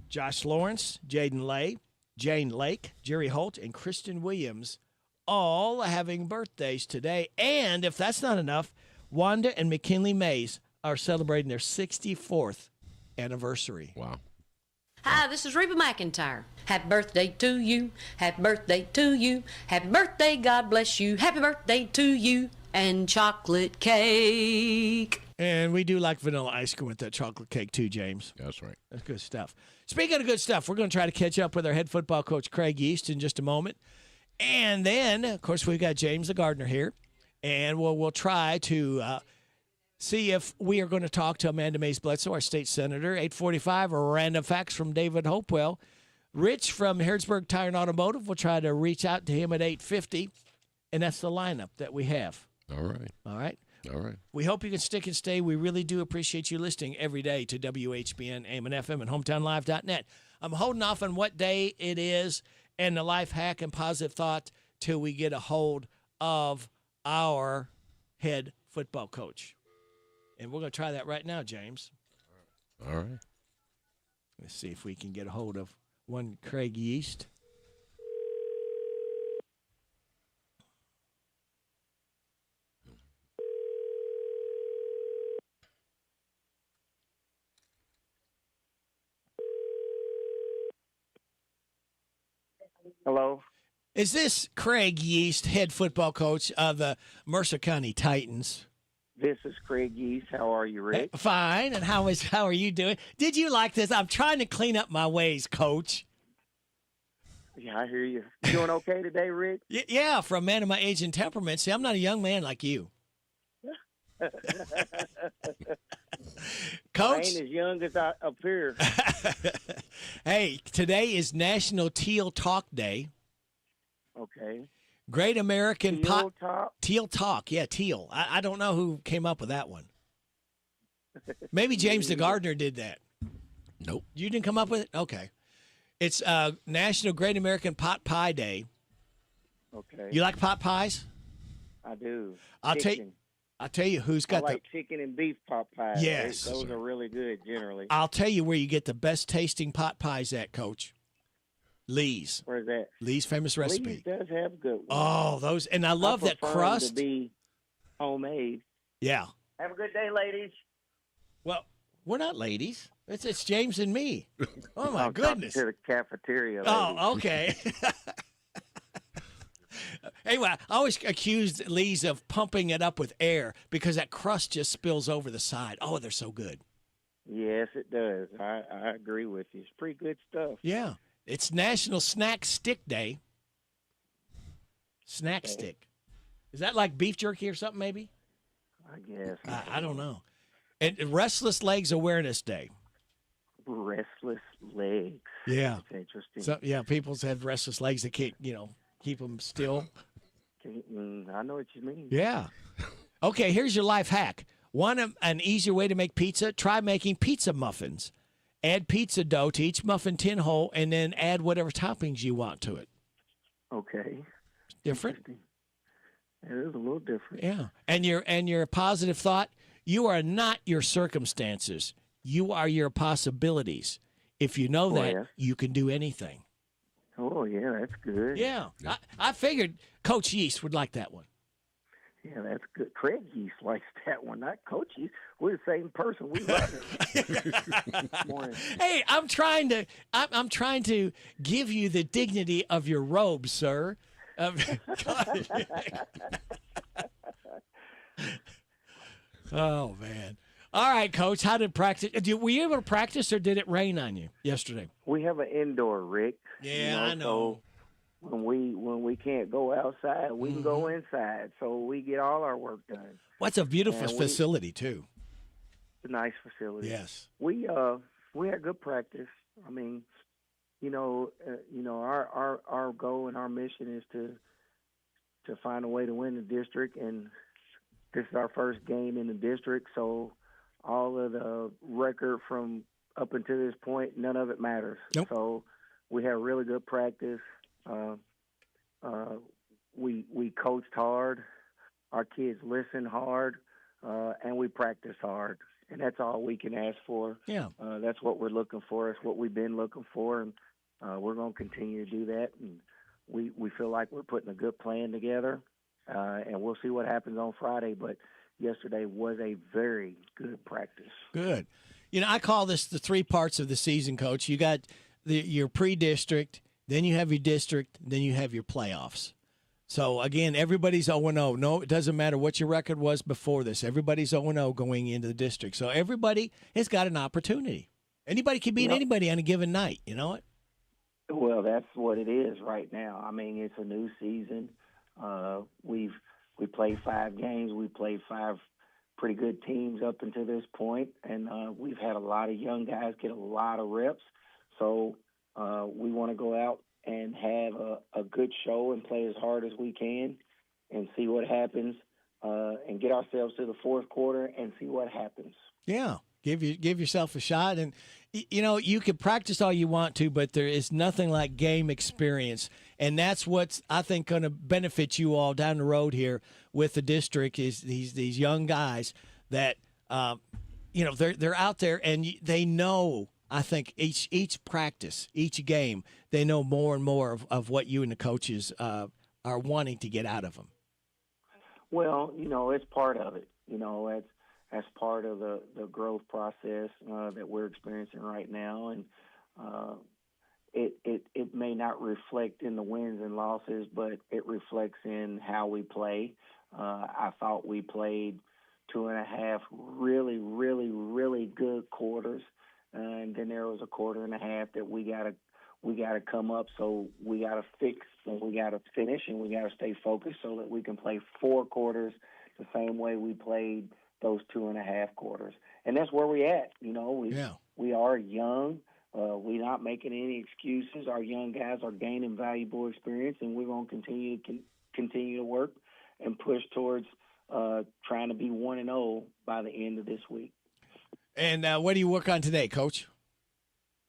Josh Lawrence, Jaden Lay, Jane Lake, Jerry Holt, and Kristen Williams all having birthdays today. And if that's not enough, Wanda and McKinley Mays are celebrating their 64th anniversary. Wow. Hi, this is Reba McEntire. Happy birthday to you. Happy birthday to you. Happy birthday, God bless you. Happy birthday to you. And chocolate cake. And we do like vanilla ice cream with that chocolate cake too, James. That's right. That's good stuff. Speaking of good stuff, we're going to try to catch up with our head football coach, Craig Yeast, in just a moment. And then, of course, we've got James the gardener here. And we'll try to see if we are going to talk to Amanda Mays Bledsoe, our state senator. 845, random facts from David Hopewell. Rich from Harrodsburg Tire and Automotive, we'll try to reach out to him at 850. And that's the lineup that we have. All right. All right. All right. We hope you can stick and stay. We really do appreciate you listening every day to WHBN, AM and FM, and HometownLive.net. I'm holding off on what day it is and the life hack and positive thought till we get a hold of our head football coach. And we're going to try that right now, James. All right. Let's see if we can get a hold of one Craig Yeast. Hello. Is this Craig Yeast, head football coach of the Mercer County Titans? This is Craig Yeast. How are you, Rick? Fine. And how are you doing? Did you like this? I'm trying to clean up my ways, Coach. Yeah, I hear you. You doing okay today, Rick? Yeah, for a man of my age and temperament. See, I'm not a young man like you. Coach, I ain't as young as I appear. Hey, today is National Teal Talk Day. Okay. Great American Teal Talk? Teal Talk. Yeah, teal. I don't know who came up with that one. Maybe James the gardener did that. Nope. You didn't come up with it? Okay. It's National Great American Pot Pie Day. Okay. You like pot pies? I do. I'll tell you who's got I like chicken and beef pot pies. Yes. Those are really good generally. I'll tell you where you get the best tasting pot pies at, Coach. Lee's. Where's that? Lee's famous recipe. Lee's does have good ones. Oh, those, and I love that prefer crust. them to be homemade. Yeah. Have a good day, ladies. Well, we're not ladies. It's James and me. Oh my I'm goodness. talking to the cafeteria. Ladies. Oh, okay. Anyway, I always accused Lee's of pumping it up with air because that crust just spills over the side. Oh, they're so good. Yes, it does. I agree with you. It's pretty good stuff. Yeah. It's National Snack Stick Day. Snack stick. Is that like beef jerky or something, maybe? I guess. I don't know. And Restless Legs Awareness Day. Restless legs. Yeah. That's interesting. So, yeah, people's have restless legs that can't, keep them still. I know what you mean. Yeah. Okay, here's your life hack. Want an easier way to make pizza? Try making pizza muffins. Add pizza dough to each muffin tin hole and then add whatever toppings you want to it. Okay. Different? It is a little different. Yeah. And your positive thought, you are not your circumstances. You are your possibilities. If you know that, yeah. you can do anything. Oh, yeah, that's good. Yeah. I figured Coach Yeast would like that one. Yeah, that's good. Craig Yeast likes that one, not Coach Yeast. We're the same person. We love it. Hey, I'm trying to give you the dignity of your robe, sir. Oh man! All right, Coach. How did practice? Were you able to practice, or did it rain on you yesterday? We have an indoor, Rick. Yeah, I know. So when we can't go outside, we can go inside. So we get all our work done. Well, it's a beautiful facility too. It's a nice facility. Yes. We had good practice. I mean, our goal and our mission is to find a way to win the district, and this is our first game in the district. So all of the record from up until this point, none of it matters. Nope. So we had really good practice. We coached hard. Our kids listened hard, and we practiced hard. And that's all we can ask for. Yeah. That's what we're looking for. It's what we've been looking for, and we're going to continue to do that. And we feel like we're putting a good plan together, and we'll see what happens on Friday. But yesterday was a very good practice. Good. I call this the three parts of the season, Coach. You got your pre-district, then you have your district, then you have your playoffs. So, again, everybody's 0-0. No, it doesn't matter what your record was before this. Everybody's 0-0 going into the district. So everybody has got an opportunity. Anybody can beat anybody on a given night. You know it? Well, that's what it is right now. I mean, it's a new season. We played 5 games. We played 5 pretty good teams up until this point, and we've had a lot of young guys get a lot of reps. So we want to go out and have a good show and play as hard as we can and see what happens and get ourselves to the fourth quarter and see what happens. Yeah. Give yourself a shot. And, you can practice all you want to, but there is nothing like game experience. And that's what's, I think, going to benefit you all down the road here with the district is these young guys that, they're out there and they know, I think, each practice, each game, they know more and more of what you and the coaches are wanting to get out of them. Well, it's part of it. That's part of the growth process that we're experiencing right now, and it may not reflect in the wins and losses, but it reflects in how we play. I thought we played 2.5 really, really, really good quarters, and then there was a quarter and a half that we gotta come up. So we gotta fix and we gotta finish and we gotta stay focused so that we can play 4 quarters the same way we played those 2.5 quarters. And that's where we at. We are young. We're not making any excuses. Our young guys are gaining valuable experience, and we're going to continue to work and push towards trying to be 1-0 by the end of this week. And what do you work on today, Coach?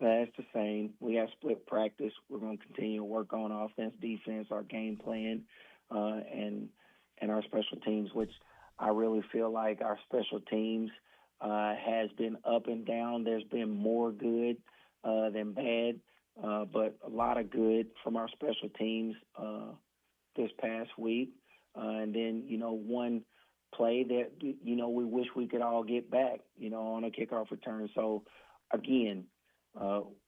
It's the same. We have split practice. We're going to continue to work on offense, defense, our game plan, and our special teams, which I really feel like our special teams has been up and down. There's been more good than bad, but a lot of good from our special teams this past week. And then, one play that, we wish we could all get back, on a kickoff return. So, again,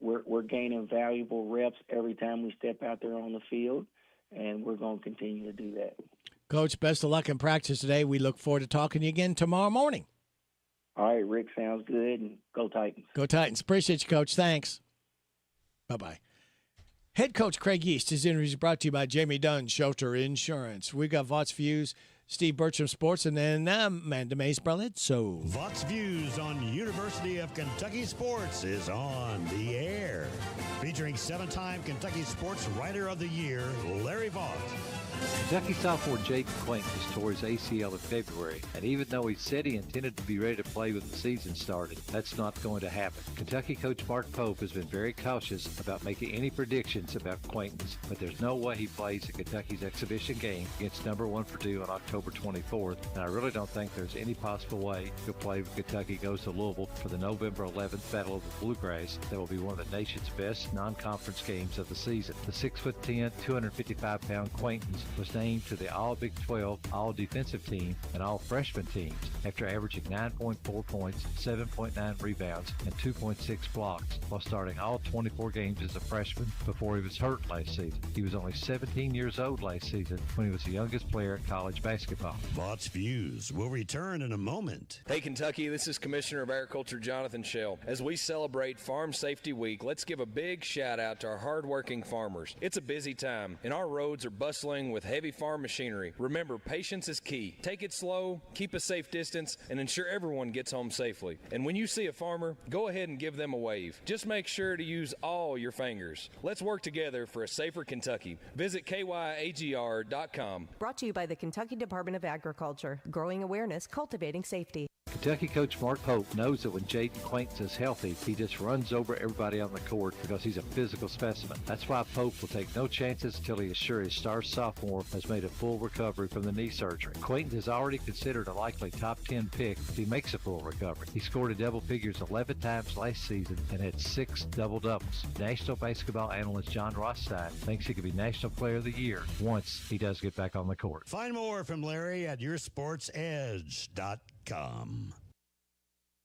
we're gaining valuable reps every time we step out there on the field, and we're going to continue to do that. Coach, best of luck in practice today. We look forward to talking to you again tomorrow morning. All right, Rick, sounds good, and go Titans. Go Titans. Appreciate you, Coach. Thanks. Bye-bye. Head coach Craig East. His interview is brought to you by Jamie Dunn Shelter Insurance. We got Vots Views, Steve Bertram Sports, and then Amanda Mays So Vots Views on University of Kentucky Sports is on the air. Featuring 7-time Kentucky Sports Writer of the Year, Larry Vaught. Kentucky sophomore Jake Quaintance tore his ACL in February, and even though he said he intended to be ready to play when the season started, that's not going to happen. Kentucky coach Mark Pope has been very cautious about making any predictions about Quaintance, but there's no way he plays in Kentucky's exhibition game against number 1 Purdue on October 24th, and I really don't think there's any possible way he'll play when Kentucky goes to Louisville for the November 11th Battle of the Bluegrass. That will be one of the nation's best non-conference games of the season. The 6'10", 255-pound Quaintance was named to the All-Big 12 All-Defensive Team and All-Freshman teams after averaging 9.4 points, 7.9 rebounds, and 2.6 blocks while starting all 24 games as a freshman before he was hurt last season. He was only 17 years old last season when he was the youngest player in college basketball. Bott's Views will return in a moment. Hey Kentucky, this is Commissioner of Agriculture Jonathan Schell. As we celebrate Farm Safety Week, let's give a big shout out to our hardworking farmers. It's a busy time, and our roads are bustling with heavy farm machinery. Remember, patience is key. Take it slow, keep a safe distance, and ensure everyone gets home safely. And when you see a farmer, go ahead and give them a wave. Just make sure to use all your fingers. Let's work together for a safer Kentucky. Visit kyagr.com. Brought to you by the Kentucky Department of Agriculture. Growing awareness, cultivating safety. Kentucky coach Mark Pope knows that when Jaden Quaintance is healthy, he just runs over everybody on the court because he's a physical specimen. That's why Pope will take no chances until he is sure his star sophomore has made a full recovery from the knee surgery. Quaintance is already considered a likely top 10 pick if he makes a full recovery. He scored in double figures 11 times last season and had 6 double-doubles. National basketball analyst John Rothstein thinks he could be National Player of the Year once he does get back on the court. Find more from Larry at yoursportsedge.com.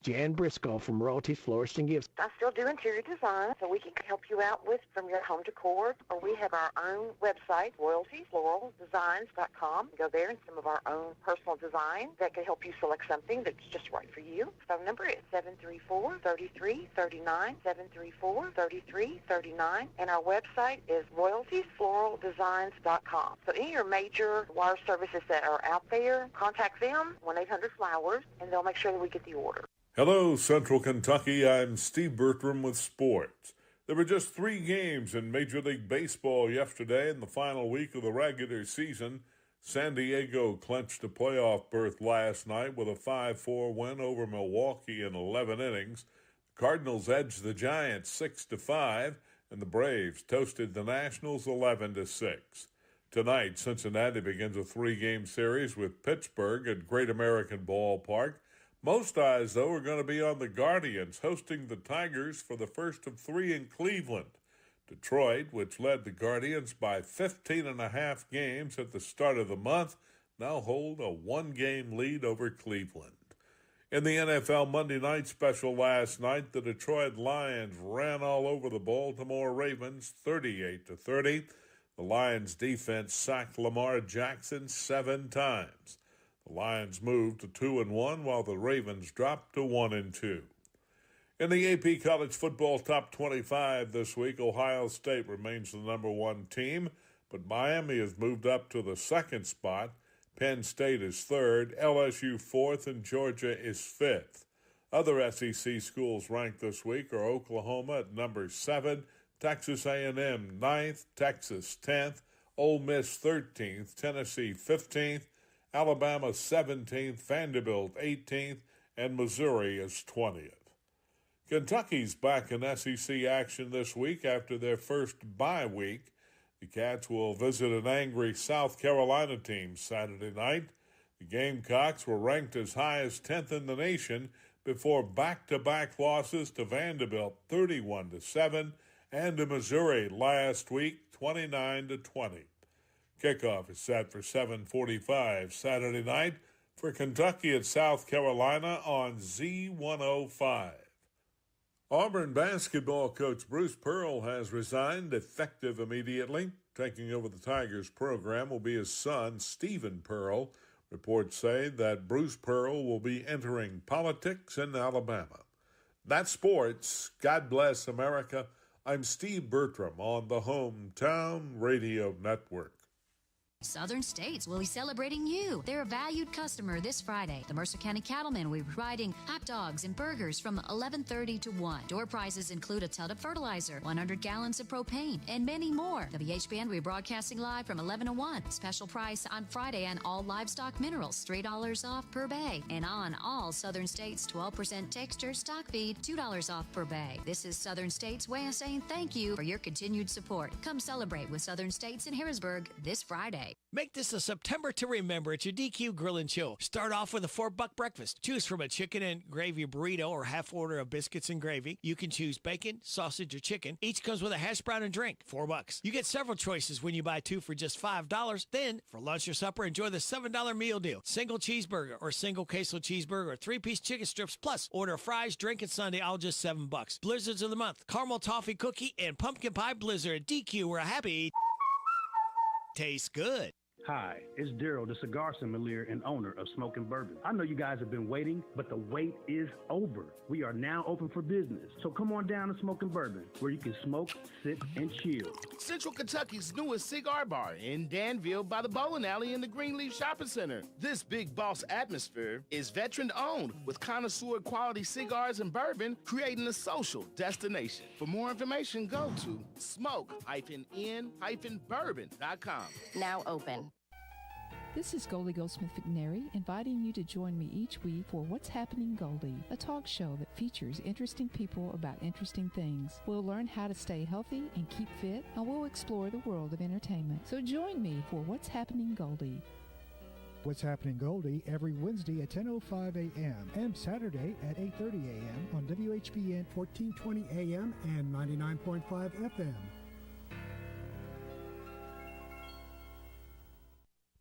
Jan Briscoe from Royalty Florist and Gifts. I still do interior design, so we can help you out with from your home decor, or we have our own website, royaltyfloraldesigns.com. Go there and some of our own personal design that can help you select something that's just right for you. Phone number is 734-3339, 734-3339, and our website is royaltyfloraldesigns.com. So any of your major wire services that are out there, contact them, 1-800-FLOWERS, and they'll make sure that we get the order. Hello, Central Kentucky. I'm Steve Bertram with sports. There were just 3 games in Major League Baseball yesterday in the final week of the regular season. San Diego clinched a playoff berth last night with a 5-4 win over Milwaukee in 11 innings. The Cardinals edged the Giants 6-5, and the Braves toasted the Nationals 11-6. Tonight, Cincinnati begins a 3-game series with Pittsburgh at Great American Ballpark. Most eyes, though, are going to be on the Guardians hosting the Tigers for the first of 3 in Cleveland. Detroit, which led the Guardians by 15.5 games at the start of the month, now hold a 1-game lead over Cleveland. In the NFL Monday night special last night, the Detroit Lions ran all over the Baltimore Ravens 38-30. The Lions defense sacked Lamar Jackson 7 times. The Lions moved to 2-1, while the Ravens dropped to 1-2. In the AP College Football Top 25 this week, Ohio State remains the number 1 team, but Miami has moved up to the 2nd spot. Penn State is 3rd, LSU 4th, and Georgia is 5th. Other SEC schools ranked this week are Oklahoma at number 7, Texas A&M 9th, Texas 10th, Ole Miss 13th, Tennessee 15th, Alabama 17th, Vanderbilt 18th, and Missouri is 20th. Kentucky's back in SEC action this week after their first bye week. The Cats will visit an angry South Carolina team Saturday night. The Gamecocks were ranked as high as 10th in the nation before back-to-back losses to Vanderbilt 31-7 and to Missouri last week 29-20. Kickoff is set for 7:45 Saturday night for Kentucky at South Carolina on Z105. Auburn basketball coach Bruce Pearl has resigned effective immediately. Taking over the Tigers program will be his son, Stephen Pearl. Reports say that Bruce Pearl will be entering politics in Alabama. That's sports. God bless America. I'm Steve Bertram on the Hometown Radio Network. Southern States will be celebrating you. They're a valued customer this Friday. The Mercer County Cattlemen will be providing hot dogs and burgers from 11:30 to 1. Door prizes include a ton of fertilizer, 100 gallons of propane, and many more. WHBN will be broadcasting live from 11 to 1. Special price on Friday on all livestock minerals, $3 off per bag. And on all Southern States 12% texture stock feed, $2 off per bag. This is Southern States' way of saying thank you for your continued support. Come celebrate with Southern States in Harrodsburg this Friday. Friday. Make this a September to remember at your DQ Grill and Chill. Start off with a $4 breakfast. Choose from a chicken and gravy burrito or half order of biscuits and gravy. You can choose bacon, sausage, or chicken. Each comes with a hash brown and drink, $4. You get several choices when you buy two for just $5. Then, for lunch or supper, enjoy the $7 meal deal. Single cheeseburger or single queso cheeseburger or 3-piece chicken strips. Plus, order fries, drink, and sundae, all just $7. Blizzards of the month, caramel toffee cookie and pumpkin pie blizzard at DQ, where happy tastes good. Hi, it's Daryl, the cigar sommelier and owner of Smokin' Bourbon. I know you guys have been waiting, but the wait is over. We are now open for business. So come on down to Smokin' Bourbon, where you can smoke, sip, and chill. Central Kentucky's newest cigar bar in Danville by the bowling alley in the Greenleaf Shopping Center. This big boss atmosphere is veteran-owned with connoisseur quality cigars and bourbon, creating a social destination. For more information, go to smoke-in-bourbon.com. Now open. This is Goldie Goldsmith McNary, inviting you to join me each week for What's Happening Goldie, a talk show that features interesting people about interesting things. We'll learn how to stay healthy and keep fit, and we'll explore the world of entertainment. So join me for What's Happening Goldie. What's Happening Goldie every Wednesday at 10:05 a.m. and Saturday at 8:30 a.m. on WHBN 1420 a.m. and 99.5 FM.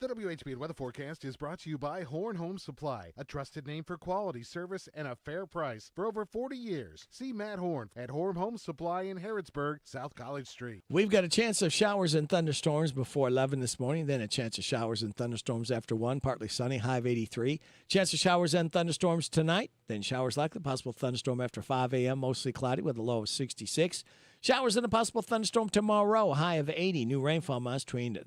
The WHBN weather forecast is brought to you by Horn Home Supply, a trusted name for quality service and a fair price for over 40 years. See Matt Horn at Horn Home Supply in Harrodsburg, South College Street. We've got a chance of showers and thunderstorms before 11 this morning, then a chance of showers and thunderstorms after 1, partly sunny, high of 83. Chance of showers and thunderstorms tonight, then showers likely, possible thunderstorm after 5 a.m., mostly cloudy with a low of 66. Showers and a possible thunderstorm tomorrow, high of 80. New rainfall amounts between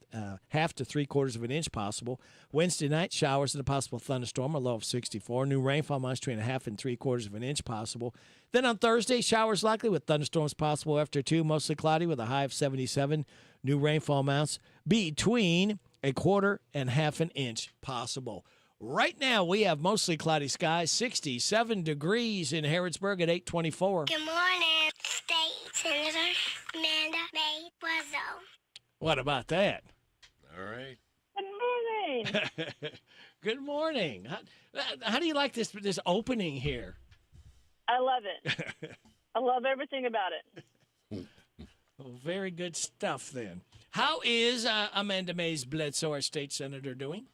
half to 3/4 of an inch possible. Wednesday night, showers and a possible thunderstorm, a low of 64. New rainfall amounts between 1/2 and 3/4 of an inch possible. Then on Thursday, showers likely with thunderstorms possible after 2, mostly cloudy with a high of 77. New rainfall amounts between 1/4 and 1/2 an inch possible. Right now, we have mostly cloudy skies, 67 degrees in Harrodsburg at 8:24. Good morning, State Senator Amanda May Wazzo. What about that? All right. Good morning. Good morning. How do you like this opening here? I love it. I love everything about it. Well, very good stuff then. How is Amanda Mays Bledsoe, our state senator, doing?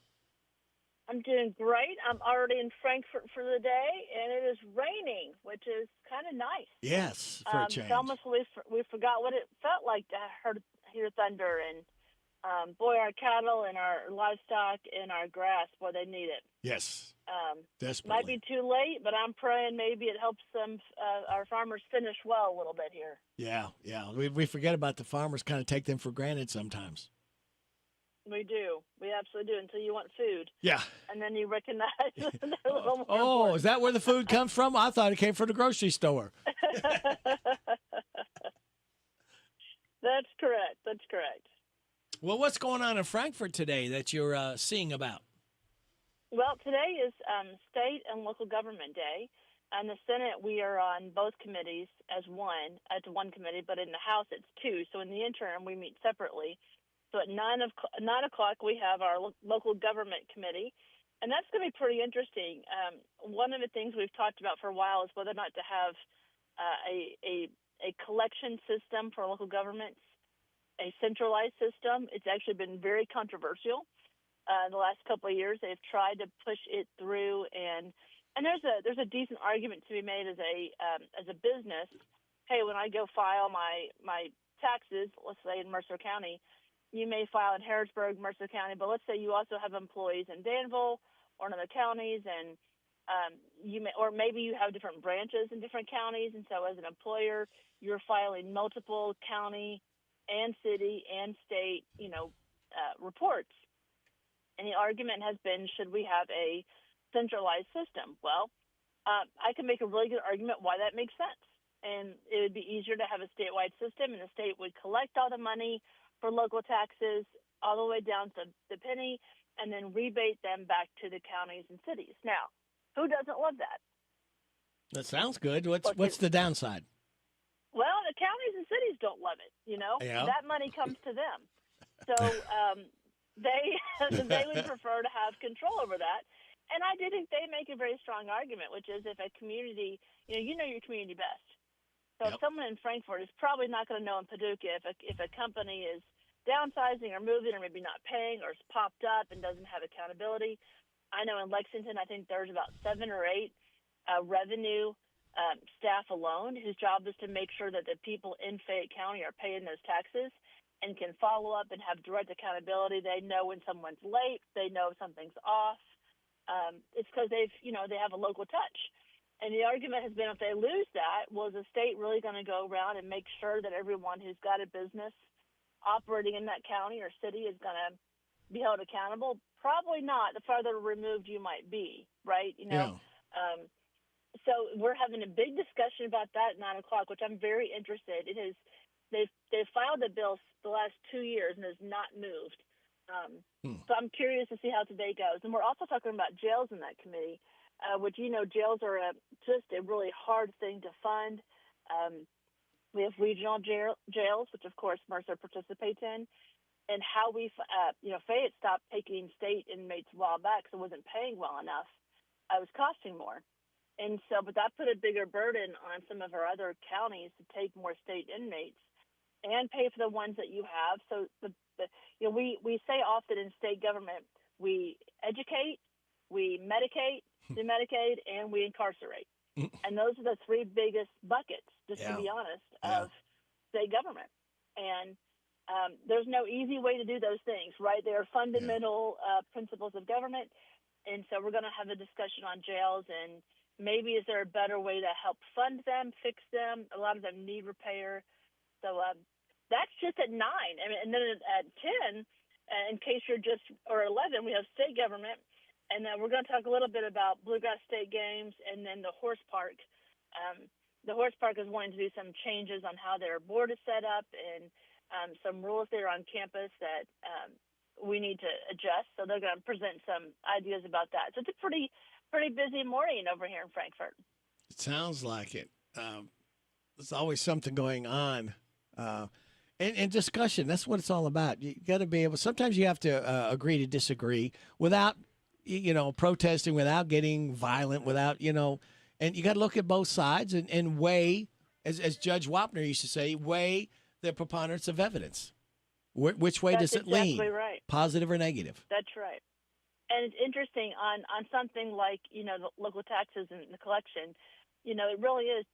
I'm doing great. I'm already in Frankfort for the day, and it is raining, which is kind of nice. Yes, for a change. It's almost we forgot what it felt like to hear thunder, and boy, our cattle and our livestock and our grass, boy, they need it. Yes, desperately. Might be too late, but I'm praying maybe it helps them, our farmers finish well a little bit here. Yeah. We forget about the farmers, kind of take them for granted sometimes. We do. We absolutely do until you want food. Yeah. And then you recognize they're a little more Oh, important. is that where the food comes from? I thought it came from the grocery store. That's correct. That's correct. Well, what's going on in Frankfort today that you're seeing about? Well, today is State and Local Government Day. In the Senate, we are on both committees as one. It's one committee, but in the House, it's two. So in the interim, we meet separately. So at 9 o'clock, we have our local government committee, and that's going to be pretty interesting. One of the things we've talked about for a while is whether or not to have a collection system for local governments, a centralized system. It's actually been very controversial. The last couple of years, they've tried to push it through, and there's a decent argument to be made as a business. Hey, when I go file my taxes, let's say in Mercer County, you may file in Harrodsburg, Mercer County, but let's say you also have employees in Danville or in other counties, and maybe you have different branches in different counties, and so as an employer, you're filing multiple county and city and state, reports. And the argument has been, should we have a centralized system? Well, I can make a really good argument why that makes sense, and it would be easier to have a statewide system, and the state would collect all the money for local taxes all the way down to the penny and then rebate them back to the counties and cities. Now, who doesn't love that? That sounds good. What's the downside? Well, the counties and cities don't love it, Yeah. That money comes to them. So they they would prefer to have control over that. And I do think they make a very strong argument, which is if a community, you know your community best. So if someone in Frankfort is probably not going to know in Paducah if a company is downsizing or moving or maybe not paying or is popped up and doesn't have accountability. I know in Lexington, I think there's about 7 or 8 revenue staff alone whose job is to make sure that the people in Fayette County are paying those taxes and can follow up and have direct accountability. They know when someone's late. They know if something's off. It's because they have a local touch. And the argument has been if they lose that, well, is the state really going to go around and make sure that everyone who's got a business operating in that county or city is going to be held accountable? Probably not, the farther removed you might be, right? So we're having a big discussion about that at 9 o'clock, which I'm very interested. They've filed the bill the last 2 years and has not moved. So I'm curious to see how today goes. And we're also talking about jails in that committee, which, jails are just a really hard thing to fund. We have regional jails, which, of course, Mercer participates in. And how Fayette stopped taking state inmates a while back because it wasn't paying well enough. It was costing more. And so, but that put a bigger burden on some of our other counties to take more state inmates and pay for the ones that you have. So we say often in state government, we educate, we medicate, do Medicaid, and we incarcerate. And those are the 3 biggest buckets, just to be honest, of state government. And there's no easy way to do those things, right? They are fundamental principles of government. And so we're going to have a discussion on jails and maybe is there a better way to help fund them, fix them? A lot of them need repair. So that's just at 9. And then at 10, in case you're or 11, we have state government. And then we're going to talk a little bit about Bluegrass State Games and then the horse park. The horse park is wanting to do some changes on how their board is set up and some rules there on campus that we need to adjust. So they're going to present some ideas about that. So it's a pretty busy morning over here in Frankfort. It sounds like it. There's always something going on. And discussion, that's what it's all about. You got to be able, sometimes you have to agree to disagree without, protesting, without getting violent, without, and you got to look at both sides and weigh, as Judge Wapner used to say, weigh the preponderance of evidence. Which way does it lean? That's exactly right. Positive or negative? That's right. And it's interesting on something like, the local taxes and the collection, it really is,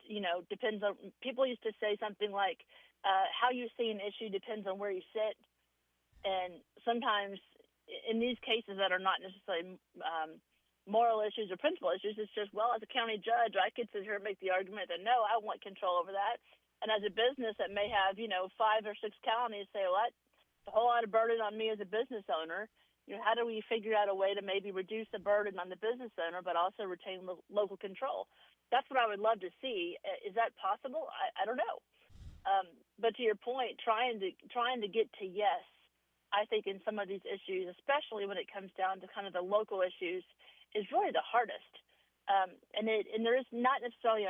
depends on, people used to say something like, how you see an issue depends on where you sit. And sometimes in these cases that are not necessarily moral issues or principal issues, it's just, well, as a county judge, I could sit here and make the argument that, no, I want control over that. And as a business that may have, 5 or 6 counties say, well, that's a whole lot of burden on me as a business owner. How do we figure out a way to maybe reduce the burden on the business owner, but also retain local control? That's what I would love to see. Is that possible? I don't know. But to your point, trying to get to yes, I think in some of these issues, especially when it comes down to kind of the local issues, is really the hardest. And there is not necessarily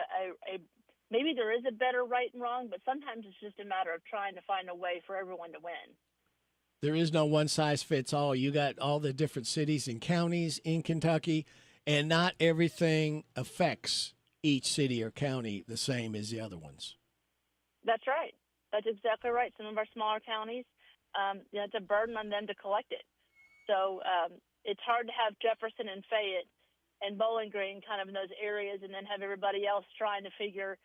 maybe there is a better right and wrong, but sometimes it's just a matter of trying to find a way for everyone to win. There is no one size fits all. You got all the different cities and counties in Kentucky, and not everything affects each city or county the same as the other ones. That's right. That's exactly right. Some of our smaller counties, it's a burden on them to collect it. So it's hard to have Jefferson and Fayette and Bowling Green kind of in those areas and then have everybody else trying to figure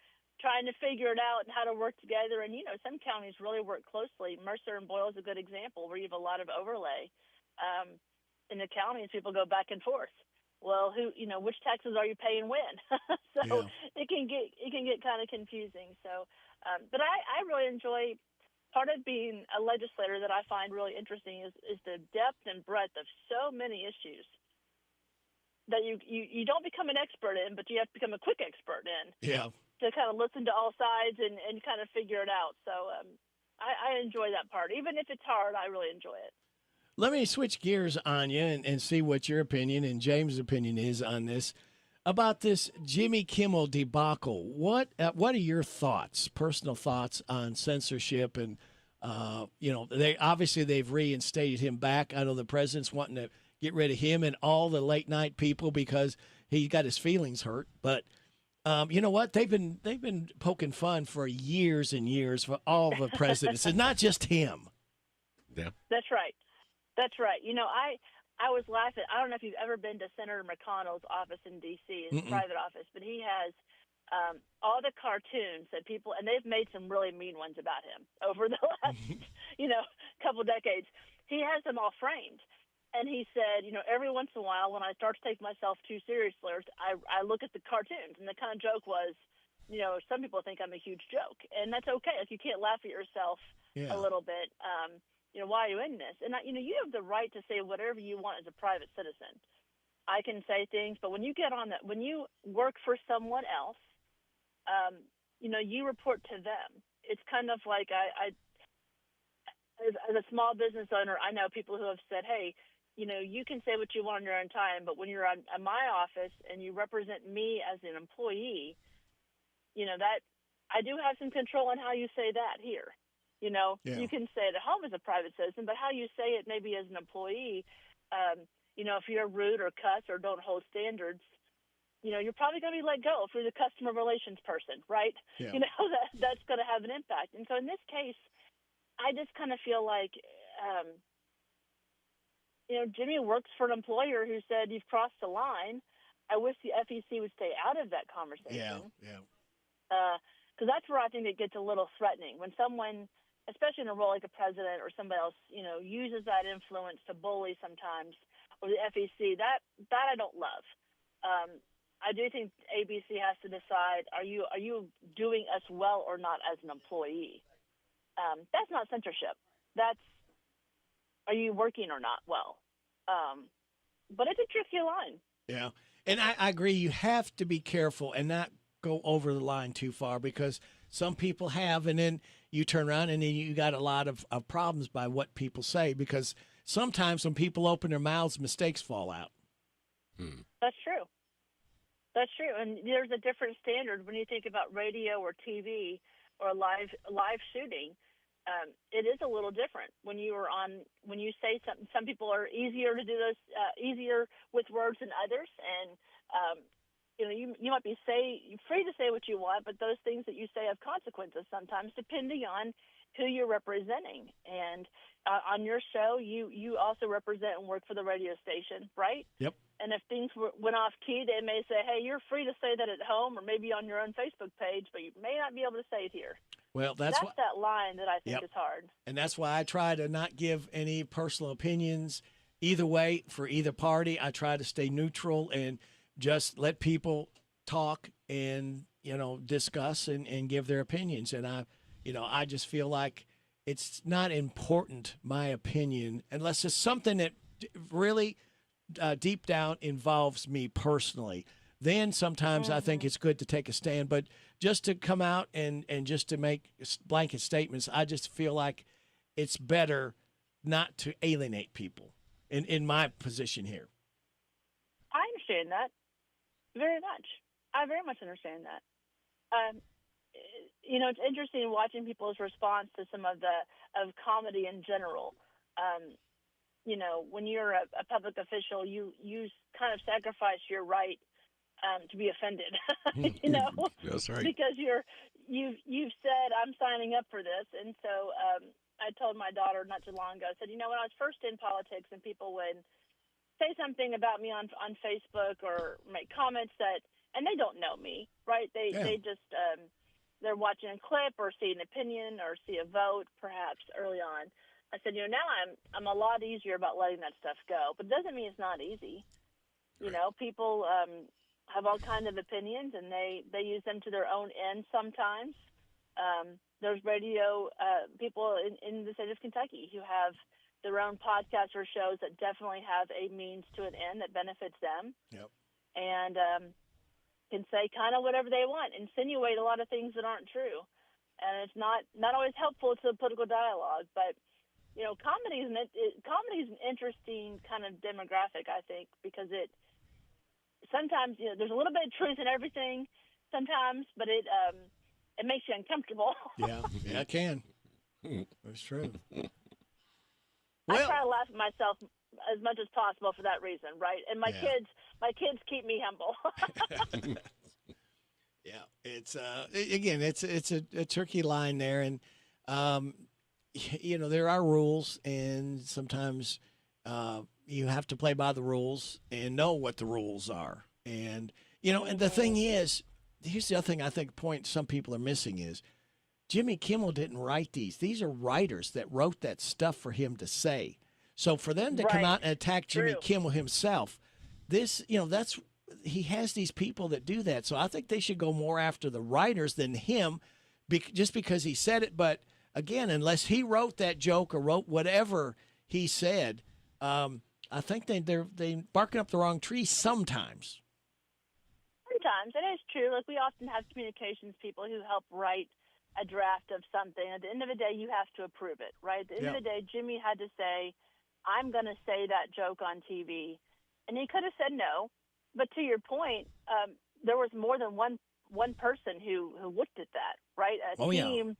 it out and how to work together. And, some counties really work closely. Mercer and Boyle is a good example where you have a lot of overlay in the counties. People go back and forth. Well, which taxes are you paying when? So it can get kind of confusing. So, but I really enjoy part of being a legislator that I find really interesting is the depth and breadth of so many issues that you don't become an expert in, but you have to become a quick expert in. Yeah. To kind of listen to all sides and kind of figure it out. So I enjoy that part. Even if it's hard, I really enjoy it. Let me switch gears on you and see what your opinion and James' opinion is on this. About this Jimmy Kimmel debacle. What are your thoughts, personal thoughts on censorship and They've reinstated him back. I know the president's wanting to get rid of him and all the late night people because he got his feelings hurt. But you know what? They've been poking fun for years and years for all the presidents, and not just him. Yeah, That's right. That's right. I was laughing. I don't know if you've ever been to Senator McConnell's office in D.C., his private office, but he has all the cartoons that people, and they've made some really mean ones about him over the last, couple decades. He has them all framed. And he said, every once in a while when I start to take myself too seriously, I look at the cartoons. And the kind of joke was, some people think I'm a huge joke. And that's okay. If you can't laugh at yourself a little bit, why are you in this? And, you have the right to say whatever you want as a private citizen. I can say things, but when you get on that, when you work for someone else, you report to them. It's kind of like as a small business owner, I know people who have said, hey, you can say what you want on your own time, but when you're at my office and you represent me as an employee, that I do have some control on how you say that here. You can say it at home as a private citizen, but how you say it maybe as an employee, if you're rude or cuss or don't hold standards, you're probably going to be let go if you're the customer relations person, right? Yeah. That's going to have an impact. And so in this case, I just kind of feel like, Jimmy works for an employer who said you've crossed the line. I wish the FEC would stay out of that conversation. Yeah. Because that's where I think it gets a little threatening when someone, especially in a role like a president or somebody else, uses that influence to bully sometimes, or the FEC. That I don't love. I do think ABC has to decide: are you doing us well or not as an employee? That's not censorship. That's are you working or not well? But it's a tricky line. Yeah. And I agree. You have to be careful and not go over the line too far because some people have, and then you turn around and then you got a lot of problems by what people say because sometimes when people open their mouths, mistakes fall out. That's true. That's true. And there's a different standard when you think about radio or TV or live shooting. It is a little different when you say something. Some people are easier to do those, easier with words than others. And, you might be free to say what you want, but those things that you say have consequences sometimes depending on who you're representing. And on your show, you also represent and work for the radio station, right? Yep. And if things went off key, they may say, hey, you're free to say that at home or maybe on your own Facebook page, but you may not be able to say it here. Well, that's that line that I think is hard. And that's why I try to not give any personal opinions either way for either party. I try to stay neutral and just let people talk and, discuss and give their opinions. And I just feel like it's not important, my opinion, unless it's something that really deep down involves me personally. Then sometimes I think it's good to take a stand. But just to come out and just to make blanket statements, I just feel like it's better not to alienate people in my position here. I understand that very much. I very much understand that. It's interesting watching people's response to some of comedy in general. When you're a public official, you kind of sacrifice your right to be offended, That's right. Because you've said I'm signing up for this, and so I told my daughter not too long ago. I said, when I was first in politics, and people would say something about me on Facebook or make comments and they don't know me, right? They just they're watching a clip or see an opinion or see a vote, perhaps early on. I said, now I'm a lot easier about letting that stuff go, but it doesn't mean it's not easy. People have all kinds of opinions, and they use them to their own end sometimes. There's radio people in the state of Kentucky who have their own podcasts or shows that definitely have a means to an end that benefits them. Yep. And can say kind of whatever they want, insinuate a lot of things that aren't true. And it's not always helpful to the political dialogue, but comedy is an interesting kind of demographic, I think, because it sometimes there's a little bit of truth in everything sometimes, but it makes you uncomfortable. Yeah, it can. That's true. I try to laugh at myself as much as possible for that reason, right? And my kids keep me humble. Yeah, it's again, it's a tricky line there, and there are rules, and sometimes you have to play by the rules and know what the rules are, and and the thing is, here's the other thing I think point some people are missing is Jimmy Kimmel didn't write these. These are writers that wrote that stuff for him to say. So for them to come out and attack Jimmy Kimmel himself, that's he has these people that do that. So I think they should go more after the writers than him, just because he said it. But again, unless he wrote that joke or wrote whatever he said, I think they're barking up the wrong tree sometimes. Sometimes it is true. Like, we often have communications people who help write a draft of something. At the end of the day, you have to approve it, right? At the end of the day, Jimmy had to say, I'm going to say that joke on TV. And he could have said no. But to your point, there was more than one person who looked at that, right? A team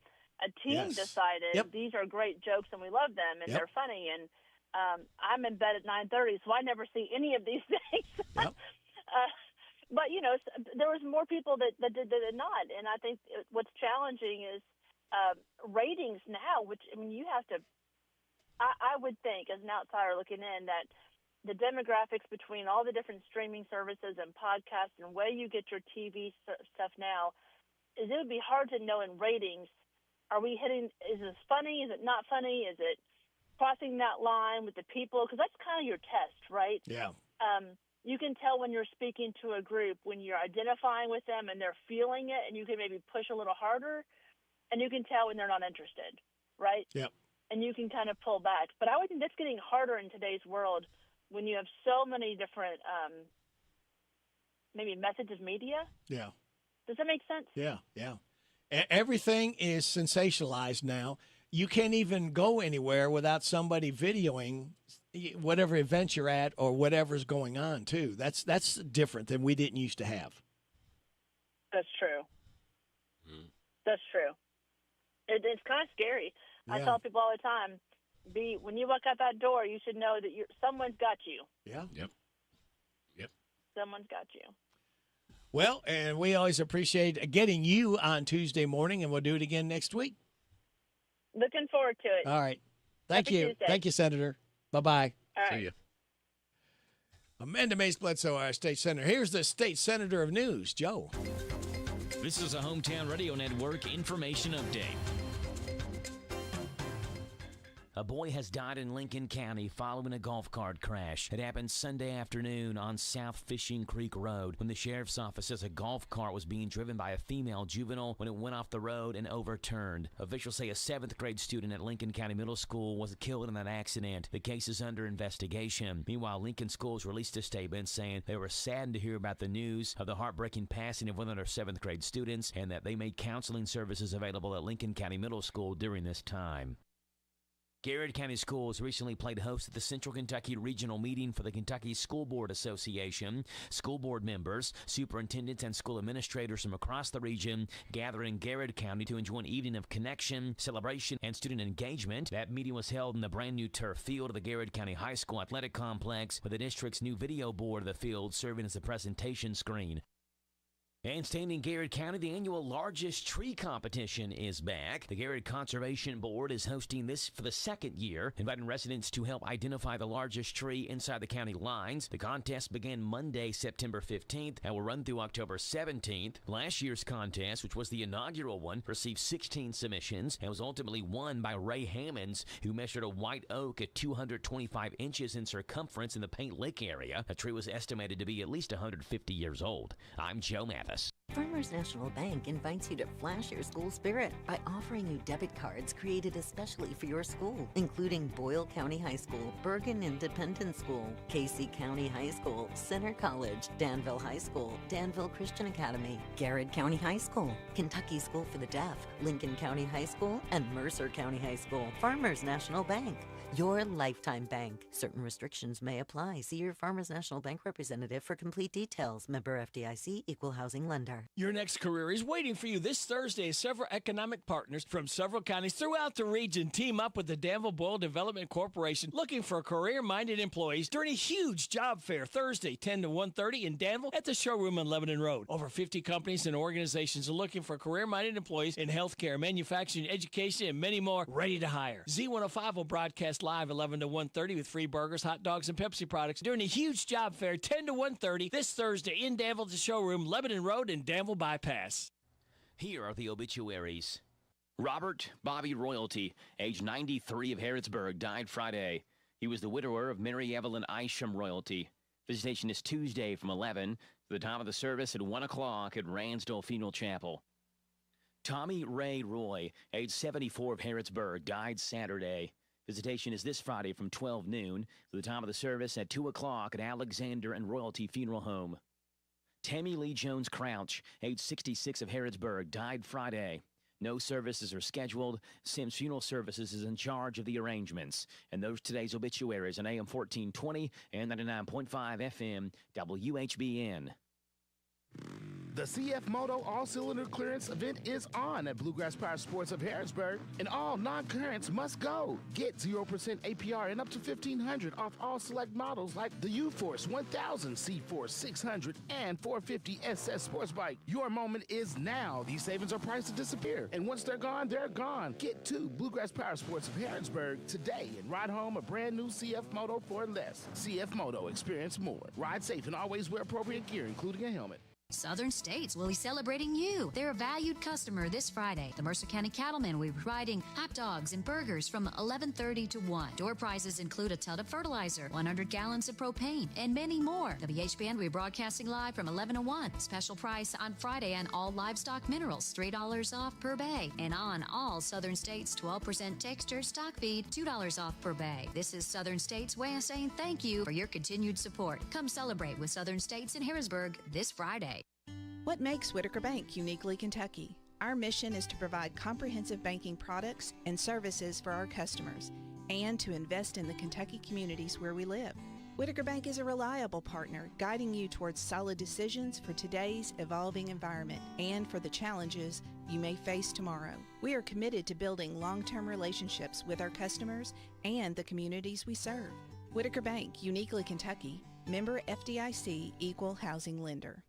decided these are great jokes and we love them and they're funny. And I'm in bed at 9:30, so I never see any of these things. But, there was more people that did not. And I think what's challenging is ratings now, which, you have to – I would think, as an outsider looking in, that the demographics between all the different streaming services and podcasts and where you get your TV stuff now, it would be hard to know in ratings, are we hitting – is this funny? Is it not funny? Is it crossing that line with the people? Because that's kind of your test, right? Yeah. You can tell when you're speaking to a group, when you're identifying with them and they're feeling it, and you can maybe push a little harder, and you can tell when they're not interested, right? Yep. And you can kind of pull back. But I would think that's getting harder in today's world when you have so many different maybe methods of media. Yeah. Does that make sense? Yeah. Everything is sensationalized now. You can't even go anywhere without somebody videoing whatever event you're at or whatever's going on, too. That's different than we didn't used to have. That's true. That's true. It's kind of scary. Yeah. I tell people all the time, when you walk out that door, you should know that someone's got you. Yeah. Yep. Someone's got you. Well, and we always appreciate getting you on Tuesday morning, and we'll do it again next week. Looking forward to it. All right. Thank Happy you. Tuesday. Thank you, Senator. Bye-bye. All right. See you. Amanda Mays Bledsoe, our state senator. Here's the state senator of news, Joe. This is a Hometown Radio Network information update. A boy has died in Lincoln County following a golf cart crash. It happened Sunday afternoon on South Fishing Creek Road when the sheriff's office says a golf cart was being driven by a female juvenile when it went off the road and overturned. Officials say a 7th grade student at Lincoln County Middle School was killed in that accident. The case is under investigation. Meanwhile, Lincoln Schools released a statement saying they were saddened to hear about the news of the heartbreaking passing of one of their 7th grade students and that they made counseling services available at Lincoln County Middle School during this time. Garrett County Schools recently played host at the Central Kentucky Regional Meeting for the Kentucky School Board Association. School board members, superintendents, and school administrators from across the region gathered in Garrett County to enjoy an evening of connection, celebration, and student engagement. That meeting was held in the brand new turf field of the Garrett County High School Athletic Complex, with the district's new video board of the field serving as a presentation screen. And staying in Garrett County, the annual Largest Tree Competition is back. The Garrett Conservation Board is hosting this for the 2nd year, inviting residents to help identify the largest tree inside the county lines. The contest began Monday, September 15th, and will run through October 17th. Last year's contest, which was the inaugural one, received 16 submissions and was ultimately won by Ray Hammonds, who measured a white oak at 225 inches in circumference in the Paint Lake area. The tree was estimated to be at least 150 years old. I'm Joe Mathis. Farmers National Bank invites you to flash your school spirit by offering you debit cards created especially for your school, including Boyle County High School, Bergen Independent School, Casey County High School, Center College, Danville High School, Danville Christian Academy, Garrett County High School, Kentucky School for the Deaf, Lincoln County High School, and Mercer County High School. Farmers National Bank. Your lifetime bank. Certain restrictions may apply. See your Farmers National Bank representative for complete details. Member FDIC, Equal Housing Lender. Your next career is waiting for you this Thursday as several economic partners from several counties throughout the region team up with the Danville Boyle Development Corporation looking for career-minded employees during a huge job fair Thursday, 10 to 1:30 in Danville at the showroom on Lebanon Road. Over 50 companies and organizations are looking for career-minded employees in healthcare, manufacturing, education, and many more ready to hire. Z105 will broadcast live 11 to 1:30 with free burgers, hot dogs, and Pepsi products during a huge job fair 10 to 1:30 this Thursday in Danville at the showroom, Lebanon Road, and Danville Bypass. Here are the obituaries. Robert Bobby Royalty, age 93 of Harrodsburg, died Friday. He was the widower of Mary Evelyn Isham Royalty. Visitation is Tuesday from 11 to the time of the service at 1 o'clock at Ransdell Funeral Chapel. Tommy Ray Roy, age 74 of Harrodsburg, died Saturday. Visitation is this Friday from 12 noon to the time of the service at 2 o'clock at Alexander and Royalty Funeral Home. Tammy Lee Jones Crouch, age 66 of Harrodsburg, died Friday. No services are scheduled. Sims Funeral Services is in charge of the arrangements. And those today's obituaries on AM 1420 and 99.5 FM WHBN. The CF Moto All-Cylinder Clearance event is on at Bluegrass Power Sports of Harrodsburg, and all non-currents must go. Get 0% APR and up to $1,500 off all select models like the U-Force 1000, C-Force 600, and 450 SS Sports Bike. Your moment is now. These savings are priced to disappear, and once they're gone, they're gone. Get to Bluegrass Power Sports of Harrodsburg today and ride home a brand new CF Moto for less. CF Moto, experience more. Ride safe and always wear appropriate gear, including a helmet. Southern States will be celebrating you. They're a valued customer this Friday. The Mercer County Cattlemen will be providing hot dogs and burgers from 11:30 to 1. Door prizes include a ton of fertilizer, 100 gallons of propane, and many more. WHBN will be broadcasting live from 11 to 1. Special price on Friday on all livestock minerals, $3 off per bay. And on all Southern States 12% texture stock feed, $2 off per bay. This is Southern States' way of saying thank you for your continued support. Come celebrate with Southern States in Harrodsburg this Friday. What makes Whitaker Bank uniquely Kentucky? Our mission is to provide comprehensive banking products and services for our customers and to invest in the Kentucky communities where we live. Whitaker Bank is a reliable partner, guiding you towards solid decisions for today's evolving environment and for the challenges you may face tomorrow. We are committed to building long-term relationships with our customers and the communities we serve. Whitaker Bank, uniquely Kentucky, member FDIC, Equal Housing Lender.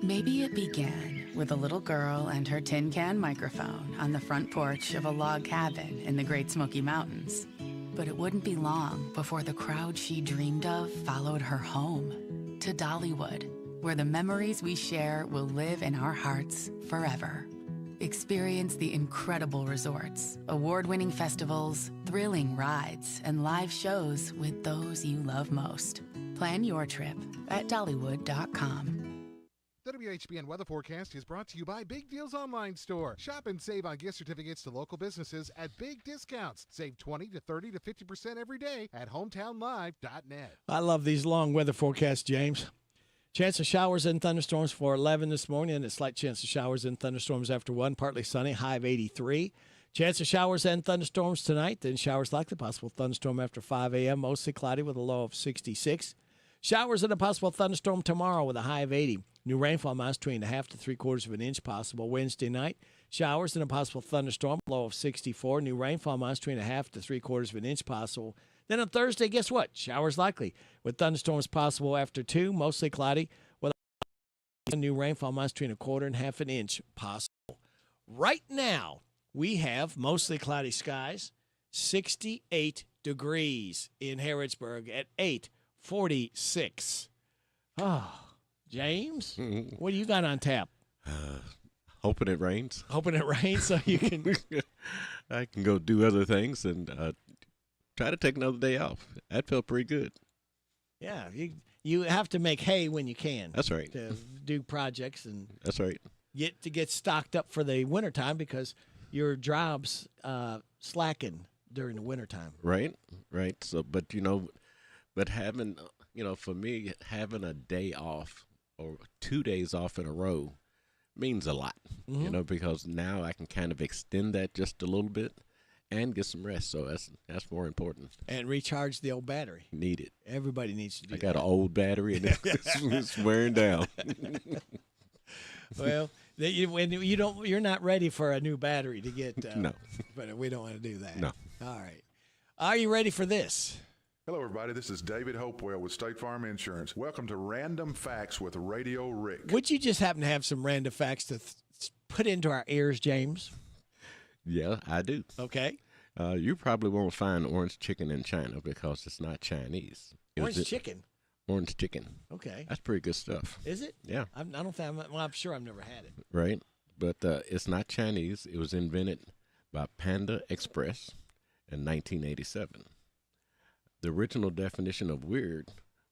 Maybe it began with a little girl and her tin can microphone on the front porch of a log cabin in the Great Smoky Mountains. But it wouldn't be long before the crowd she dreamed of followed her home to Dollywood, where the memories we share will live in our hearts forever. Experience the incredible resorts, award-winning festivals, thrilling rides, and live shows with those you love most. Plan your trip at Dollywood.com. The WHBN weather forecast is brought to you by Big Deals Online Store. Shop and save on gift certificates to local businesses at big discounts. Save 20 to 30 to 50% every day at hometownlive.net. I love these long weather forecasts, James. Chance of showers and thunderstorms for 11 this morning, and a slight chance of showers and thunderstorms after 1. Partly sunny, high of 83. Chance of showers and thunderstorms tonight, then showers likely. Possible thunderstorm after 5 a.m., mostly cloudy with a low of 66. Showers and a possible thunderstorm tomorrow with a high of 80. New rainfall amounts between 1/2 to 3/4 of an inch possible Wednesday night. Showers and a possible thunderstorm, low of 64. New rainfall amounts between 1/2 to 3/4 of an inch possible. Then on Thursday, guess what? Showers likely with thunderstorms possible after 2, mostly cloudy with a new rainfall amounts between 1/4 and 1/2 an inch possible. Right now, we have mostly cloudy skies, 68 degrees in Harrodsburg at 8:46. Oh. James, what do you got on tap? Hoping it rains. Hoping it rains so you can... I can go do other things and try to take another day off. That felt pretty good. Yeah, you have to make hay when you can. That's right. To do projects and... That's right. Get stocked up for the wintertime because your jobs slacken during the wintertime. Right. So, but having, for me, having a day off or 2 days off in a row means a lot, because now I can kind of extend that just a little bit and get some rest. So that's more important. And recharge the old battery. Need it. Everybody needs to do I that. got an old battery, and it's wearing down. Well, you're not ready for a new battery to get. No. But we don't want to do that. No. All right. Are you ready for this? Hello, everybody. This is David Hopewell with State Farm Insurance. Welcome to Random Facts with Radio Rick. Would you just happen to have some random facts to put into our ears, James? Yeah, I do. Okay. You probably won't find orange chicken in China because it's not Chinese. Orange chicken? Orange chicken. Okay. That's pretty good stuff. Is it? Yeah. I don't think. I'm sure I've never had it. Right. But it's not Chinese. It was invented by Panda Express in 1987. The original definition of weird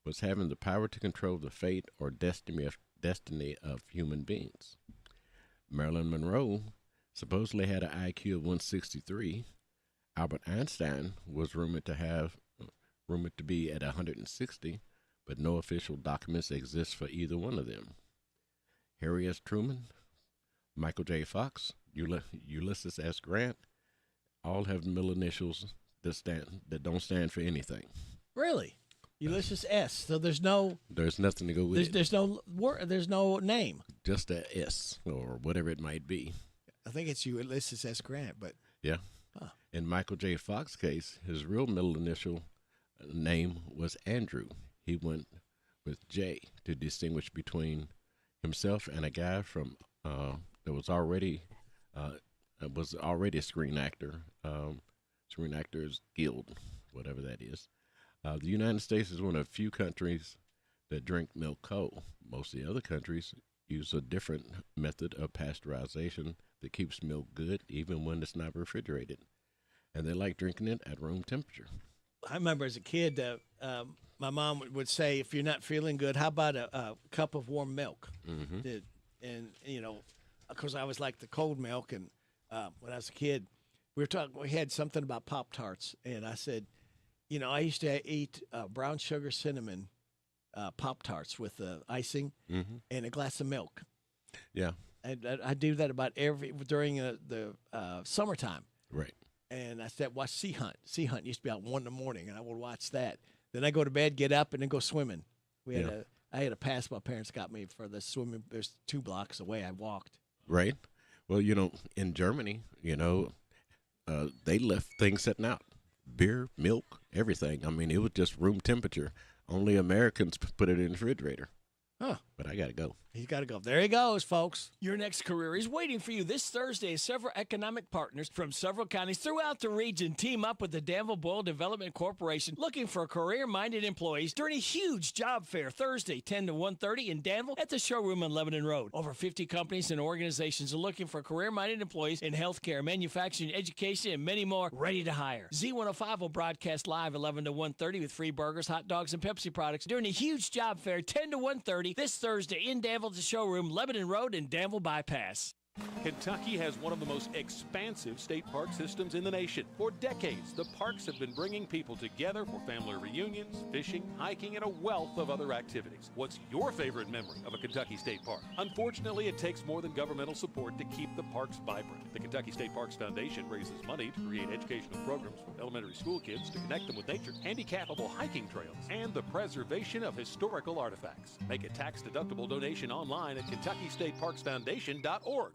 was having the power to control the fate or destiny of human beings. Marilyn Monroe supposedly had an IQ of 163. Albert Einstein was rumored to be at 160, but no official documents exist for either one of them. Harry S. Truman, Michael J. Fox, Ulysses S. Grant, all have middle initials that don't stand for anything. Really? Ulysses S. So there's nothing to go with it. There's no name. Just a S or whatever it might be. I think it's Ulysses S. Grant, but yeah. Huh. In Michael J. Fox's case, his real middle initial name was Andrew. He went with J to distinguish between himself and a guy from that was already a screen actor. Screen Actors Guild, whatever that is. The United States is one of the few countries that drink milk cold. Most of the other countries use a different method of pasteurization that keeps milk good even when it's not refrigerated. And they like drinking it at room temperature. I remember as a kid, my mom would say, if you're not feeling good, how about a cup of warm milk? Mm-hmm. And, of course, I always liked the cold milk. And when I was a kid, we had something about Pop-Tarts, and I said, I used to eat brown sugar cinnamon Pop-Tarts with the icing and a glass of milk. Yeah. And I do that during the summertime. Right. And I said, watch Sea Hunt. Sea Hunt used to be out 1 a.m, and I would watch that. Then I go to bed, get up, and then go swimming. I had a pass my parents got me for the swimming. There's 2 blocks away. I walked. Right. Well, in Germany, they left things sitting out. Beer, milk, everything. I mean, it was just room temperature. Only Americans put it in the refrigerator. Huh. But I got to go. He's got to go. There he goes, folks. Your next career is waiting for you this Thursday as several economic partners from several counties throughout the region team up with the Danville Boyle Development Corporation looking for career-minded employees during a huge job fair Thursday, 10 to 1:30 in Danville at the showroom on Lebanon Road. Over 50 companies and organizations are looking for career-minded employees in healthcare, manufacturing, education, and many more ready to hire. Z105 will broadcast live 11 to 1:30 with free burgers, hot dogs, and Pepsi products during a huge job fair 10 to 1:30 this Thursday in Danville at the showroom, Lebanon Road, and Danville Bypass. Kentucky has one of the most expansive state park systems in the nation. For decades, the parks have been bringing people together for family reunions, fishing, hiking, and a wealth of other activities. What's your favorite memory of a Kentucky state park? Unfortunately, it takes more than governmental support to keep the parks vibrant. The Kentucky State Parks Foundation raises money to create educational programs for elementary school kids to connect them with nature, handicappable hiking trails, and the preservation of historical artifacts. Make a tax-deductible donation online at KentuckyStateParksFoundation.org.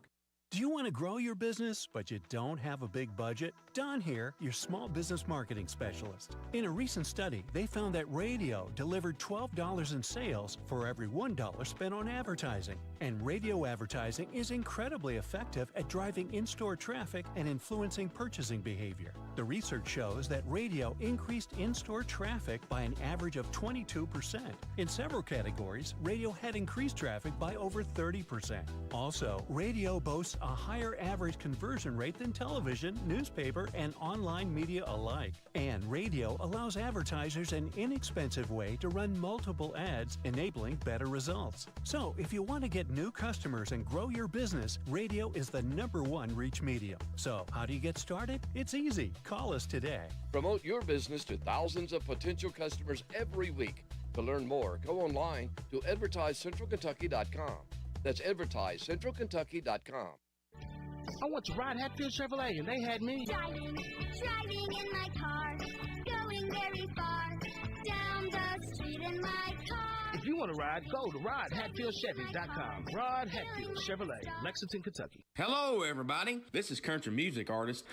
Do you want to grow your business, but you don't have a big budget? Don here, your small business marketing specialist. In a recent study, they found that radio delivered $12 in sales for every $1 spent on advertising. And radio advertising is incredibly effective at driving in-store traffic and influencing purchasing behavior. The research shows that radio increased in-store traffic by an average of 22%. In several categories, radio had increased traffic by over 30%. Also, radio boasts a higher average conversion rate than television, newspaper, and online media alike. And radio allows advertisers an inexpensive way to run multiple ads, enabling better results. So, if you want to get new customers and grow your business, radio is the #1 reach medium. So, how do you get started? It's easy. Call us today. Promote your business to thousands of potential customers every week. To learn more, go online to advertisecentralkentucky.com. That's advertisecentralkentucky.com. I went to ride Hatfield Chevrolet, and they had me driving in my car, going very far, down the street in my car. If you want to ride, go to RodHatfieldChevy.com. Rod Hatfield Chevrolet, Lexington, Kentucky. Hello, everybody. This is country music artist,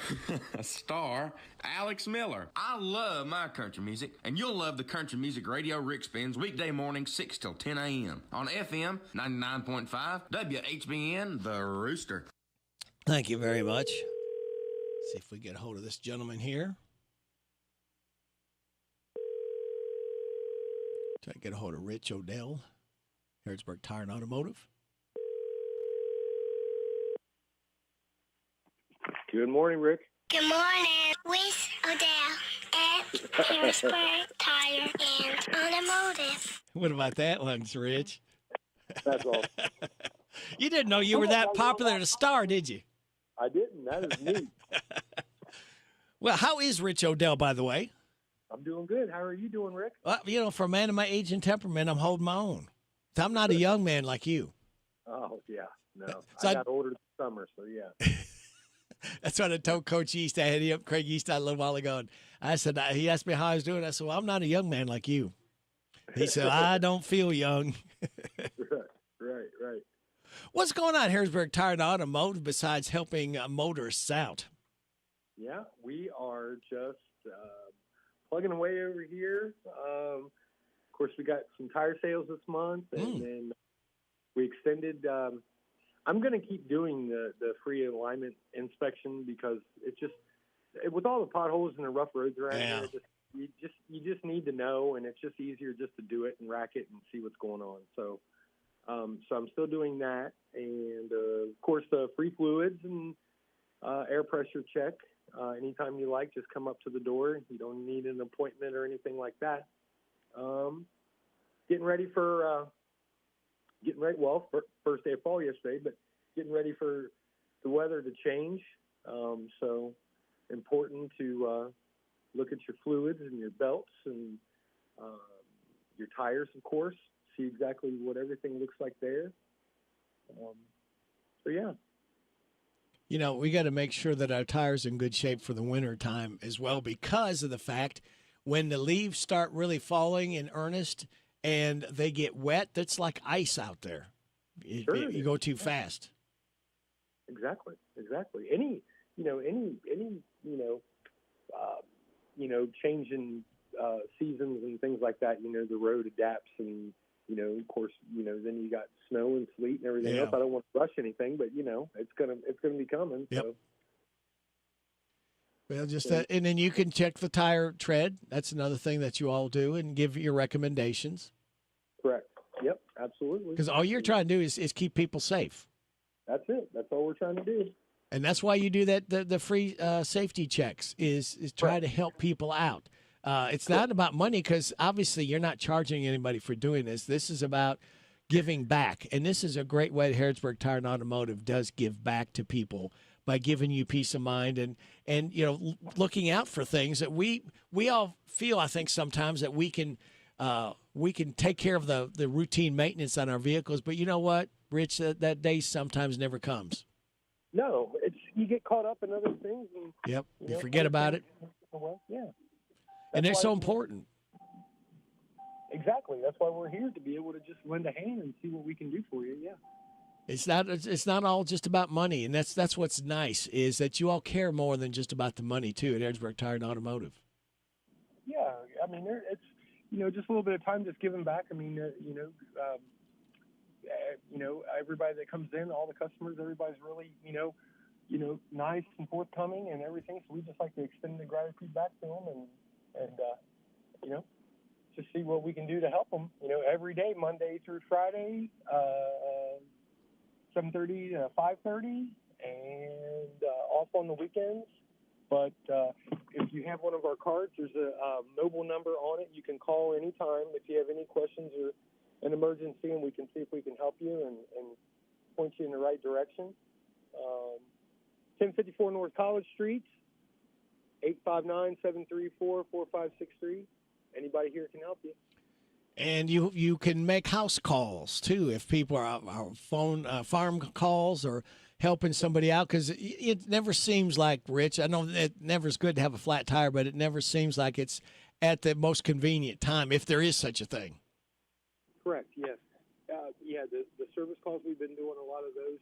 star, Alex Miller. I love my country music, and you'll love the country music radio Rick spins weekday mornings 6 till 10 a.m. on FM 99.5 WHBN, The Rooster. Thank you very much. See if we get a hold of this gentleman here. Try to get a hold of Rich Odell, Harrodsburg Tire and Automotive. Good morning, Rick. Good morning, with Odell at Harrodsburg Tire and Automotive. What about that one, Rich? That's all. You didn't know you were that popular at a star, did you? I didn't. That is neat. Well, how is Rich Odell, by the way? I'm doing good. How are you doing, Rick? Well, for a man of my age and temperament, I'm holding my own. So I'm not a young man like you. Oh, yeah. No. So I got older this summer, so yeah. That's what I told Coach East. I had him up, Craig East, a little while ago. And I said, he asked me how I was doing. I said, well, I'm not a young man like you. He said, I don't feel young. Right. What's going on, Harrodsburg Tire and Automotive, besides helping motorists out? Yeah, we are just plugging away over here. Of course, we got some tire sales this month, and then we extended. I'm going to keep doing the free alignment inspection because it's just with all the potholes and the rough roads around here, you just need to know, and it's just easier just to do it and rack it and see what's going on. So I'm still doing that, and of course the free fluids and air pressure check. Anytime you like, just come up to the door. You don't need an appointment or anything like that. Getting ready, first day of fall yesterday, but getting ready for the weather to change. So important to look at your fluids and your belts and your tires, of course. See exactly what everything looks like there. So yeah. You know, we got to make sure that our tires are in good shape for the winter time as well, because of the fact when the leaves start really falling in earnest and they get wet, that's like ice out there. You go too fast. Exactly. Any change in seasons and things like that, the road adapts, and of course, then you got snow and sleet and everything else. I don't want to rush anything, but it's gonna be coming. Yep. So. Well, just that, and then you can check the tire tread. That's another thing that you all do, and give your recommendations. Correct. Yep. Absolutely. Because all you're trying to do is keep people safe. That's it. That's all we're trying to do. And that's why you do that. The free safety checks is try to help people out. It's not about money, because obviously you're not charging anybody for doing this. This is about giving back. And this is a great way that Harrodsburg Tire and Automotive does give back to people by giving you peace of mind and looking out for things that we all feel, I think, sometimes that we can take care of the routine maintenance on our vehicles. But you know what, Rich, that day sometimes never comes. No, you get caught up in other things. And, yep, you forget about it. Yeah. And they're so important. Exactly. That's why we're here, to be able to just lend a hand and see what we can do for you. Yeah. It's not all just about money, and that's what's nice, is that you all care more than just about the money too at Harrodsburg Tire and Automotive. Yeah, I mean, it's just a little bit of time just giving back. I mean, everybody that comes in, all the customers, everybody's really nice and forthcoming and everything. So we just like to extend the gratitude back to them and just see what we can do to help them. Every day, Monday through Friday, 7:30 to 5:30, and off on the weekends. But if you have one of our cards, there's a mobile number on it. You can call anytime if you have any questions or an emergency, and we can see if we can help you and point you in the right direction. 1054 North College Street, 859-734-4563. Anybody here can help you. And you can make house calls too if people are phone farm calls, or helping somebody out? Because it never seems like, Rich, I know it never is good to have a flat tire, but it never seems like it's at the most convenient time, if there is such a thing. Correct. Yes. Yeah. The service calls, we've been doing a lot of those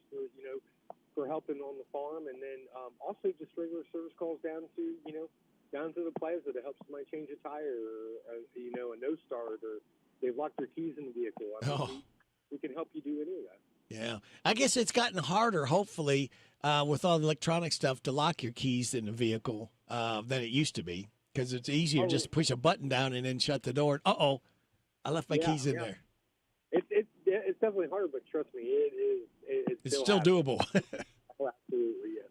for helping on the farm, and then also just regular service calls down to the plaza to help somebody change a tire or a nose start, or they've locked their keys in the vehicle. I mean, we can help you do any of that. Yeah. I guess it's gotten harder, hopefully, with all the electronic stuff to lock your keys in the vehicle than it used to be, because it's easier just to push a button down and then shut the door. Uh-oh, I left my keys in there. It's definitely hard, but trust me, it's still doable. Oh, absolutely, yes.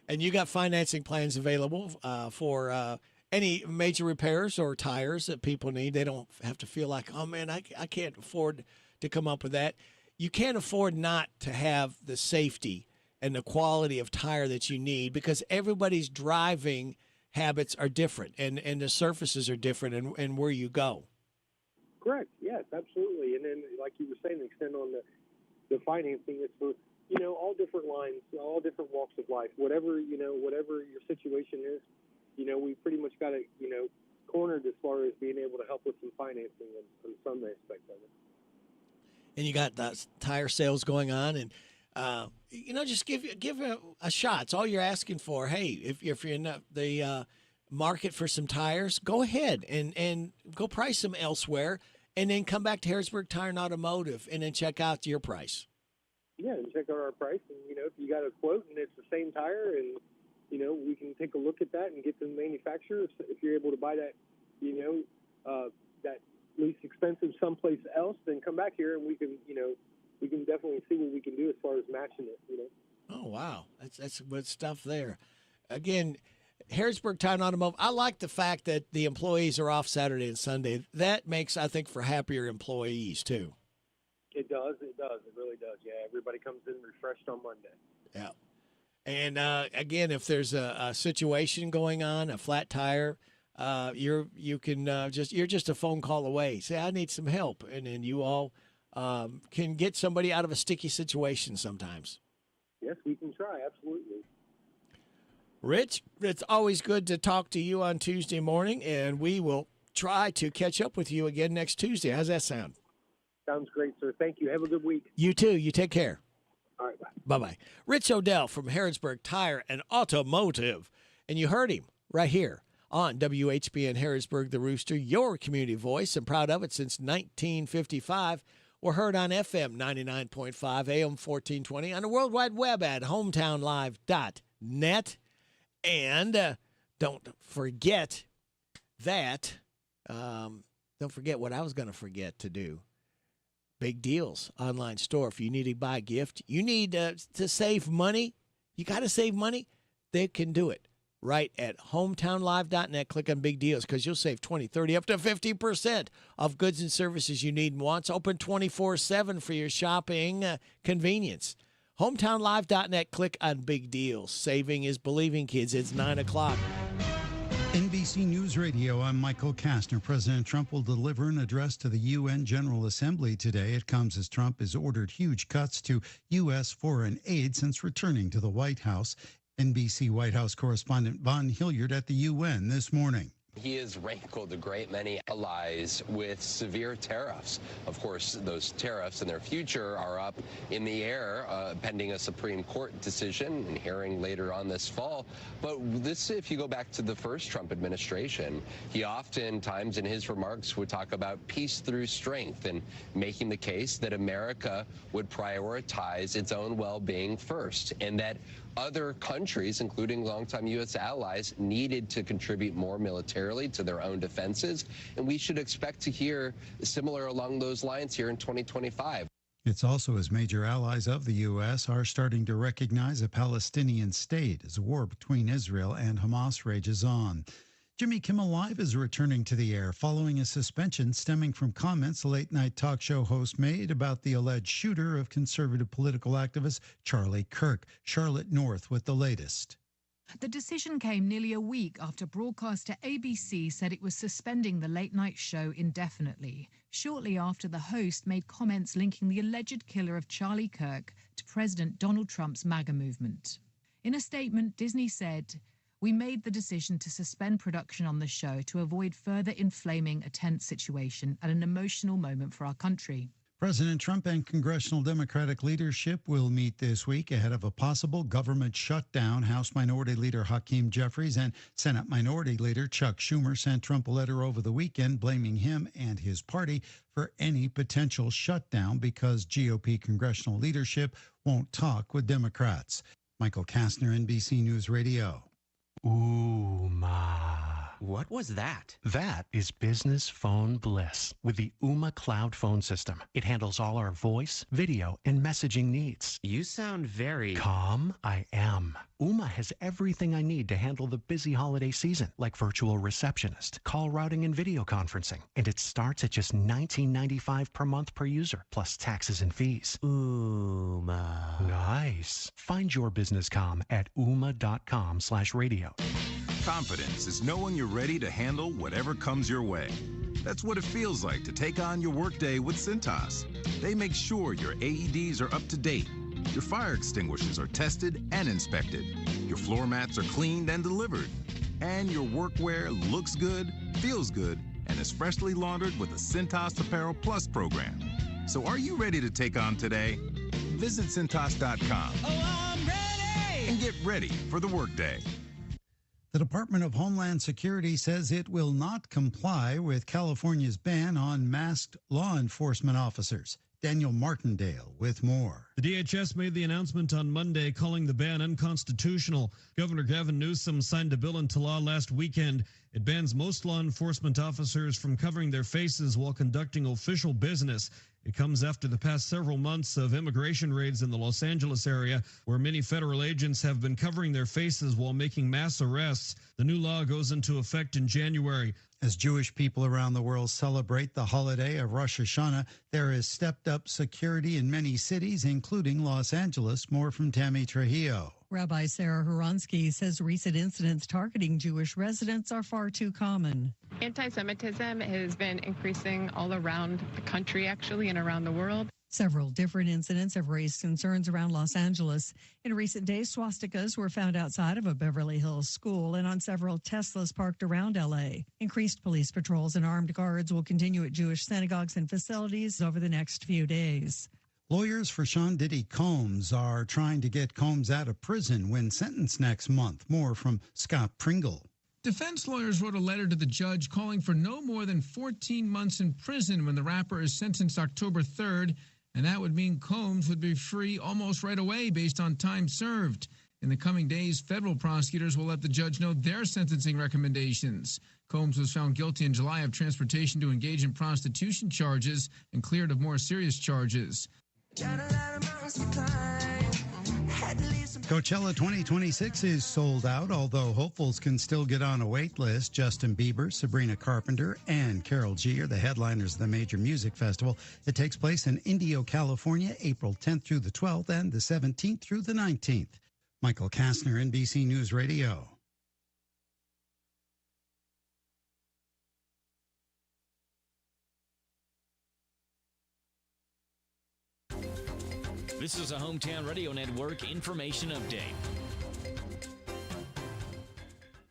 And you got financing plans available for any major repairs or tires that people need. They don't have to feel like, oh, man, I can't afford to come up with that. You can't afford not to have the safety and the quality of tire that you need, because everybody's driving habits are different, and the surfaces are different, and where you go. Correct. Yes, absolutely. And then, like you were saying, extend on the financing. It's for all different lines, all different walks of life. Whatever your situation is, we pretty much got it cornered as far as being able to help with some financing on some aspect of it. And you got the tire sales going on, and just give a shot. It's all you're asking for. Hey, if you're in the market for some tires, go ahead and go price them elsewhere, and then come back to Harrodsburg Tire and Automotive, and then check out your price. Yeah, and check out our price, and if you got a quote and it's the same tire, and we can take a look at that and get the manufacturer. If you're able to buy that, that least expensive someplace else, then come back here and we can definitely see what we can do as far as matching it. Oh wow, that's good stuff there. Again, Harrodsburg Tire and Automotive. I like the fact that the employees are off Saturday and Sunday. That makes, I think, for happier employees too. It does. It really does. Yeah, everybody comes in refreshed on Monday. Yeah. And again, if there's a situation going on, a flat tire, you're just a phone call away. Say, I need some help, and then you all can get somebody out of a sticky situation sometimes. Yes, we can try. Absolutely. Rich, it's always good to talk to you on Tuesday morning, and we will try to catch up with you again next Tuesday. How's that sound? Sounds great, sir. Thank you. Have a good week. You too. You take care. All right, bye. Bye-bye. Rich Odell from Harrodsburg Tire and Automotive. And you heard him right here on WHBN Harrodsburg, the Rooster, your community voice, and proud of it since 1955. We're heard on FM 99.5, AM 1420, on the World Wide Web at hometownlive.net. And don't forget what I was going to forget to do. Big Deals online store. If you need to buy a gift, you need to save money, you got to save money, they can do it right at hometownlive.net. Click on Big Deals, because you'll save 20, 30, up to 50% of goods and services you need and want. It's open 24/7 for your shopping convenience. Hometownlive.net. Click on Big Deals. Saving is believing, kids. It's 9 o'clock. NBC News Radio, I'm Michael Kastner. President Trump will deliver an address to the UN General Assembly today. It comes as Trump has ordered huge cuts to U.S. foreign aid since returning to the White House. NBC White House correspondent Von Hilliard at the UN this morning. He has rankled a great many allies with severe tariffs. Of course, those tariffs and their future are up in the air, pending a Supreme Court decision and hearing later on this fall. But this, if you go back to the first Trump administration, he oftentimes in his remarks would talk about peace through strength and making the case that America would prioritize its own well-being first, and that other countries, including longtime U.S. allies, needed to contribute more militarily to their own defenses, and we should expect to hear similar along those lines here in 2025. It's also as major allies of the U.S. are starting to recognize a Palestinian state as a war between Israel and Hamas rages on. Jimmy Kimmel Live is returning to the air following a suspension stemming from comments the late-night talk show host made about the alleged shooter of conservative political activist Charlie Kirk. Charlotte North with the latest. The decision came nearly a week after broadcaster ABC said it was suspending the late-night show indefinitely, shortly after the host made comments linking the alleged killer of Charlie Kirk to President Donald Trump's MAGA movement. In a statement, Disney said, "We made the decision to suspend production on the show to avoid further inflaming a tense situation at an emotional moment for our country." President Trump and congressional Democratic leadership will meet this week ahead of a possible government shutdown. House Minority Leader Hakeem Jeffries and Senate Minority Leader Chuck Schumer sent Trump a letter over the weekend blaming him and his party for any potential shutdown because GOP congressional leadership won't talk with Democrats. Michael Kastner, NBC News Radio. Ooma. What was that? That is business phone bliss with the Ooma Cloud phone system. It handles all our voice, video, and messaging needs. You sound very calm. I am. Ooma has everything I need to handle the busy holiday season, like virtual receptionist, call routing, and video conferencing. And it starts at just $19.95 per month per user, plus taxes and fees. Ooma. Nice. Find your business comm at ooma.com/radio. Confidence is knowing you're ready to handle whatever comes your way. That's what it feels like to take on your workday with Cintas. They make sure your AEDs are up to date, your fire extinguishers are tested and inspected, your floor mats are cleaned and delivered, and your workwear looks good, feels good, and is freshly laundered with the Cintas Apparel Plus program. So are you ready to take on today? Visit Cintas.com. Oh, I'm ready! And get ready for the workday. The Department of Homeland Security says it will not comply with California's ban on masked law enforcement officers. Daniel Martindale with more. The DHS made the announcement on Monday calling the ban unconstitutional. Governor Gavin Newsom signed a bill into law last weekend. It bans most law enforcement officers from covering their faces while conducting official business. It comes after the past several months of immigration raids in the Los Angeles area, where many federal agents have been covering their faces while making mass arrests. The new law goes into effect in January. As Jewish people around the world celebrate the holiday of Rosh Hashanah, there is stepped up security in many cities, including Los Angeles. More from Tammy Trujillo. Rabbi Sarah Huronsky says recent incidents targeting Jewish residents are far too common. Anti-Semitism has been increasing all around the country, actually, and around the world. Several different incidents have raised concerns around Los Angeles. In recent days, swastikas were found outside of a Beverly Hills school and on several Teslas parked around L.A. Increased police patrols and armed guards will continue at Jewish synagogues and facilities over the next few days. Lawyers for Sean Diddy Combs are trying to get Combs out of prison when sentenced next month. More from Scott Pringle. Defense lawyers wrote a letter to the judge calling for no more than 14 months in prison when the rapper is sentenced October 3rd, and that would mean Combs would be free almost right away based on time served. In the coming days, federal prosecutors will let the judge know their sentencing recommendations. Combs was found guilty in July of transportation to engage in prostitution charges and cleared of more serious charges. Coachella 2026 is sold out, although hopefuls can still get on a wait list. Justin Bieber, Sabrina Carpenter, and Karol G are the headliners of the major music festival. It takes place in Indio, California, April 10th through the 12th and the 17th through the 19th. Michael Kastner, NBC News Radio. This is a Hometown Radio Network information update.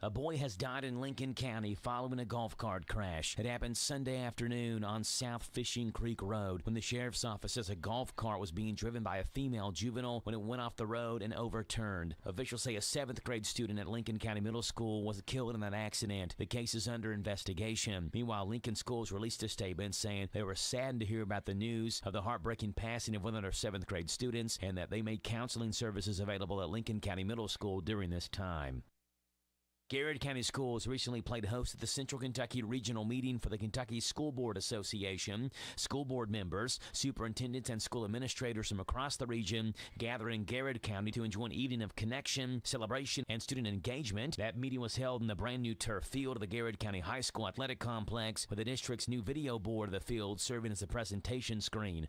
A boy has died in Lincoln County following a golf cart crash. It happened Sunday afternoon on South Fishing Creek Road when the sheriff's office says a golf cart was being driven by a female juvenile when it went off the road and overturned. Officials say a 7th grade student at Lincoln County Middle School was killed in that accident. The case is under investigation. Meanwhile, Lincoln Schools released a statement saying they were saddened to hear about the news of the heartbreaking passing of one of their 7th grade students and that they made counseling services available at Lincoln County Middle School during this time. Garrett County Schools recently played host at the Central Kentucky Regional Meeting for the Kentucky School Board Association. School board members, superintendents, and school administrators from across the region gathered in Garrett County to enjoy an evening of connection, celebration, and student engagement. That meeting was held in the brand new turf field of the Garrett County High School Athletic Complex, with the district's new video board of the field serving as a presentation screen.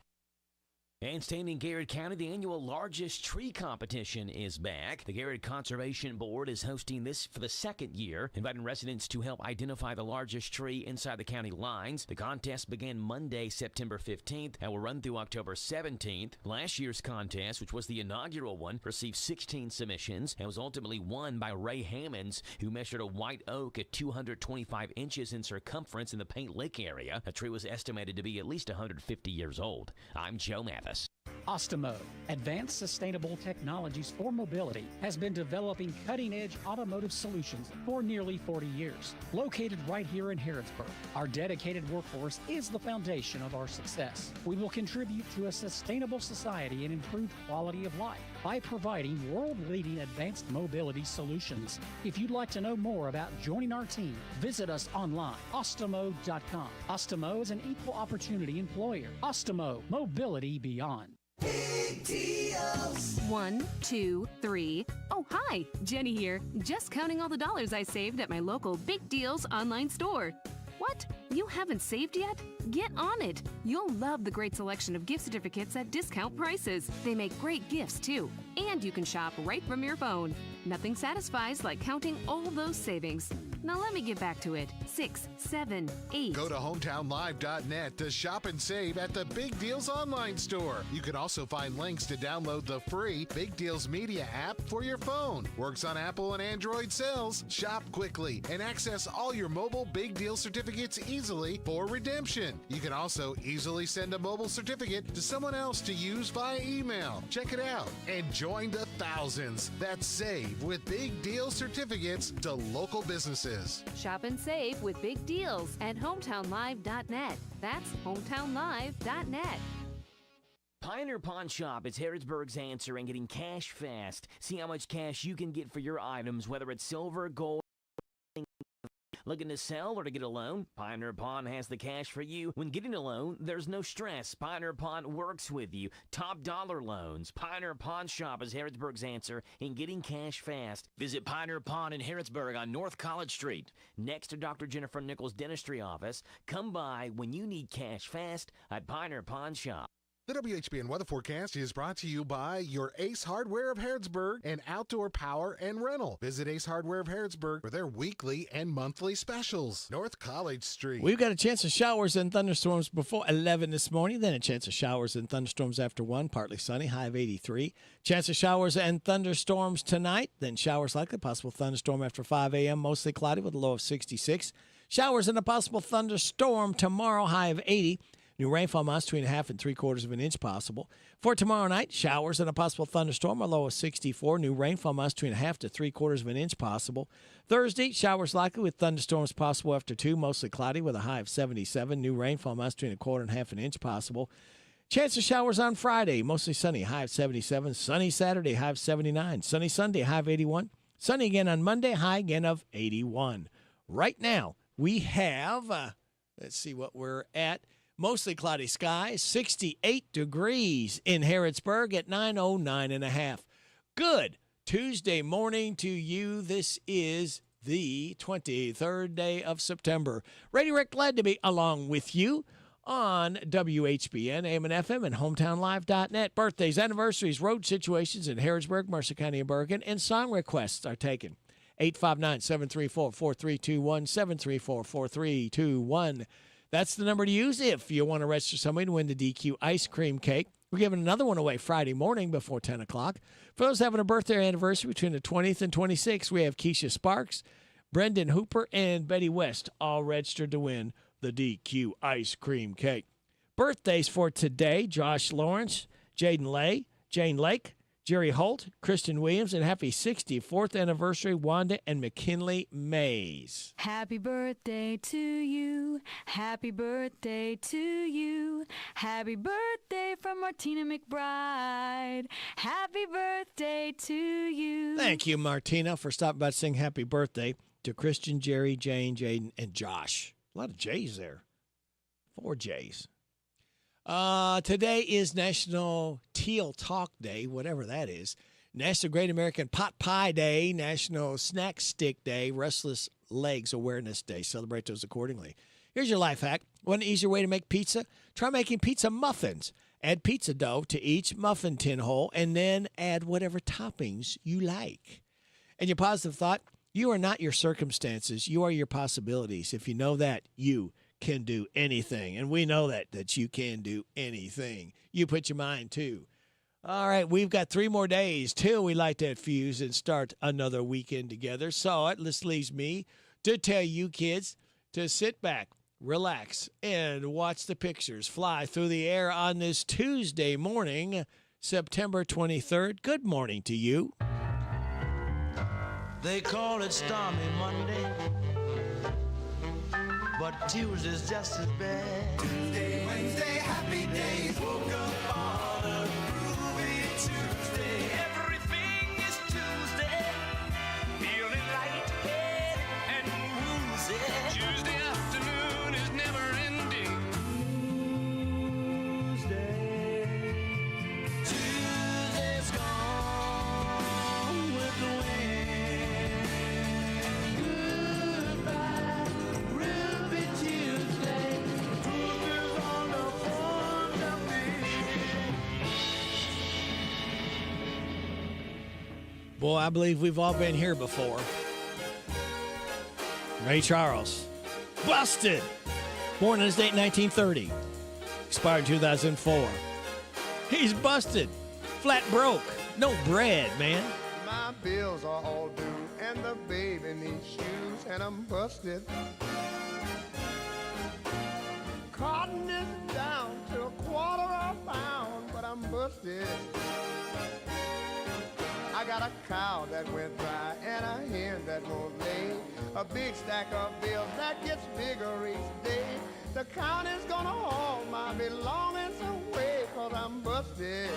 And staying in Garrett County, the annual largest tree competition is back. The Garrett Conservation Board is hosting this for the second year, inviting residents to help identify the largest tree inside the county lines. The contest began Monday, September 15th, and will run through October 17th. Last year's contest, which was the inaugural one, received 16 submissions and was ultimately won by Ray Hammonds, who measured a white oak at 225 inches in circumference in the Paint Lick area. The tree was estimated to be at least 150 years old. I'm Joe Mathis. Ostemo, Advanced Sustainable Technologies for Mobility, has been developing cutting-edge automotive solutions for nearly 40 years. Located right here in Harrodsburg, our dedicated workforce is the foundation of our success. We will contribute to a sustainable society and improved quality of life by providing world-leading advanced mobility solutions. If you'd like to know more about joining our team, visit us online, ostemo.com. Ostemo is an equal opportunity employer. Ostemo, mobility beyond. Big deals. 1, 2, 3. Oh, hi, Jenny here. Just counting all the dollars I saved at my local Big Deals online store. What? You haven't saved yet? Get on it. You'll love the great selection of gift certificates at discount prices. They make great gifts, too. And you can shop right from your phone. Nothing satisfies like counting all those savings. Now let me get back to it. 6, 7, 8. Go to hometownlive.net to shop and save at the Big Deals online store. You can also find links to download the free Big Deals Media app for your phone. Works on Apple and Android cells. Shop quickly and access all your mobile Big Deal certificates easily for redemption. You can also easily send a mobile certificate to someone else to use via email. Check it out and join the thousands that save with Big Deal certificates to local businesses. Shop and save with Big Deals at hometownlive.net. That's hometownlive.net. Pioneer Pawn Shop is Harrodsburg's answer in getting cash fast. See how much cash you can get for your items, whether it's silver, gold. Looking to sell or to get a loan? Pioneer Pawn has the cash for you. When getting a loan, there's no stress. Pioneer Pawn works with you. Top dollar loans. Pioneer Pawn Shop is Harrodsburg's answer in getting cash fast. Visit Pioneer Pawn in Harrodsburg on North College Street, next to Dr. Jennifer Nichols' dentistry office. Come by when you need cash fast at Pioneer Pawn Shop. The WHBN weather forecast is brought to you by your Ace Hardware of Harrodsburg and Outdoor Power and Rental. Visit Ace Hardware of Harrodsburg for their weekly and monthly specials. North College Street. We've got a chance of showers and thunderstorms before 11 this morning, then a chance of showers and thunderstorms after 1, partly sunny, high of 83. Chance of showers and thunderstorms tonight, then showers likely, possible thunderstorm after 5 a.m., mostly cloudy with a low of 66. Showers and a possible thunderstorm tomorrow, high of 80. New rainfall amounts to 2.5 and 3/4 of an inch possible. For tomorrow night, showers and a possible thunderstorm, a low of 64. New rainfall amounts to 2.5 to 3/4 of an inch possible. Thursday, showers likely with thunderstorms possible after 2, mostly cloudy with a high of 77. New rainfall amounts to 1/4 and 1/2 an inch possible. Chance of showers on Friday, mostly sunny, high of 77. Sunny Saturday, high of 79. Sunny Sunday, high of 81. Sunny again on Monday, high again of 81. Right now, we have, let's see what we're at. Mostly cloudy skies, 68 degrees in Harrodsburg at 9:09 Good Tuesday morning to you. This is the 23rd day of September. Radio Rick, glad to be along with you on WHBN, AM and FM, and hometownlive.net. Birthdays, anniversaries, road situations in Harrodsburg, Mercer County, and Bergen, and song requests are taken. 859-734-4321, 734-4321. That's the number to use if you want to register somebody to win the DQ ice cream cake. We're giving another one away Friday morning before 10 o'clock. For those having a birthday or anniversary between the 20th and 26th, we have Keisha Sparks, Brendan Hooper, and Betty West all registered to win the DQ ice cream cake. Birthdays for today, Josh Lawrence, Jaden Lay, Jane Lake, Jerry Holt, Kristen Williams, and happy 64th anniversary, Wanda and McKinley Mays. Happy birthday to you. Happy birthday to you. Happy birthday from Martina McBride. Happy birthday to you. Thank you, Martina, for stopping by to sing happy birthday to Christian, Jerry, Jane, Jaden, and Josh. A lot of J's there. 4 J's. Today is National Teal Talk Day, whatever that is. National Great American Pot Pie Day, National Snack Stick Day, Restless Legs Awareness Day. Celebrate those accordingly. Here's your life hack. Want an easier way to make pizza? Try making pizza muffins. Add pizza dough to each muffin tin hole, and then add whatever toppings you like. And your positive thought, you are not your circumstances. You are your possibilities. If you know that, you can do anything. And we know that you can do anything. You put your mind to. All right, we've got 3 more days till we light that fuse and start another weekend together. So this leaves me to tell you kids to sit back, relax, and watch the pictures fly through the air on this Tuesday morning, September 23rd. Good morning to you. They call it Stormy Monday, but Tuesday's just as bad. Tuesday, Wednesday, happy days. Woke up on a groovy Tuesday. Everything is Tuesday. Feeling lightheaded and woozy. Tuesday afternoon is never ending. Tuesday's gone with the wind. Goodbye, Ruby Tuesday. Tuesday's on the phone to me. Boy, I believe we've all been here before. Ray Charles. Busted. Born on this date, 1930. Expired 2004. He's busted. Flat broke. No bread, man. My bills are all due, and the baby needs shoes, and I'm busted. Cotton is down to a quarter a pound, but I'm busted. I got a cow that went dry and a hen that won't lay. A big stack of bills that gets bigger each day. The county's gonna haul my belongings away, 'cause I'm busted.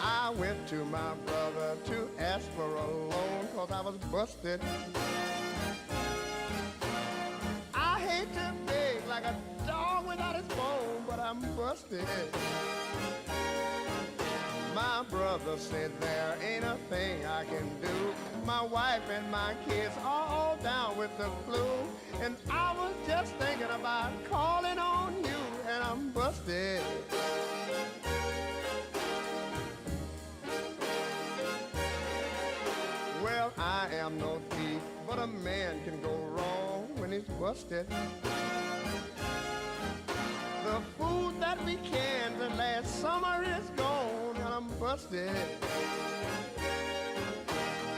I went to my brother to ask for a loan, 'cause I was busted. I hate to beg like a dog without his bone, but I'm busted. My brother said there ain't a thing I can do. My wife and my kids are all down with the flu, and I was just thinking about calling on you, and I'm busted. Well, I am no thief, but a man can go wrong when he's busted. The food that we canned last summer is gone, and I'm busted.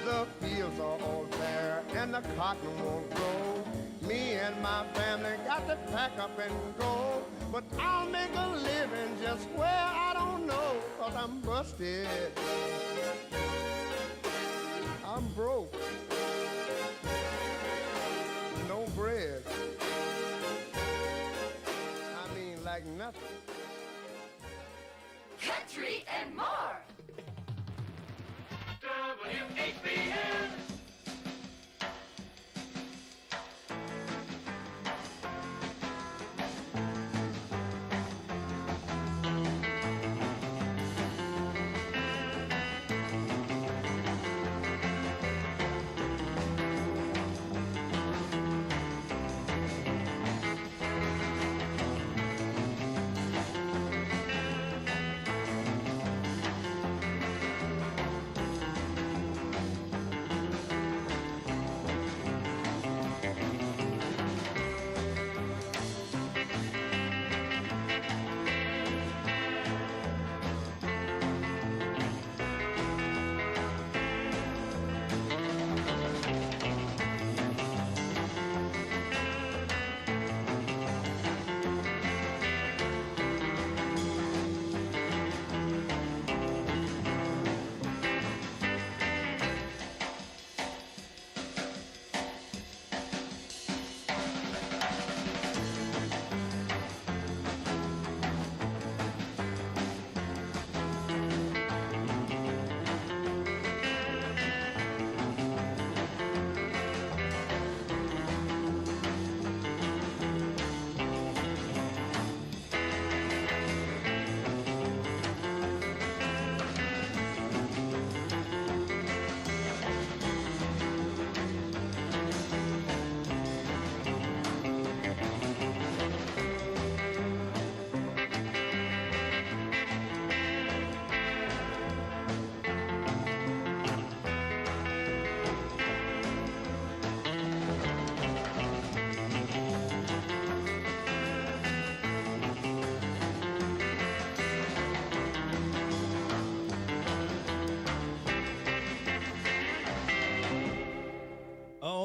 The fields are all bare, and the cotton won't grow. Me and my family got to pack up and go. But I'll make a living just where I don't know, 'cause I'm busted. I'm broke. No bread. I mean, like nothing. Country and more. WHBN.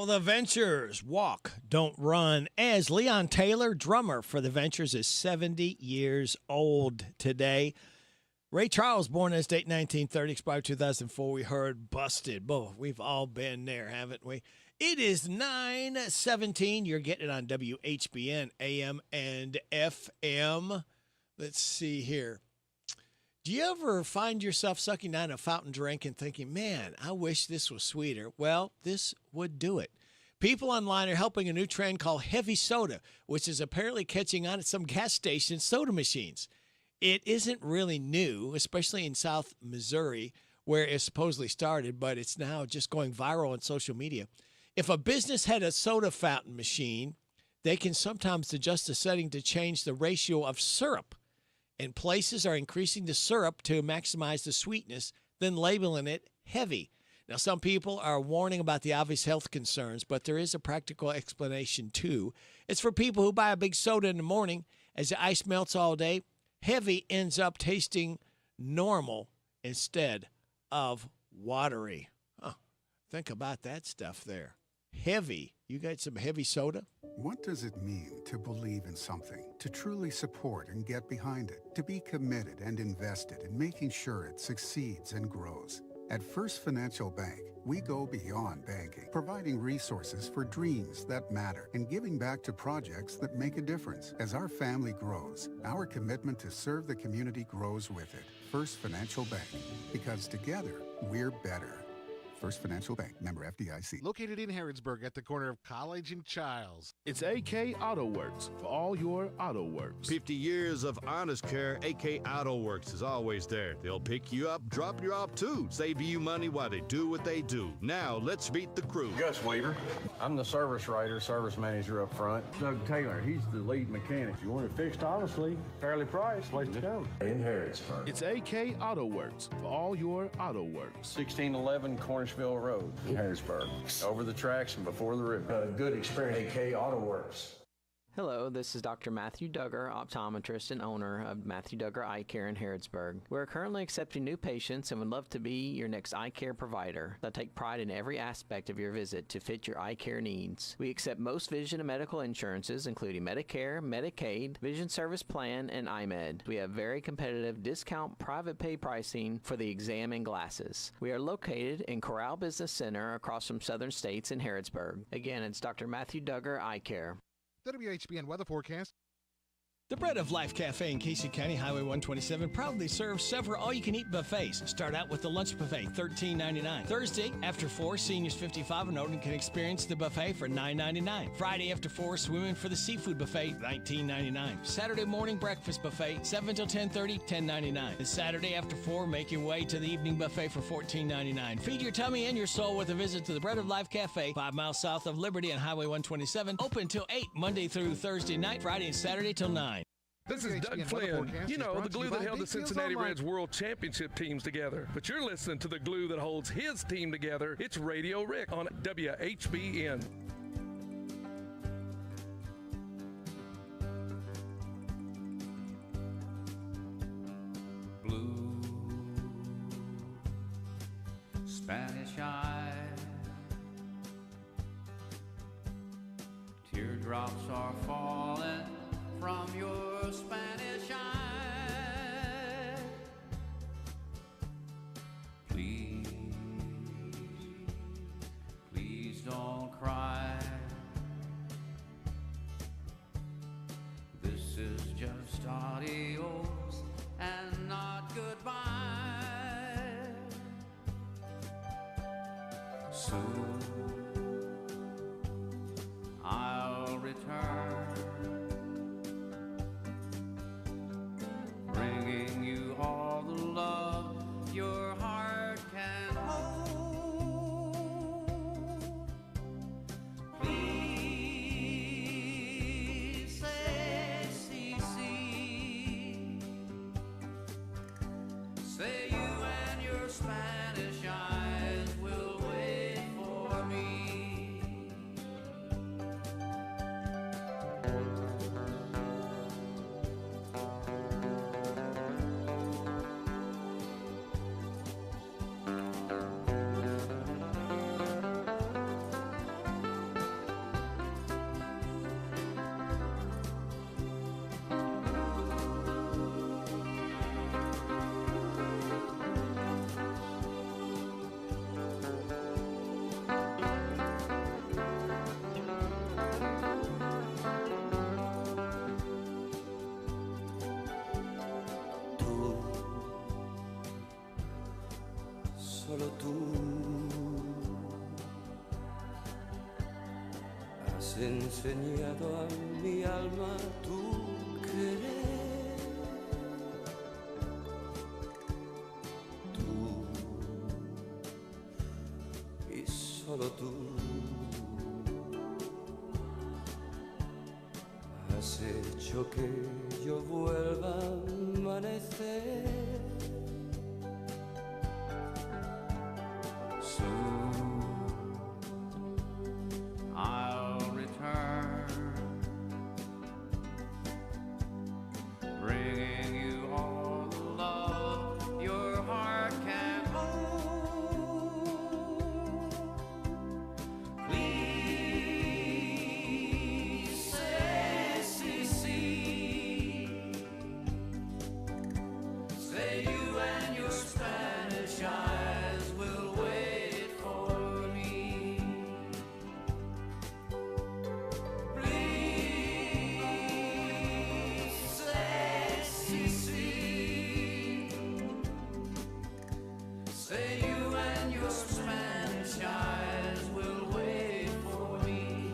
Well, the Ventures walk, don't run, as Leon Taylor, drummer for the Ventures, is 70 years old today. Ray Charles, born as date 1930, expired 2004. We heard Busted. Boy, we've all been there, haven't we? It is 9:17. You're getting it on WHBN, AM and FM. Let's see here. Do you ever find yourself sucking down a fountain drink and thinking, man, I wish this was sweeter? Well, this would do it. People online are helping a new trend called heavy soda, which is apparently catching on at some gas station soda machines. It isn't really new, especially in South Missouri, where it supposedly started, but it's now just going viral on social media. If a business had a soda fountain machine, they can sometimes adjust the setting to change the ratio of syrup. And places are increasing the syrup to maximize the sweetness, then labeling it heavy. Now, some people are warning about the obvious health concerns, but there is a practical explanation, too. It's for people who buy a big soda in the morning. As the ice melts all day, heavy ends up tasting normal instead of watery. Huh. Think about that stuff there. Heavy. You got some heavy soda? What does it mean to believe in something, to truly support and get behind it, to be committed and invested in making sure it succeeds and grows? At First Financial Bank, we go beyond banking, providing resources for dreams that matter and giving back to projects that make a difference. As our family grows, our commitment to serve the community grows with it. First Financial Bank, because together, we're better. First Financial Bank, member FDIC. Located in Harrodsburg at the corner of College and Childs. It's AK Auto Works for all your auto works. 50 years of honest care, AK Auto Works is always there. They'll pick you up, drop you off too. Save you money while they do what they do. Now, let's meet the crew. Gus Weaver. I'm the service writer, service manager up front. Doug Taylor, he's the lead mechanic. If you want it fixed honestly, fairly priced, place to come. In Harrodsburg. It's AK Auto Works for all your auto works. 1611 Cornishville Road in Harrodsburg. Over the tracks and before the river. A good experience. AK Auto Works. Hello, this is Dr. Matthew Duggar, optometrist and owner of Matthew Duggar Eye Care in Harrodsburg. We're currently accepting new patients and would love to be your next eye care provider. They'll take pride in every aspect of your visit to fit your eye care needs. We accept most vision and medical insurances, including Medicare, Medicaid, Vision Service Plan, and IMED. We have very competitive discount private pay pricing for the exam and glasses. We are located in Corral Business Center across from Southern States in Harrodsburg. Again, it's Dr. Matthew Duggar Eye Care. WHBN weather forecast. The Bread of Life Cafe in Casey County, Highway 127, proudly serves several all-you-can-eat buffets. Start out with the lunch buffet, $13.99. Thursday, after 4, seniors 55 and older can experience the buffet for $9.99. Friday, after 4, swimming for the seafood buffet, $19.99. Saturday morning breakfast buffet, 7 till 10:30, $10.99. And Saturday, after 4, make your way to the evening buffet for $14.99. Feed your tummy and your soul with a visit to the Bread of Life Cafe, 5 miles south of Liberty on Highway 127. Open till 8, Monday through Thursday night, Friday and Saturday till 9. This is Doug Flynn. You know, the glue that held the Cincinnati Reds World Championship teams together. But you're listening to the glue that holds his team together. It's Radio Rick on WHBN. Blue Spanish eye, teardrops are falling from your Spanish eye. Please, please don't cry. This is just adios and not goodbye. Soon I'll return, bringing you all the love your heart can hold. Please say, see, say you and your Spanish eyes will wait for me. has enseñado a mi alma tu querer. Tú y solo tú has hecho que yo vuelva a amanecer. I'll return, bringing you all the love your heart can hold. Please say, sí, sí. Say you and your Spanish eyes will wait for me. Please say, sí, sí. Say you and your Spanish eyes will wait for me.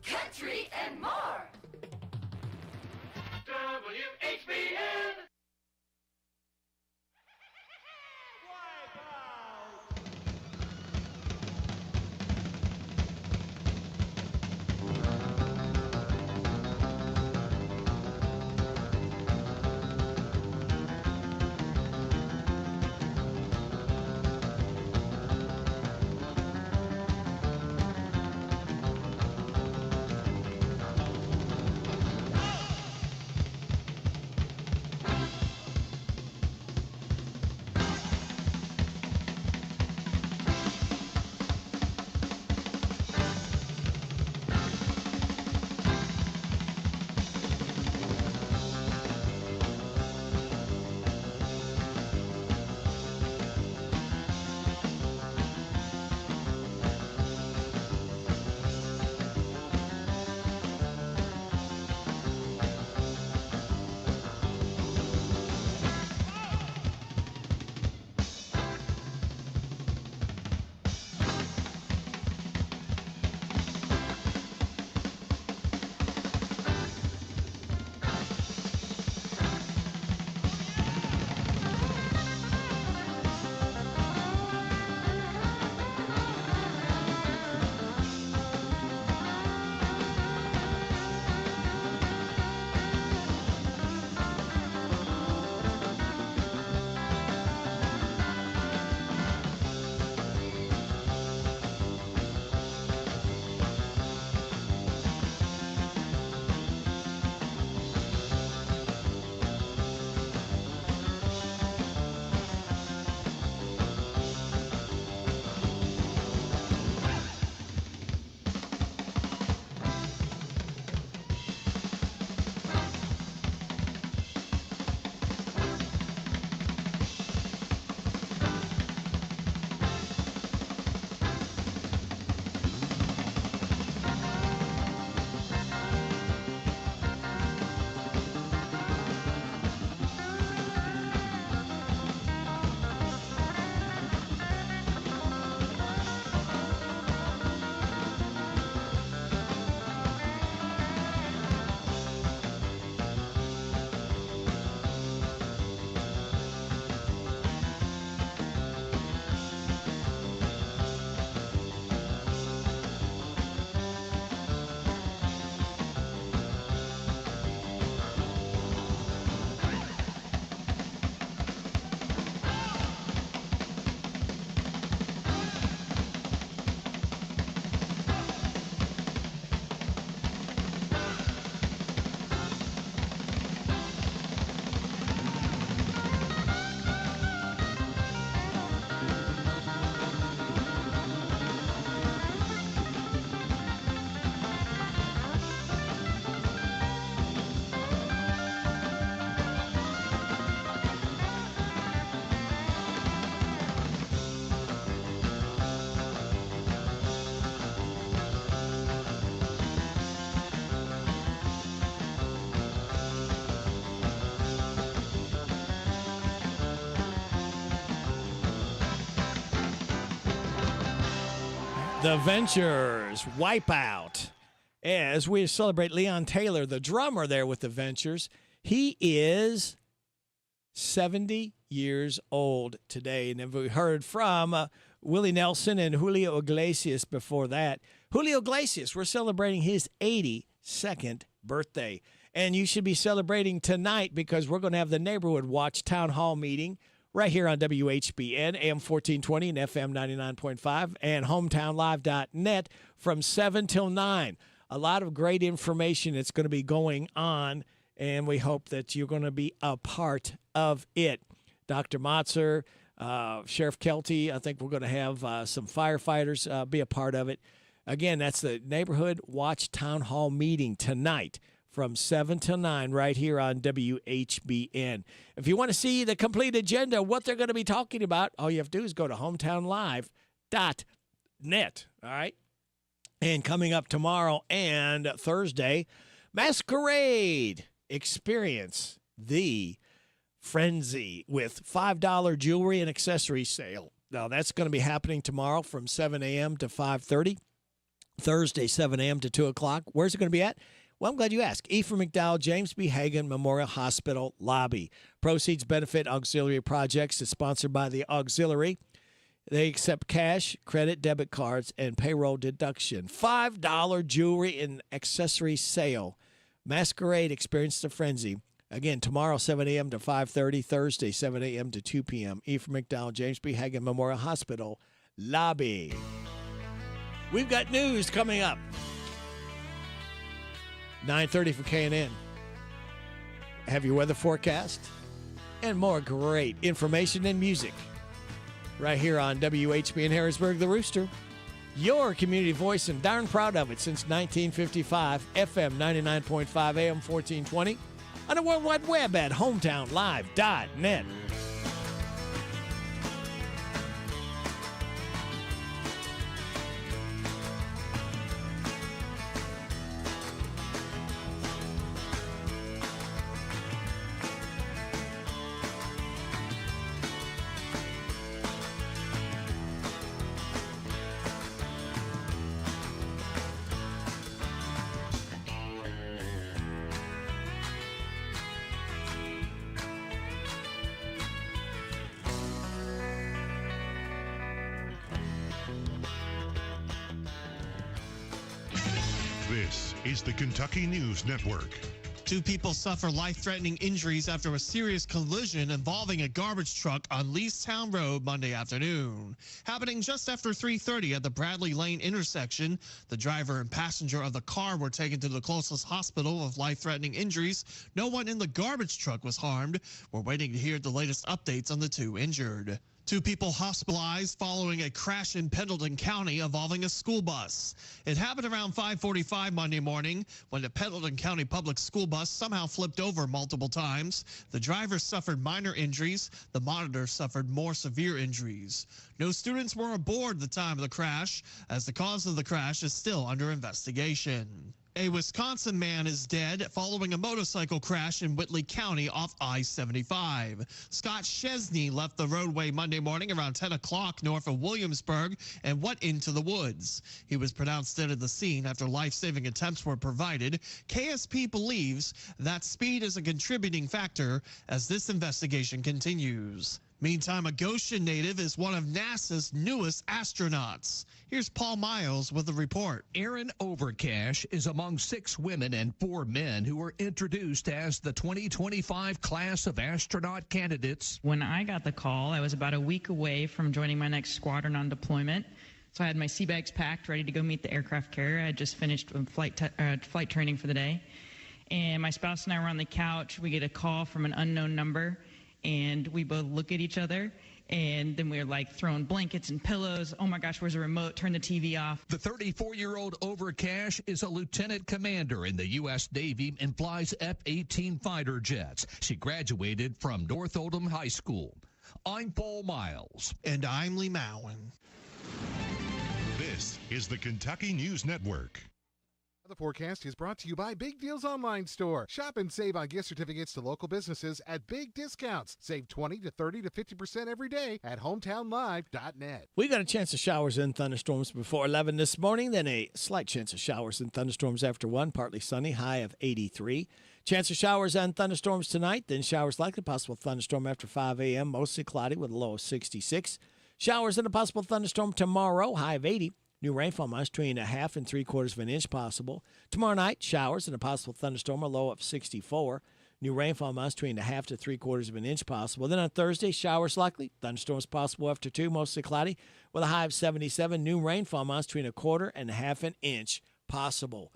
Country and more. WHBN. The Ventures, Wipeout. As we celebrate Leon Taylor, the drummer there with the Ventures, he is 70 years old today. And we heard from Willie Nelson and Julio Iglesias before that. Julio Iglesias, we're celebrating his 82nd birthday. And you should be celebrating tonight because we're going to have the Neighborhood Watch Town Hall meeting right here on WHBN, AM 1420 and FM 99.5, and hometownlive.net from 7 till 9. A lot of great information that's going to be going on, and we hope that you're going to be a part of it. Dr. Motzer, Sheriff Kelty, I think we're going to have some firefighters be a part of it. Again, that's the Neighborhood Watch Town Hall meeting tonight from 7 till 9 right here on WHBN. If you want to see the complete agenda, what they're going to be talking about, all you have to do is go to hometownlive.net, all right? And coming up tomorrow and Thursday, Masquerade. Experience the frenzy with $5 jewelry and accessory sale. Now, that's going to be happening tomorrow from 7 a.m. to 5:30. Thursday, 7 a.m. to 2 o'clock. Where's it going to be at? Well, I'm glad you asked. Ephraim McDowell, James B. Hagan Memorial Hospital lobby. Proceeds benefit auxiliary projects. It's sponsored by the auxiliary. They accept cash, credit, debit cards, and payroll deduction. $5 jewelry and accessory sale. Masquerade, experience the frenzy. Again, tomorrow, 7 a.m. to 5:30. Thursday, 7 a.m. to 2 p.m. Ephraim McDowell, James B. Hagan Memorial Hospital lobby. We've got news coming up. 9:30 for KNN. Have your weather forecast and more great information and music right here on WHBN Harrodsburg, The Rooster. Your community voice, and darn proud of it since 1955. FM 99.5, AM 1420. On the World Wide Web at hometownlive.net. This is the Kentucky News Network. 2 people suffer life-threatening injuries after a serious collision involving a garbage truck on Leestown Road Monday afternoon. Happening just after 3:30 at the Bradley Lane intersection, the driver and passenger of the car were taken to the closest hospital with life-threatening injuries. No one in the garbage truck was harmed. We're waiting to hear the latest updates on the 2 injured. 2 people hospitalized following a crash in Pendleton County involving a school bus. It happened around 5:45 Monday morning when the Pendleton County public school bus somehow flipped over multiple times. The driver suffered minor injuries. The monitor suffered more severe injuries. No students were aboard the time of the crash, as the cause of the crash is still under investigation. A Wisconsin man is dead following a motorcycle crash in Whitley County off I-75. Scott Chesney left the roadway Monday morning around 10 o'clock north of Williamsburg and went into the woods. He was pronounced dead at the scene after life-saving attempts were provided. KSP believes that speed is a contributing factor as this investigation continues. Meantime, a Goshen native is one of NASA's newest astronauts. Here's Paul Miles with the report. Erin Overcash is among 6 women and 4 men who were introduced as the 2025 class of astronaut candidates. When I got the call, I was about a week away from joining my next squadron on deployment. So I had my sea bags packed, ready to go meet the aircraft carrier. I had just finished flight training for the day. And my spouse and I were on the couch. We get a call from an unknown number. And we both look at each other, and then we're like throwing blankets and pillows. Oh my gosh, where's the remote? Turn the TV off. The 34-year-old Overcash is a lieutenant commander in the U.S. Navy and flies F-18 fighter jets. She graduated from North Oldham High School. I'm Paul Miles. And I'm Lee Mowen. This is the Kentucky News Network. The forecast is brought to you by Big Deals Online Store. Shop and save on gift certificates to local businesses at big discounts. Save 20 to 30 to 50% every day at hometownlive.net. We got a chance of showers and thunderstorms before 11 this morning, then a slight chance of showers and thunderstorms after 1, partly sunny, high of 83. Chance of showers and thunderstorms tonight, then showers likely, possible thunderstorm after 5 a.m., mostly cloudy with a low of 66. Showers and a possible thunderstorm tomorrow, high of 80. New rainfall amounts between 1/2 and 3/4 of an inch possible. Tomorrow night, showers and a possible thunderstorm, a low of 64. New rainfall amounts between 1/2 to 3/4 of an inch possible. Then on Thursday, showers likely, thunderstorms possible after 2, mostly cloudy, with a high of 77. New rainfall amounts between 1/4 and 1/2 an inch possible.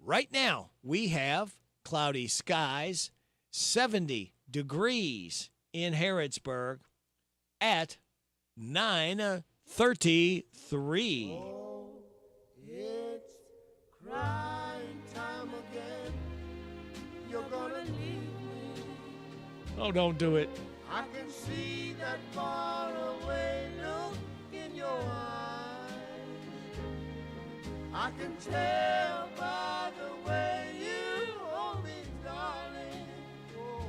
Right now, we have cloudy skies, 70 degrees in Harrodsburg at 9:33. Oh, it's crying time again. You're gonna leave me. Oh, don't do it. I can see that far away look in your eyes. I can tell by the way you hold me, darling, oh,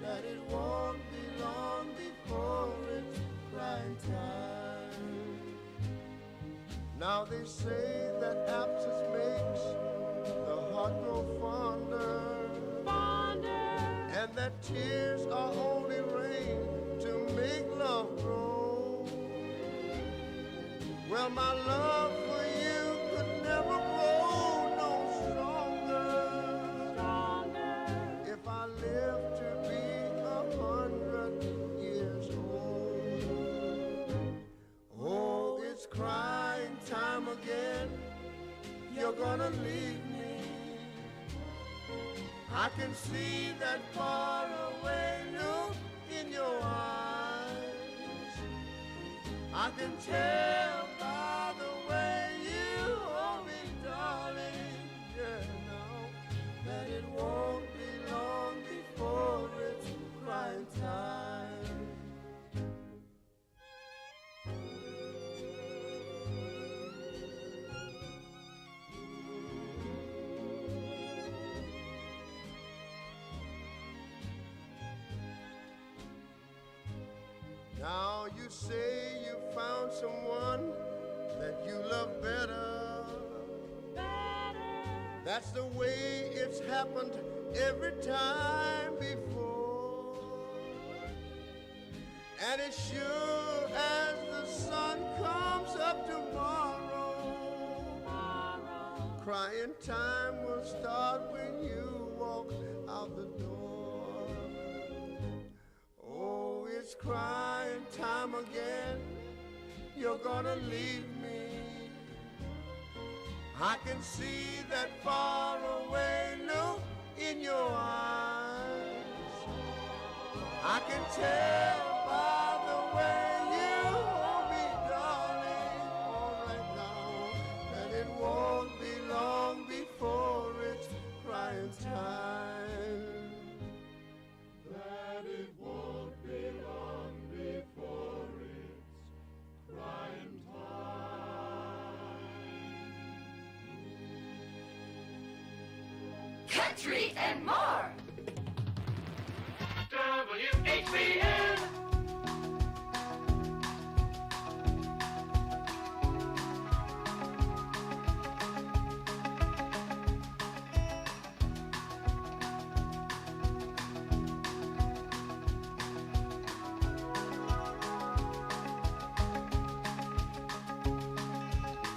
that it won't be long before it's crying time. Now they say that absence makes the heart grow fonder, and that tears are only rain to make love grow. Well, my love for you could never grow no stronger, if I live to be 100 years old. Oh, it's crying time again. You're gonna leave me. I can see that far away look in your eyes. I can tell by the way you hold me, darling, yeah, now that it won't be long before it's crying time. Now you say you found someone that you love better. That's the way it's happened every time before. And as sure as the sun comes up tomorrow, crying time will start when you walk out the door. Oh, it's crying time again. You're gonna leave me. I can see that far away look in your eyes. I can tell by the way you hold me, darling, all right now, that it won't be long before it's crying time. That it won't be long before it's crying time. Country and more. WHBN.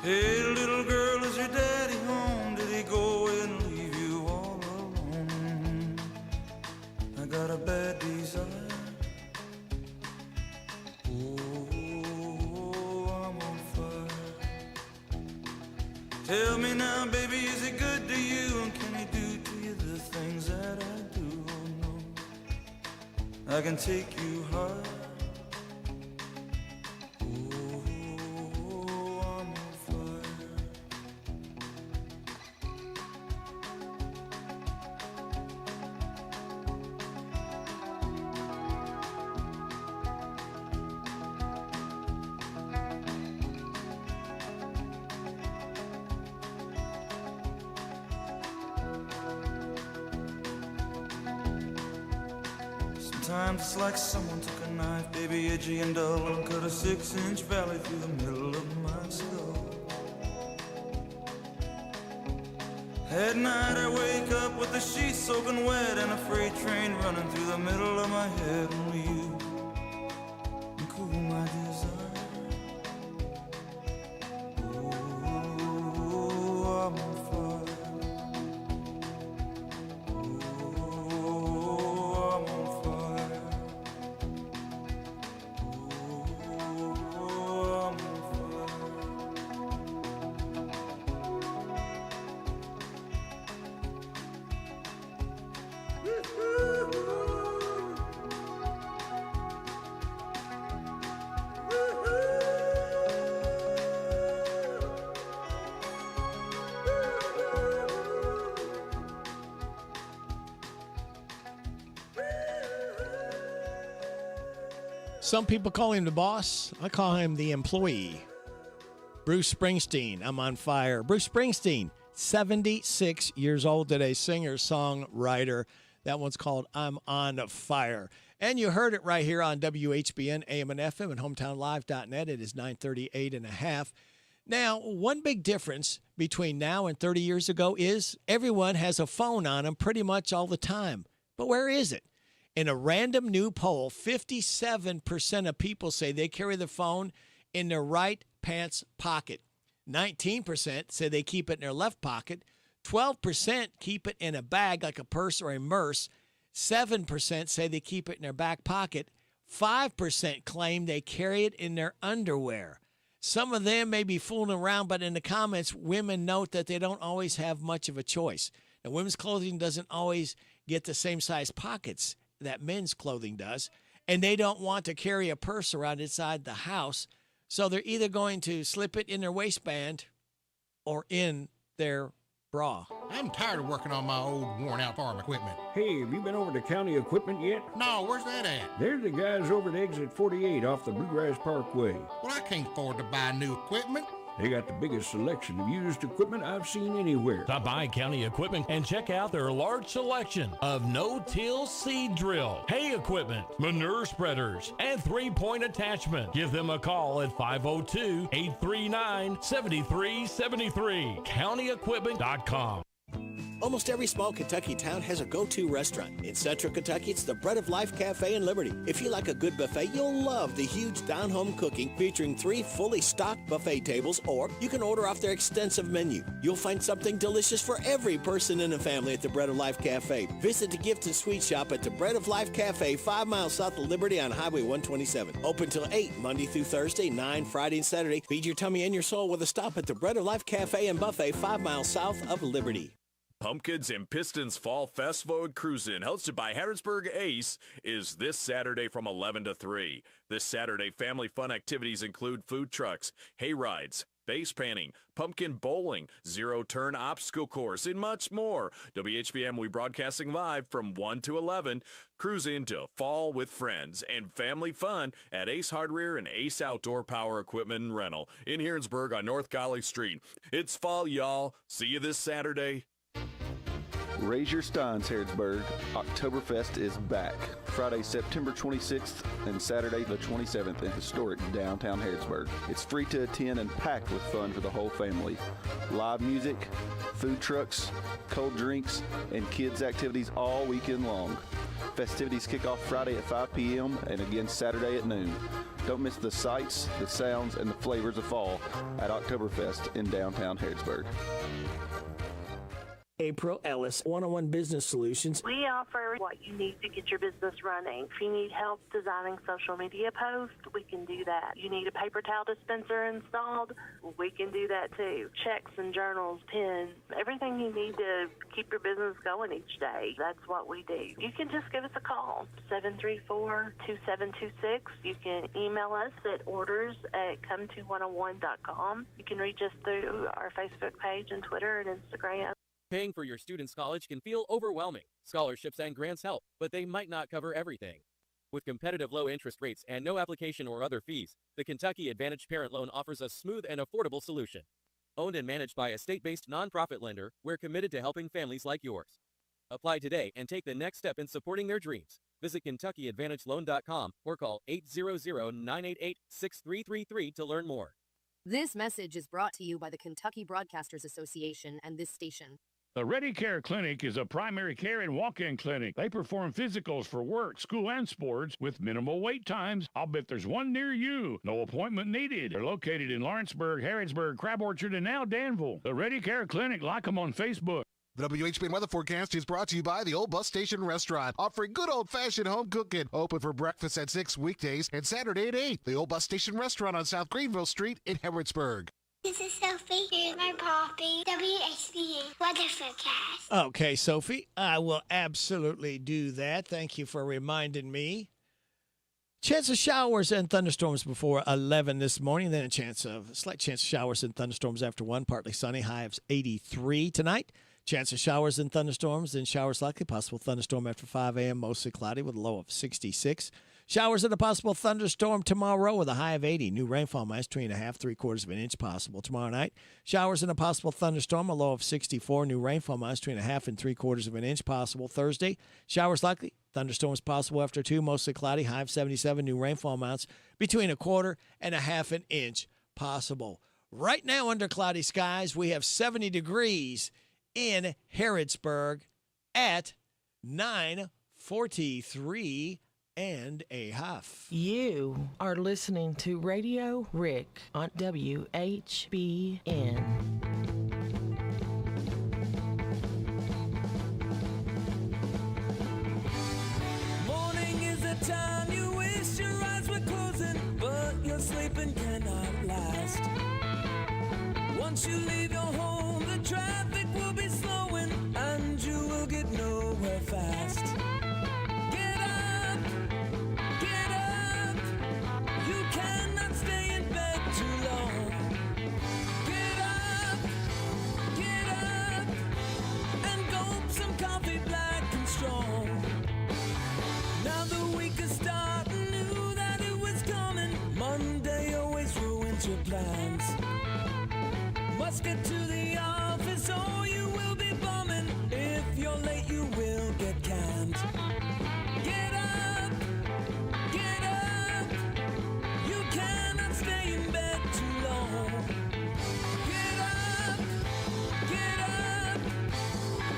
Hey, little girl, is your daddy home? Did he go and leave you all alone? I got a bad desire. Oh, I'm on fire. Tell me now, baby, is he good to you? And can he do to you the things that I do? Oh, no, I can take you high. times it's like someone took a knife, baby, edgy and dull, and cut a 6-inch valley through the middle of my skull. At night I wake up with the sheets soaking wet and a freight train running through the middle of my head. Only you can cool my desire. Oh, I'm on fire. Oh, I'm on fire. Oh, I'm on fire. Some people call him the boss. I call him the employee. Bruce Springsteen, I'm on fire. Bruce Springsteen, 76 years old today, singer, songwriter. That one's called I'm on Fire. And you heard it right here on WHBN, AM and FM, and hometownlive.net. It is 9:38 and a half. Now, one big difference between now and 30 years ago is everyone has a phone on them pretty much all the time. But where is it? In a random new poll, 57% of people say they carry the phone in their right pants pocket. 19% say they keep it in their left pocket. 12% keep it in a bag like a purse or a merce. 7% say they keep it in their back pocket. 5% claim they carry it in their underwear. Some of them may be fooling around, but in the comments, women note that they don't always have much of a choice. Now, women's clothing doesn't always get the same size pockets that men's clothing does, and they don't want to carry a purse around inside the house, so they're either going to slip it in their waistband or in their bra. I'm tired of working on my old worn-out farm equipment. Hey, have you been over to County Equipment yet? No, where's that at? They're the guys over at Exit 48 off the Bluegrass Parkway. Well, I can't afford to buy new equipment. They got the biggest selection of used equipment I've seen anywhere. Stop by County Equipment and check out their large selection of no-till seed drill, hay equipment, manure spreaders, and three-point attachment. Give them a call at 502-839-7373. CountyEquipment.com. Almost every small Kentucky town has a go-to restaurant. In Central Kentucky, it's the Bread of Life Cafe in Liberty. If you like a good buffet, you'll love the huge down-home cooking featuring 3 fully stocked buffet tables, or you can order off their extensive menu. You'll find something delicious for every person in the family at the Bread of Life Cafe. Visit the gift and sweet shop at the Bread of Life Cafe, 5 miles south of Liberty on Highway 127. Open till 8, Monday through Thursday, 9 Friday and Saturday. Feed your tummy and your soul with a stop at the Bread of Life Cafe and Buffet, 5 miles south of Liberty. Pumpkins and Pistons Fall Festival Cruisin', hosted by Harrodsburg Ace, is this Saturday from 11 to 3. This Saturday, family fun activities include food trucks, hay rides, base painting, pumpkin bowling, zero-turn obstacle course, and much more. WHBN will be broadcasting live from 1 to 11. Cruise into fall with friends and family fun at Ace Hardware and Ace Outdoor Power Equipment and Rental in Harrodsburg on North Golly Street. It's fall, y'all. See you this Saturday. Raise your steins, Harrodsburg. Oktoberfest is back. Friday, September 26th and Saturday, the 27th in historic downtown Harrodsburg. It's free to attend and packed with fun for the whole family. Live music, food trucks, cold drinks, and kids' activities all weekend long. Festivities kick off Friday at 5 p.m. and again Saturday at noon. Don't miss the sights, the sounds, and the flavors of fall at Oktoberfest in downtown Harrodsburg. April Ellis, 101 Business Solutions. We offer what you need to get your business running. If you need help designing social media posts, we can do that. You need a paper towel dispenser installed, we can do that too. Checks and journals, pens, everything you need to keep your business going each day. That's what we do. You can just give us a call, 734-2726. You can email us at orders@come2101.com. You can reach us through our Facebook page and Twitter and Instagram. Paying for your student's college can feel overwhelming. Scholarships and grants help, but they might not cover everything. With competitive low interest rates and no application or other fees, the Kentucky Advantage Parent Loan offers a smooth and affordable solution. Owned and managed by a state-based nonprofit lender, we're committed to helping families like yours. Apply today and take the next step in supporting their dreams. Visit KentuckyAdvantageLoan.com or call 800-988-6333 to learn more. This message is brought to you by the Kentucky Broadcasters Association and this station. The Ready Care Clinic is a primary care and walk-in clinic. They perform physicals for work, school, and sports with minimal wait times. I'll bet there's one near you. No appointment needed. They're located in Lawrenceburg, Harrodsburg, Crab Orchard, and now Danville. The Ready Care Clinic, like them on Facebook. The WHBN weather forecast is brought to you by the Old Bus Station Restaurant, offering good old-fashioned home cooking. Open for breakfast at 6 weekdays and Saturday at 8. The Old Bus Station Restaurant on South Greenville Street in Harrodsburg. This is Sophie. Here's my poppy. WHBN weather forecast. Okay, Sophie, I will absolutely do that. Thank you for reminding me. Chance of showers and thunderstorms before 11 this morning. Then a slight chance of showers and thunderstorms after 1. Partly sunny. High of 83 tonight. Chance of showers and thunderstorms. Then showers likely. Possible thunderstorm after 5 a.m. Mostly cloudy with a low of 66. Showers and a possible thunderstorm tomorrow with a high of 80. New rainfall minus 3.5, 3/4 of an inch possible tomorrow night. Showers and a possible thunderstorm, a low of 64. New rainfall minus 3.5 and 3/4 of an inch possible Thursday. Showers likely. Thunderstorms possible after 2. Mostly cloudy. High of 77. New rainfall amounts between 1/4 and 1/2 an inch possible. Right now under cloudy skies, we have 70 degrees in Harrodsburg at 9:43 and a half. You are listening to Radio Rick on WHBN. Morning is the time you wish your eyes were closing, but your sleeping cannot last. Once you leave your home, the traffic will be slowing, and you will get nowhere fast. You cannot stay in bed too long. Get up, and gulp some coffee black and strong. Now the week is starting, knew that it was coming. Monday always ruins your plans. Must get to the office or you will be bumming. If you're late, you will get canned. Get up. You cannot stay in bed too long. Get up,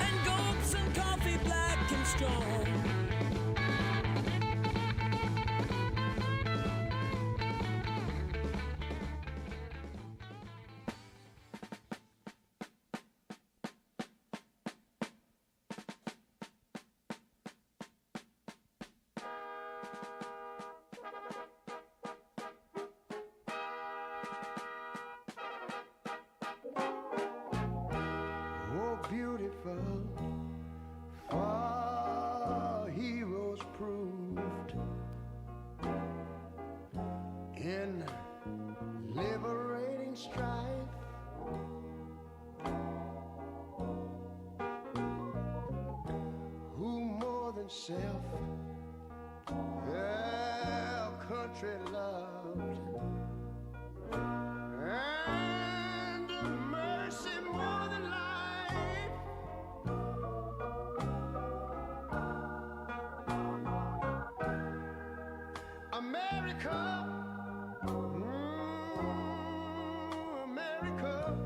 and gulp some coffee black and strong. Oh, beautiful, for heroes proved in liberating strife. Who more than self their country loved, and mercy more than life. America, America,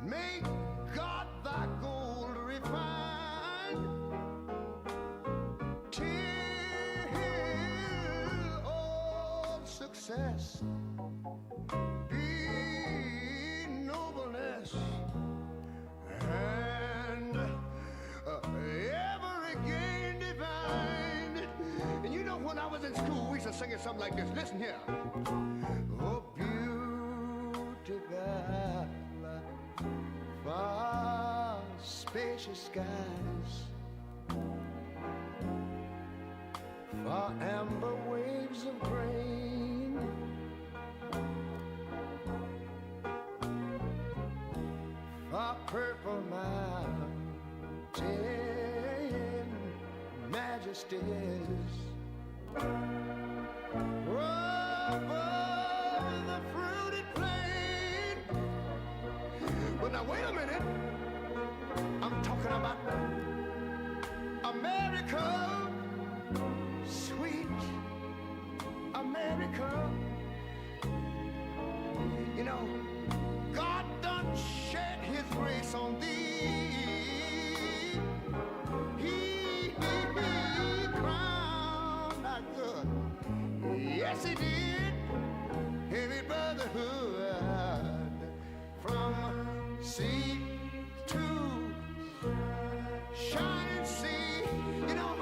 make God thy gold refined, till all success be nobleness, and every gain divine. And you know, when I was in school, we used to sing it something like this. Listen here. Oh, beautiful, far spacious skies, far amber waves of grain, far purple mountain majesties, over the fruited plain. But now wait a minute, I'm America. You know, God done shed his grace on thee. He crowned thy good. Yes, he did. Heavy brotherhood from sea to shining sea. You know,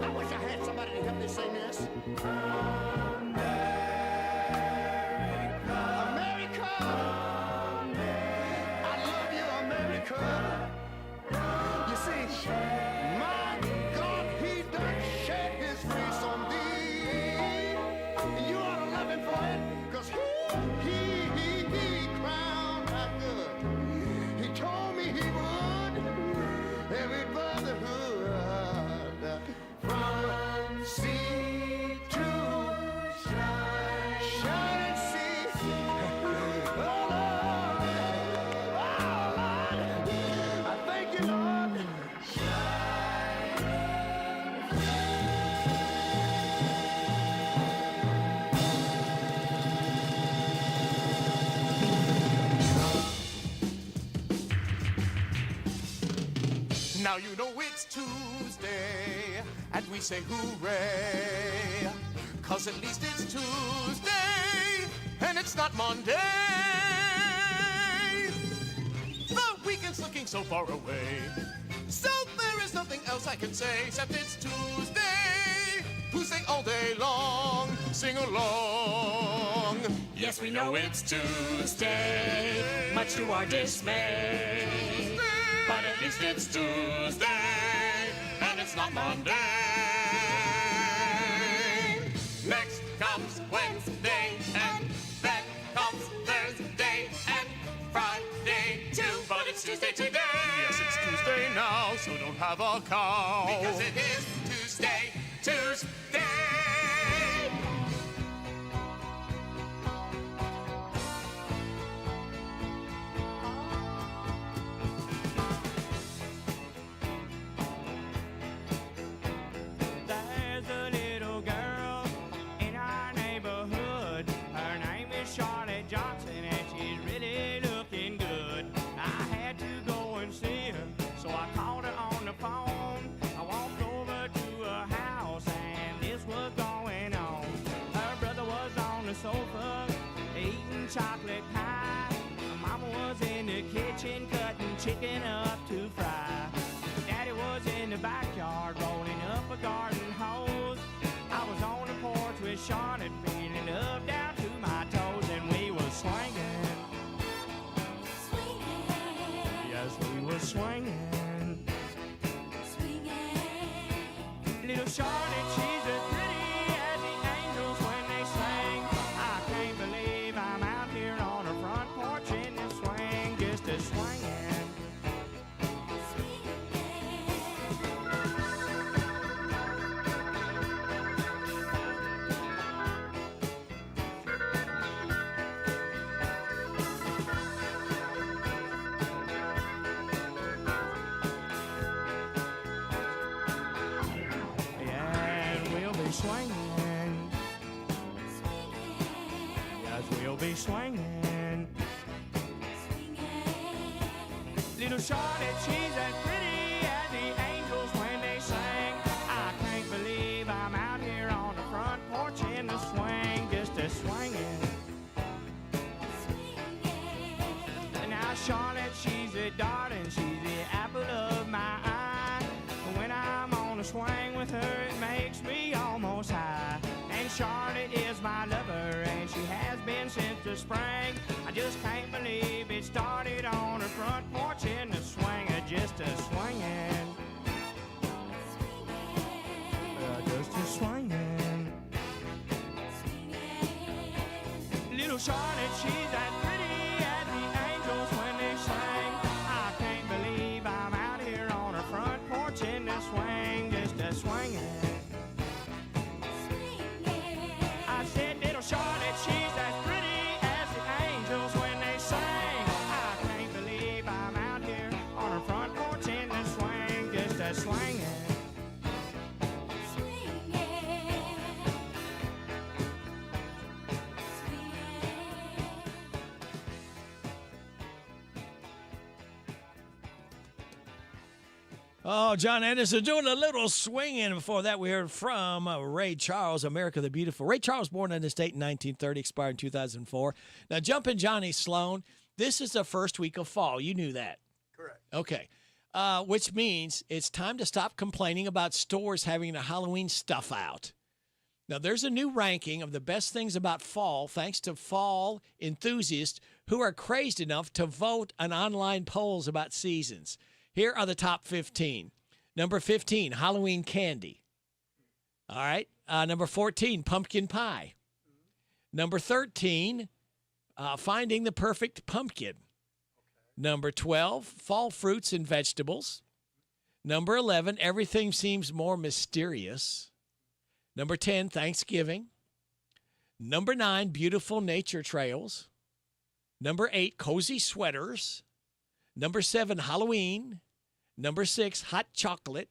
I wish I had somebody to help me sing this. America, I love you, America. You see, my God, he done shed his grace on thee. And you ought to love him for it, because he crowned thy good. He told me he would. Every brotherhood from sea to shining sea. Oh, Lord. Oh, Lord. I thank you, Lord. Now you know it's Tuesday, and we say hooray, 'cause at least it's Tuesday, and it's not Monday. The weekend's looking so far away, so there is nothing else I can say except it's Tuesday. Tuesday all day long, sing along. Yes, we know it's Tuesday, much to our dismay. But at least it's Tuesday, and it's not Monday. Next comes Wednesday, and then comes Thursday, and Friday too. But it's Tuesday today. Yes, it's Tuesday now, so don't have a cow. Because it is Tuesday, Tuesday. Chocolate pie. Mama was in the kitchen cutting chicken up to fry. Daddy was in the backyard rolling up a garden hose. I was on the porch with Charlotte feeling up down to my toes, and we was swinging. Yes, we was swinging. Little Charlotte, she's as pretty as the angels when they sing. I can't believe I'm out here on her front porch in the swing, just a swinging. Swinging. Yes, we'll be swinging. Little Charlotte, she's as pretty as the angels when they sing. I can't believe I'm out here on the front porch in the swing, just a swinging. Now Charlotte, she's a darling, she's the apple of my eye. When I'm on a swing with her, it makes me almost high. And Charlotte is my lover, and she has been since the spring. I just can't believe it started on her front porch in the swing, just a swinging. Just a swinging. Little Charlotte, she's as pretty as the angels when they sing. I can't believe I'm out here on her front porch in the swing, just a swinging. I said, little Charlotte, she's as pretty as the angels when they sing. I can't believe I'm out here on her front porch in the swing, just a swinging. Oh, John Anderson doing a little swinging. Before that, we heard from Ray Charles, America the Beautiful. Ray Charles, born in this state in 1930, expired in 2004. Now, jumping Johnny Sloan, this is the first week of fall. You knew that. Correct. Okay. Which means it's time to stop complaining about stores having the Halloween stuff out. Now, there's a new ranking of the best things about fall, thanks to fall enthusiasts who are crazed enough to vote on online polls about seasons. Here are the top 15. Number 15, Halloween candy. All right. Number 14, pumpkin pie. Number 13, finding the perfect pumpkin. Number 12, fall fruits and vegetables. Number 11, everything seems more mysterious. Number 10, Thanksgiving. Number 9, beautiful nature trails. Number 8, cozy sweaters. Number 7, Halloween. Number 6, hot chocolate.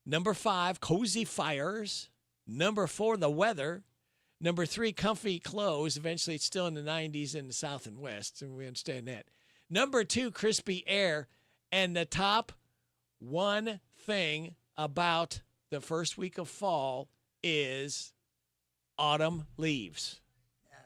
Number 5, cozy fires. Number 4, the weather. Number 3, comfy clothes. Eventually, it's still in the 90s in the South and West, and we understand that. Number 2, crispy air. And the top one thing about the first week of fall is autumn leaves. Yeah.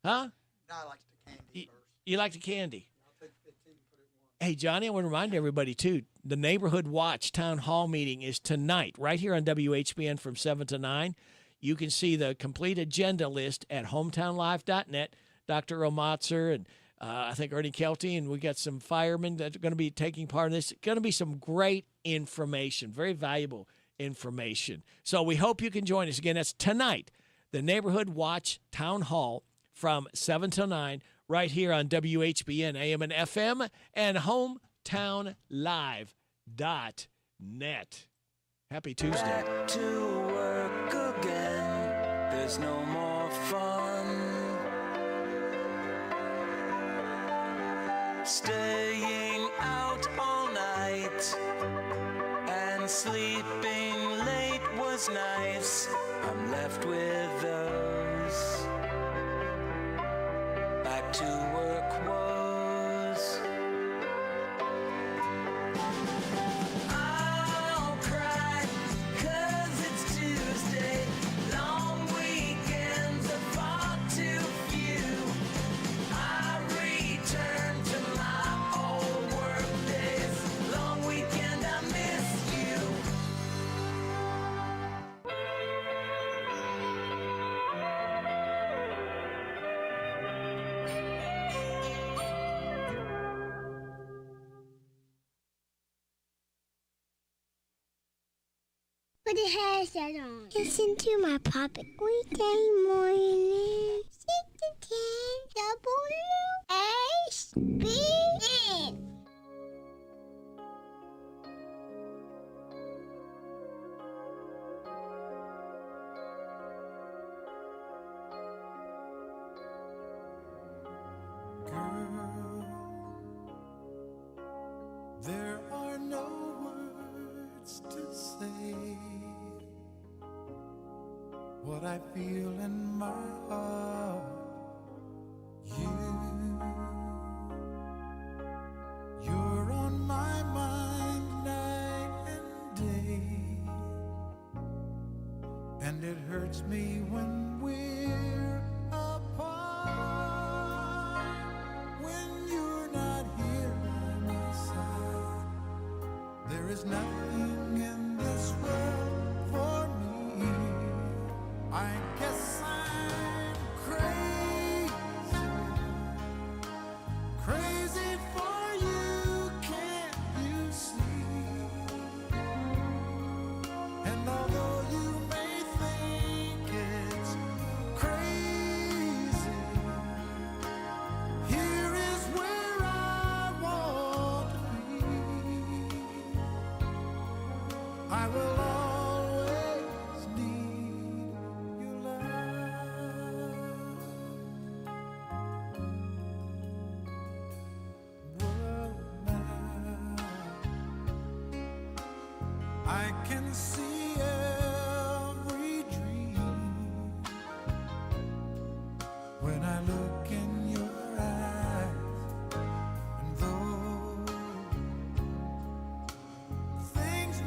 Huh? No, I like the candy first. You like the candy? I'll take 15 and put it in one. Hey, Johnny, I want to remind everybody, too, the Neighborhood Watch Town Hall meeting is tonight, right here on WHBN from 7 to 9. You can see the complete agenda list at hometownlive.net. Dr. Romotzer and I think Ernie Kelty, and we got some firemen that are going to be taking part in this. Going to be some great information, very valuable information. So we hope you can join us. Again, that's tonight, the Neighborhood Watch Town Hall from 7 to 9, right here on WHBN, AM and FM, and hometownlive.net. Happy Tuesday. Back to work again. There's no more fun. Staying out all night and sleeping late was nice. I'm left with those. Back to work woes. I'll cry 'cause it's Tuesday. Long weekends are far too few. I return to my old work days. Long weekend, I miss you. Put the headset on. Listen to my puppet. Weekday morning. 6 to 10 WHBN. There are no words to say what I feel in my heart. You're on my mind night and day, and it hurts me when we're apart. When you're not here by my side, there is nothing in this world for me. I guess I'm crazy, crazy for you, can't you see? And although you may think it's crazy, here is where I want to be. I will always need your love. Whoa, now I can see every dream when I look in your eyes, and though things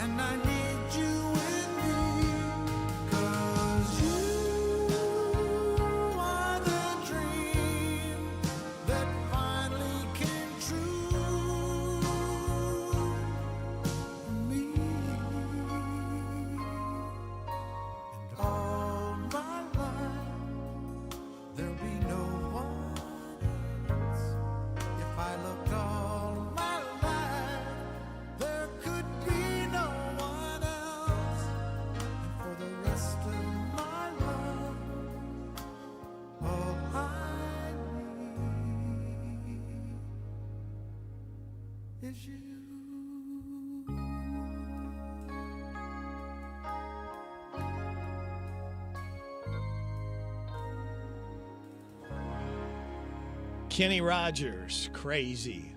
and I need you with me, 'cause you are the dream that finally came true for me. And all my life there'll be no one else. If I looked all my life, there could be no one else. And for the rest of my life, all I need is you. Kenny Rogers, Crazy.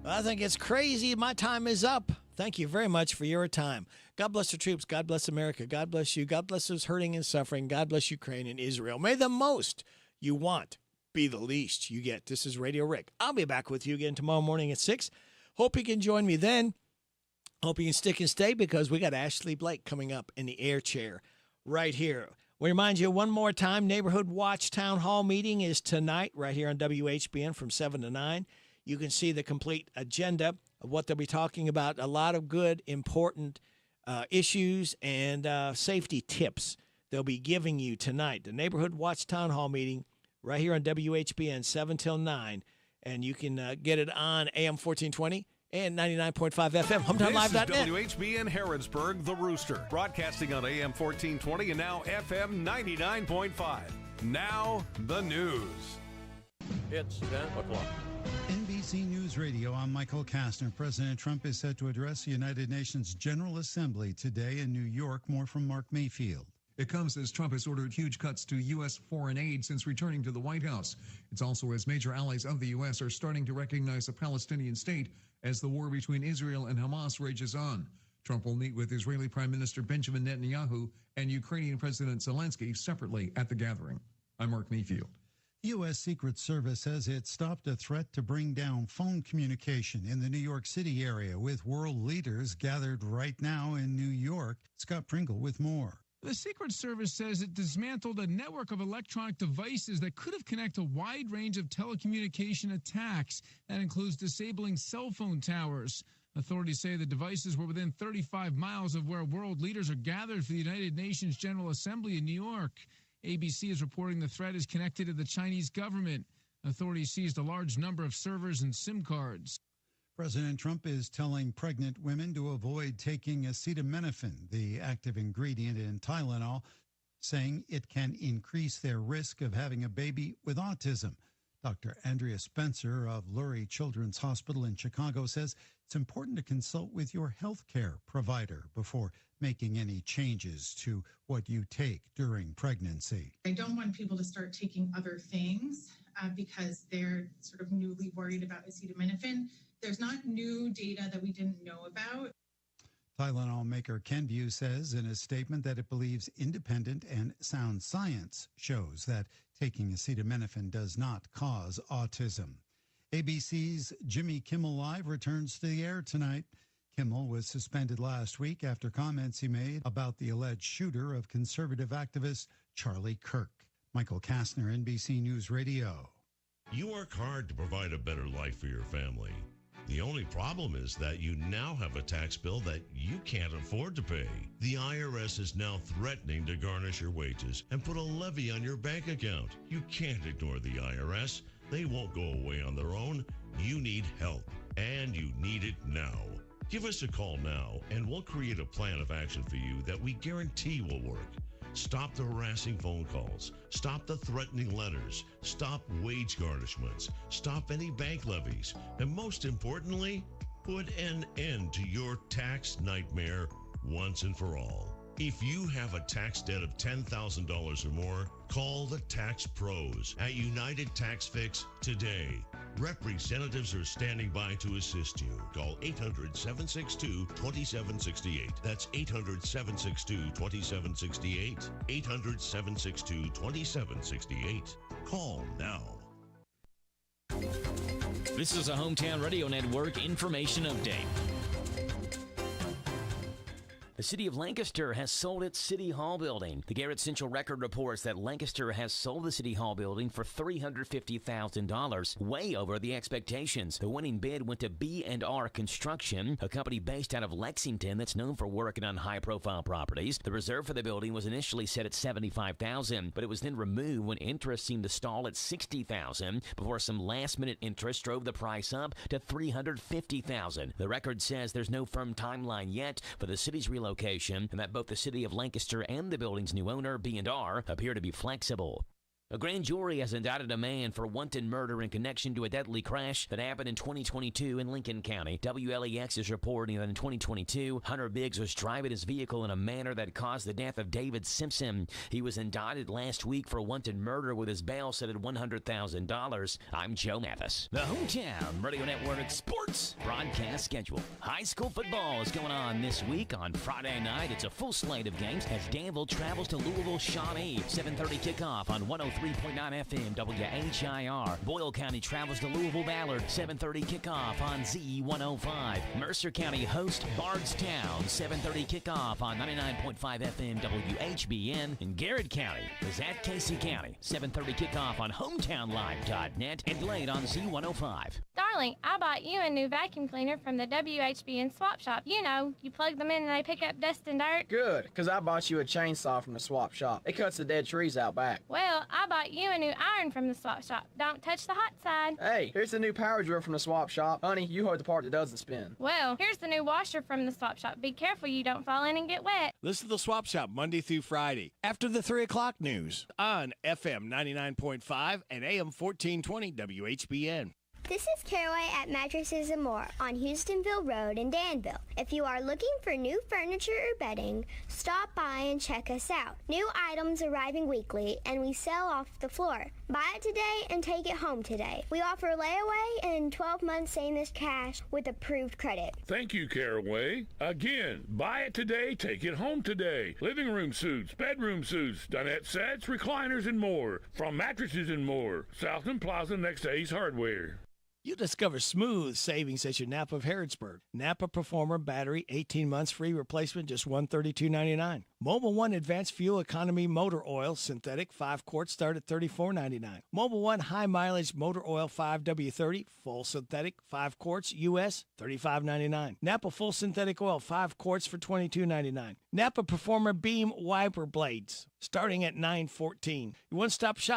I think it's crazy. My time is up. Thank you very much for your time. God bless the troops. God bless America. God bless you. God bless those hurting and suffering. God bless Ukraine and Israel. May the most you want be the least you get. This is Radio Rick. I'll be back with you again tomorrow morning at 6. Hope you can join me then. Hope you can stick and stay because we got Ashley Blake coming up in the air chair right here. We remind you one more time, Neighborhood Watch Town Hall meeting is tonight right here on WHBN from 7 to 9. You can see the complete agenda of what they'll be talking about. A lot of good, important issues and safety tips they'll be giving you tonight. The Neighborhood Watch Town Hall meeting right here on WHBN, 7 till 9. And you can get it on AM 1420 and 99.5 FM, HometownLive.net. This is WHBN Harrodsburg, The Rooster, broadcasting on AM 1420 and now FM 99.5. Now, the news. It's 10 o'clock. NBC News Radio, I'm Michael Kastner. President Trump is set to address the United Nations General Assembly today in New York. More from Mark Mayfield. It comes as Trump has ordered huge cuts to U.S. foreign aid since returning to the White House. It's also as major allies of the U.S. are starting to recognize a Palestinian state as the war between Israel and Hamas rages on. Trump will meet with Israeli Prime Minister Benjamin Netanyahu and Ukrainian President Zelensky separately at the gathering. I'm Mark Mayfield. The U.S. Secret Service says it stopped a threat to bring down phone communication in the New York City area with world leaders gathered right now in New York. Scott Pringle with more. The Secret Service says it dismantled a network of electronic devices that could have connected a wide range of telecommunication attacks. That includes disabling cell phone towers. Authorities say the devices were within 35 miles of where world leaders are gathered for the United Nations General Assembly in New York. ABC is reporting the threat is connected to the Chinese government. Authorities seized a large number of servers and SIM cards. President Trump is telling pregnant women to avoid taking acetaminophen, the active ingredient in Tylenol, saying it can increase their risk of having a baby with autism. Dr. Andrea Spencer of Lurie Children's Hospital in Chicago says it's important to consult with your health care provider before making any changes to what you take during pregnancy. I don't want people to start taking other things because they're sort of newly worried about acetaminophen. There's not new data that we didn't know about. Tylenol maker Kenvue says in a statement that it believes independent and sound science shows that taking acetaminophen does not cause autism. ABC's Jimmy Kimmel Live returns to the air tonight. Kimmel was suspended last week after comments he made about the alleged shooter of conservative activist Charlie Kirk. Michael Kastner, NBC News Radio. You work hard to provide a better life for your family. The only problem is that you now have a tax bill that you can't afford to pay. The IRS is now threatening to garnish your wages and put a levy on your bank account. You can't ignore the IRS. They won't go away on their own. You need help, and you need it now. Give us a call now, and we'll create a plan of action for you that we guarantee will work. Stop the harassing phone calls. Stop the threatening letters. Stop wage garnishments. Stop any bank levies. And most importantly, put an end to your tax nightmare once and for all. If you have a tax debt of $10,000 or more, call the Tax Pros at United Tax Fix today. Representatives are standing by to assist you. Call 800-762-2768. That's 800-762-2768. 800-762-2768. Call now. This is a Hometown Radio Network information update. The city of Lancaster has sold its City Hall building. The Garrett Central Record reports that Lancaster has sold the City Hall building for $350,000, way over the expectations. The winning bid went to B&R Construction, a company based out of Lexington that's known for working on high-profile properties. The reserve for the building was initially set at $75,000, but it was then removed when interest seemed to stall at $60,000 before some last-minute interest drove the price up to $350,000. The record says there's no firm timeline yet for the city's relocation, and that both the city of Lancaster and the building's new owner, B&R, appear to be flexible. A grand jury has indicted a man for wanton murder in connection to a deadly crash that happened in 2022 in Lincoln County. WLEX is reporting that in 2022, Hunter Biggs was driving his vehicle in a manner that caused the death of David Simpson. He was indicted last week for wanton murder with his bail set at $100,000. I'm Joe Mathis. The Hometown Radio Network Sports broadcast schedule. High school football is going on this week. On Friday night, it's a full slate of games as Danville travels to Louisville Shawnee. 7:30 kickoff on 103.9 FM WHIR. Boyle County travels to Louisville Ballard. 7:30 kickoff on Z105. Mercer County hosts Bardstown. 7:30 kickoff on 99.5 FM WHBN. And Garrett County is at Casey County. 7:30 kickoff on HometownLive.net and late on Z105. Darling, I bought you a new vacuum cleaner from the WHBN swap shop. You know, you plug them in and they pick up dust and dirt. Good, because I bought you a chainsaw from the swap shop. It cuts the dead trees out back. Well, I bought you a new iron from the swap shop. Don't touch the hot side. Hey, here's the new power drill from the swap shop. Honey, you hold the part that doesn't spin. Well, here's the new washer from the swap shop. Be careful you don't fall in and get wet. Listen to the Swap Shop Monday through Friday after the 3 o'clock news on FM 99.5 and AM 1420 WHBN. This is Caraway at Mattresses and More on Houstonville Road in Danville. If you are looking for new furniture or bedding, stop by and check us out. New items arriving weekly, and we sell off the floor. Buy it today and take it home today. We offer layaway and 12 months same as cash with approved credit. Thank you, Caraway. Again, buy it today, take it home today. Living room suits, bedroom suits, dinette sets, recliners, and more. From Mattresses and More, Southland Plaza next to Ace Hardware. You discover smooth savings at your Napa of Harrodsburg. Napa Performer battery, 18 months free replacement, just $132.99. Mobil 1 Advanced Fuel Economy Motor Oil, synthetic, 5 quarts, start at $34.99. Mobil 1 High Mileage Motor Oil 5W30, full synthetic, 5 quarts, U.S., $35.99. Napa Full Synthetic Oil, 5 quarts for $22.99. Napa Performer Beam Wiper Blades, starting at $9.14. One-stop shop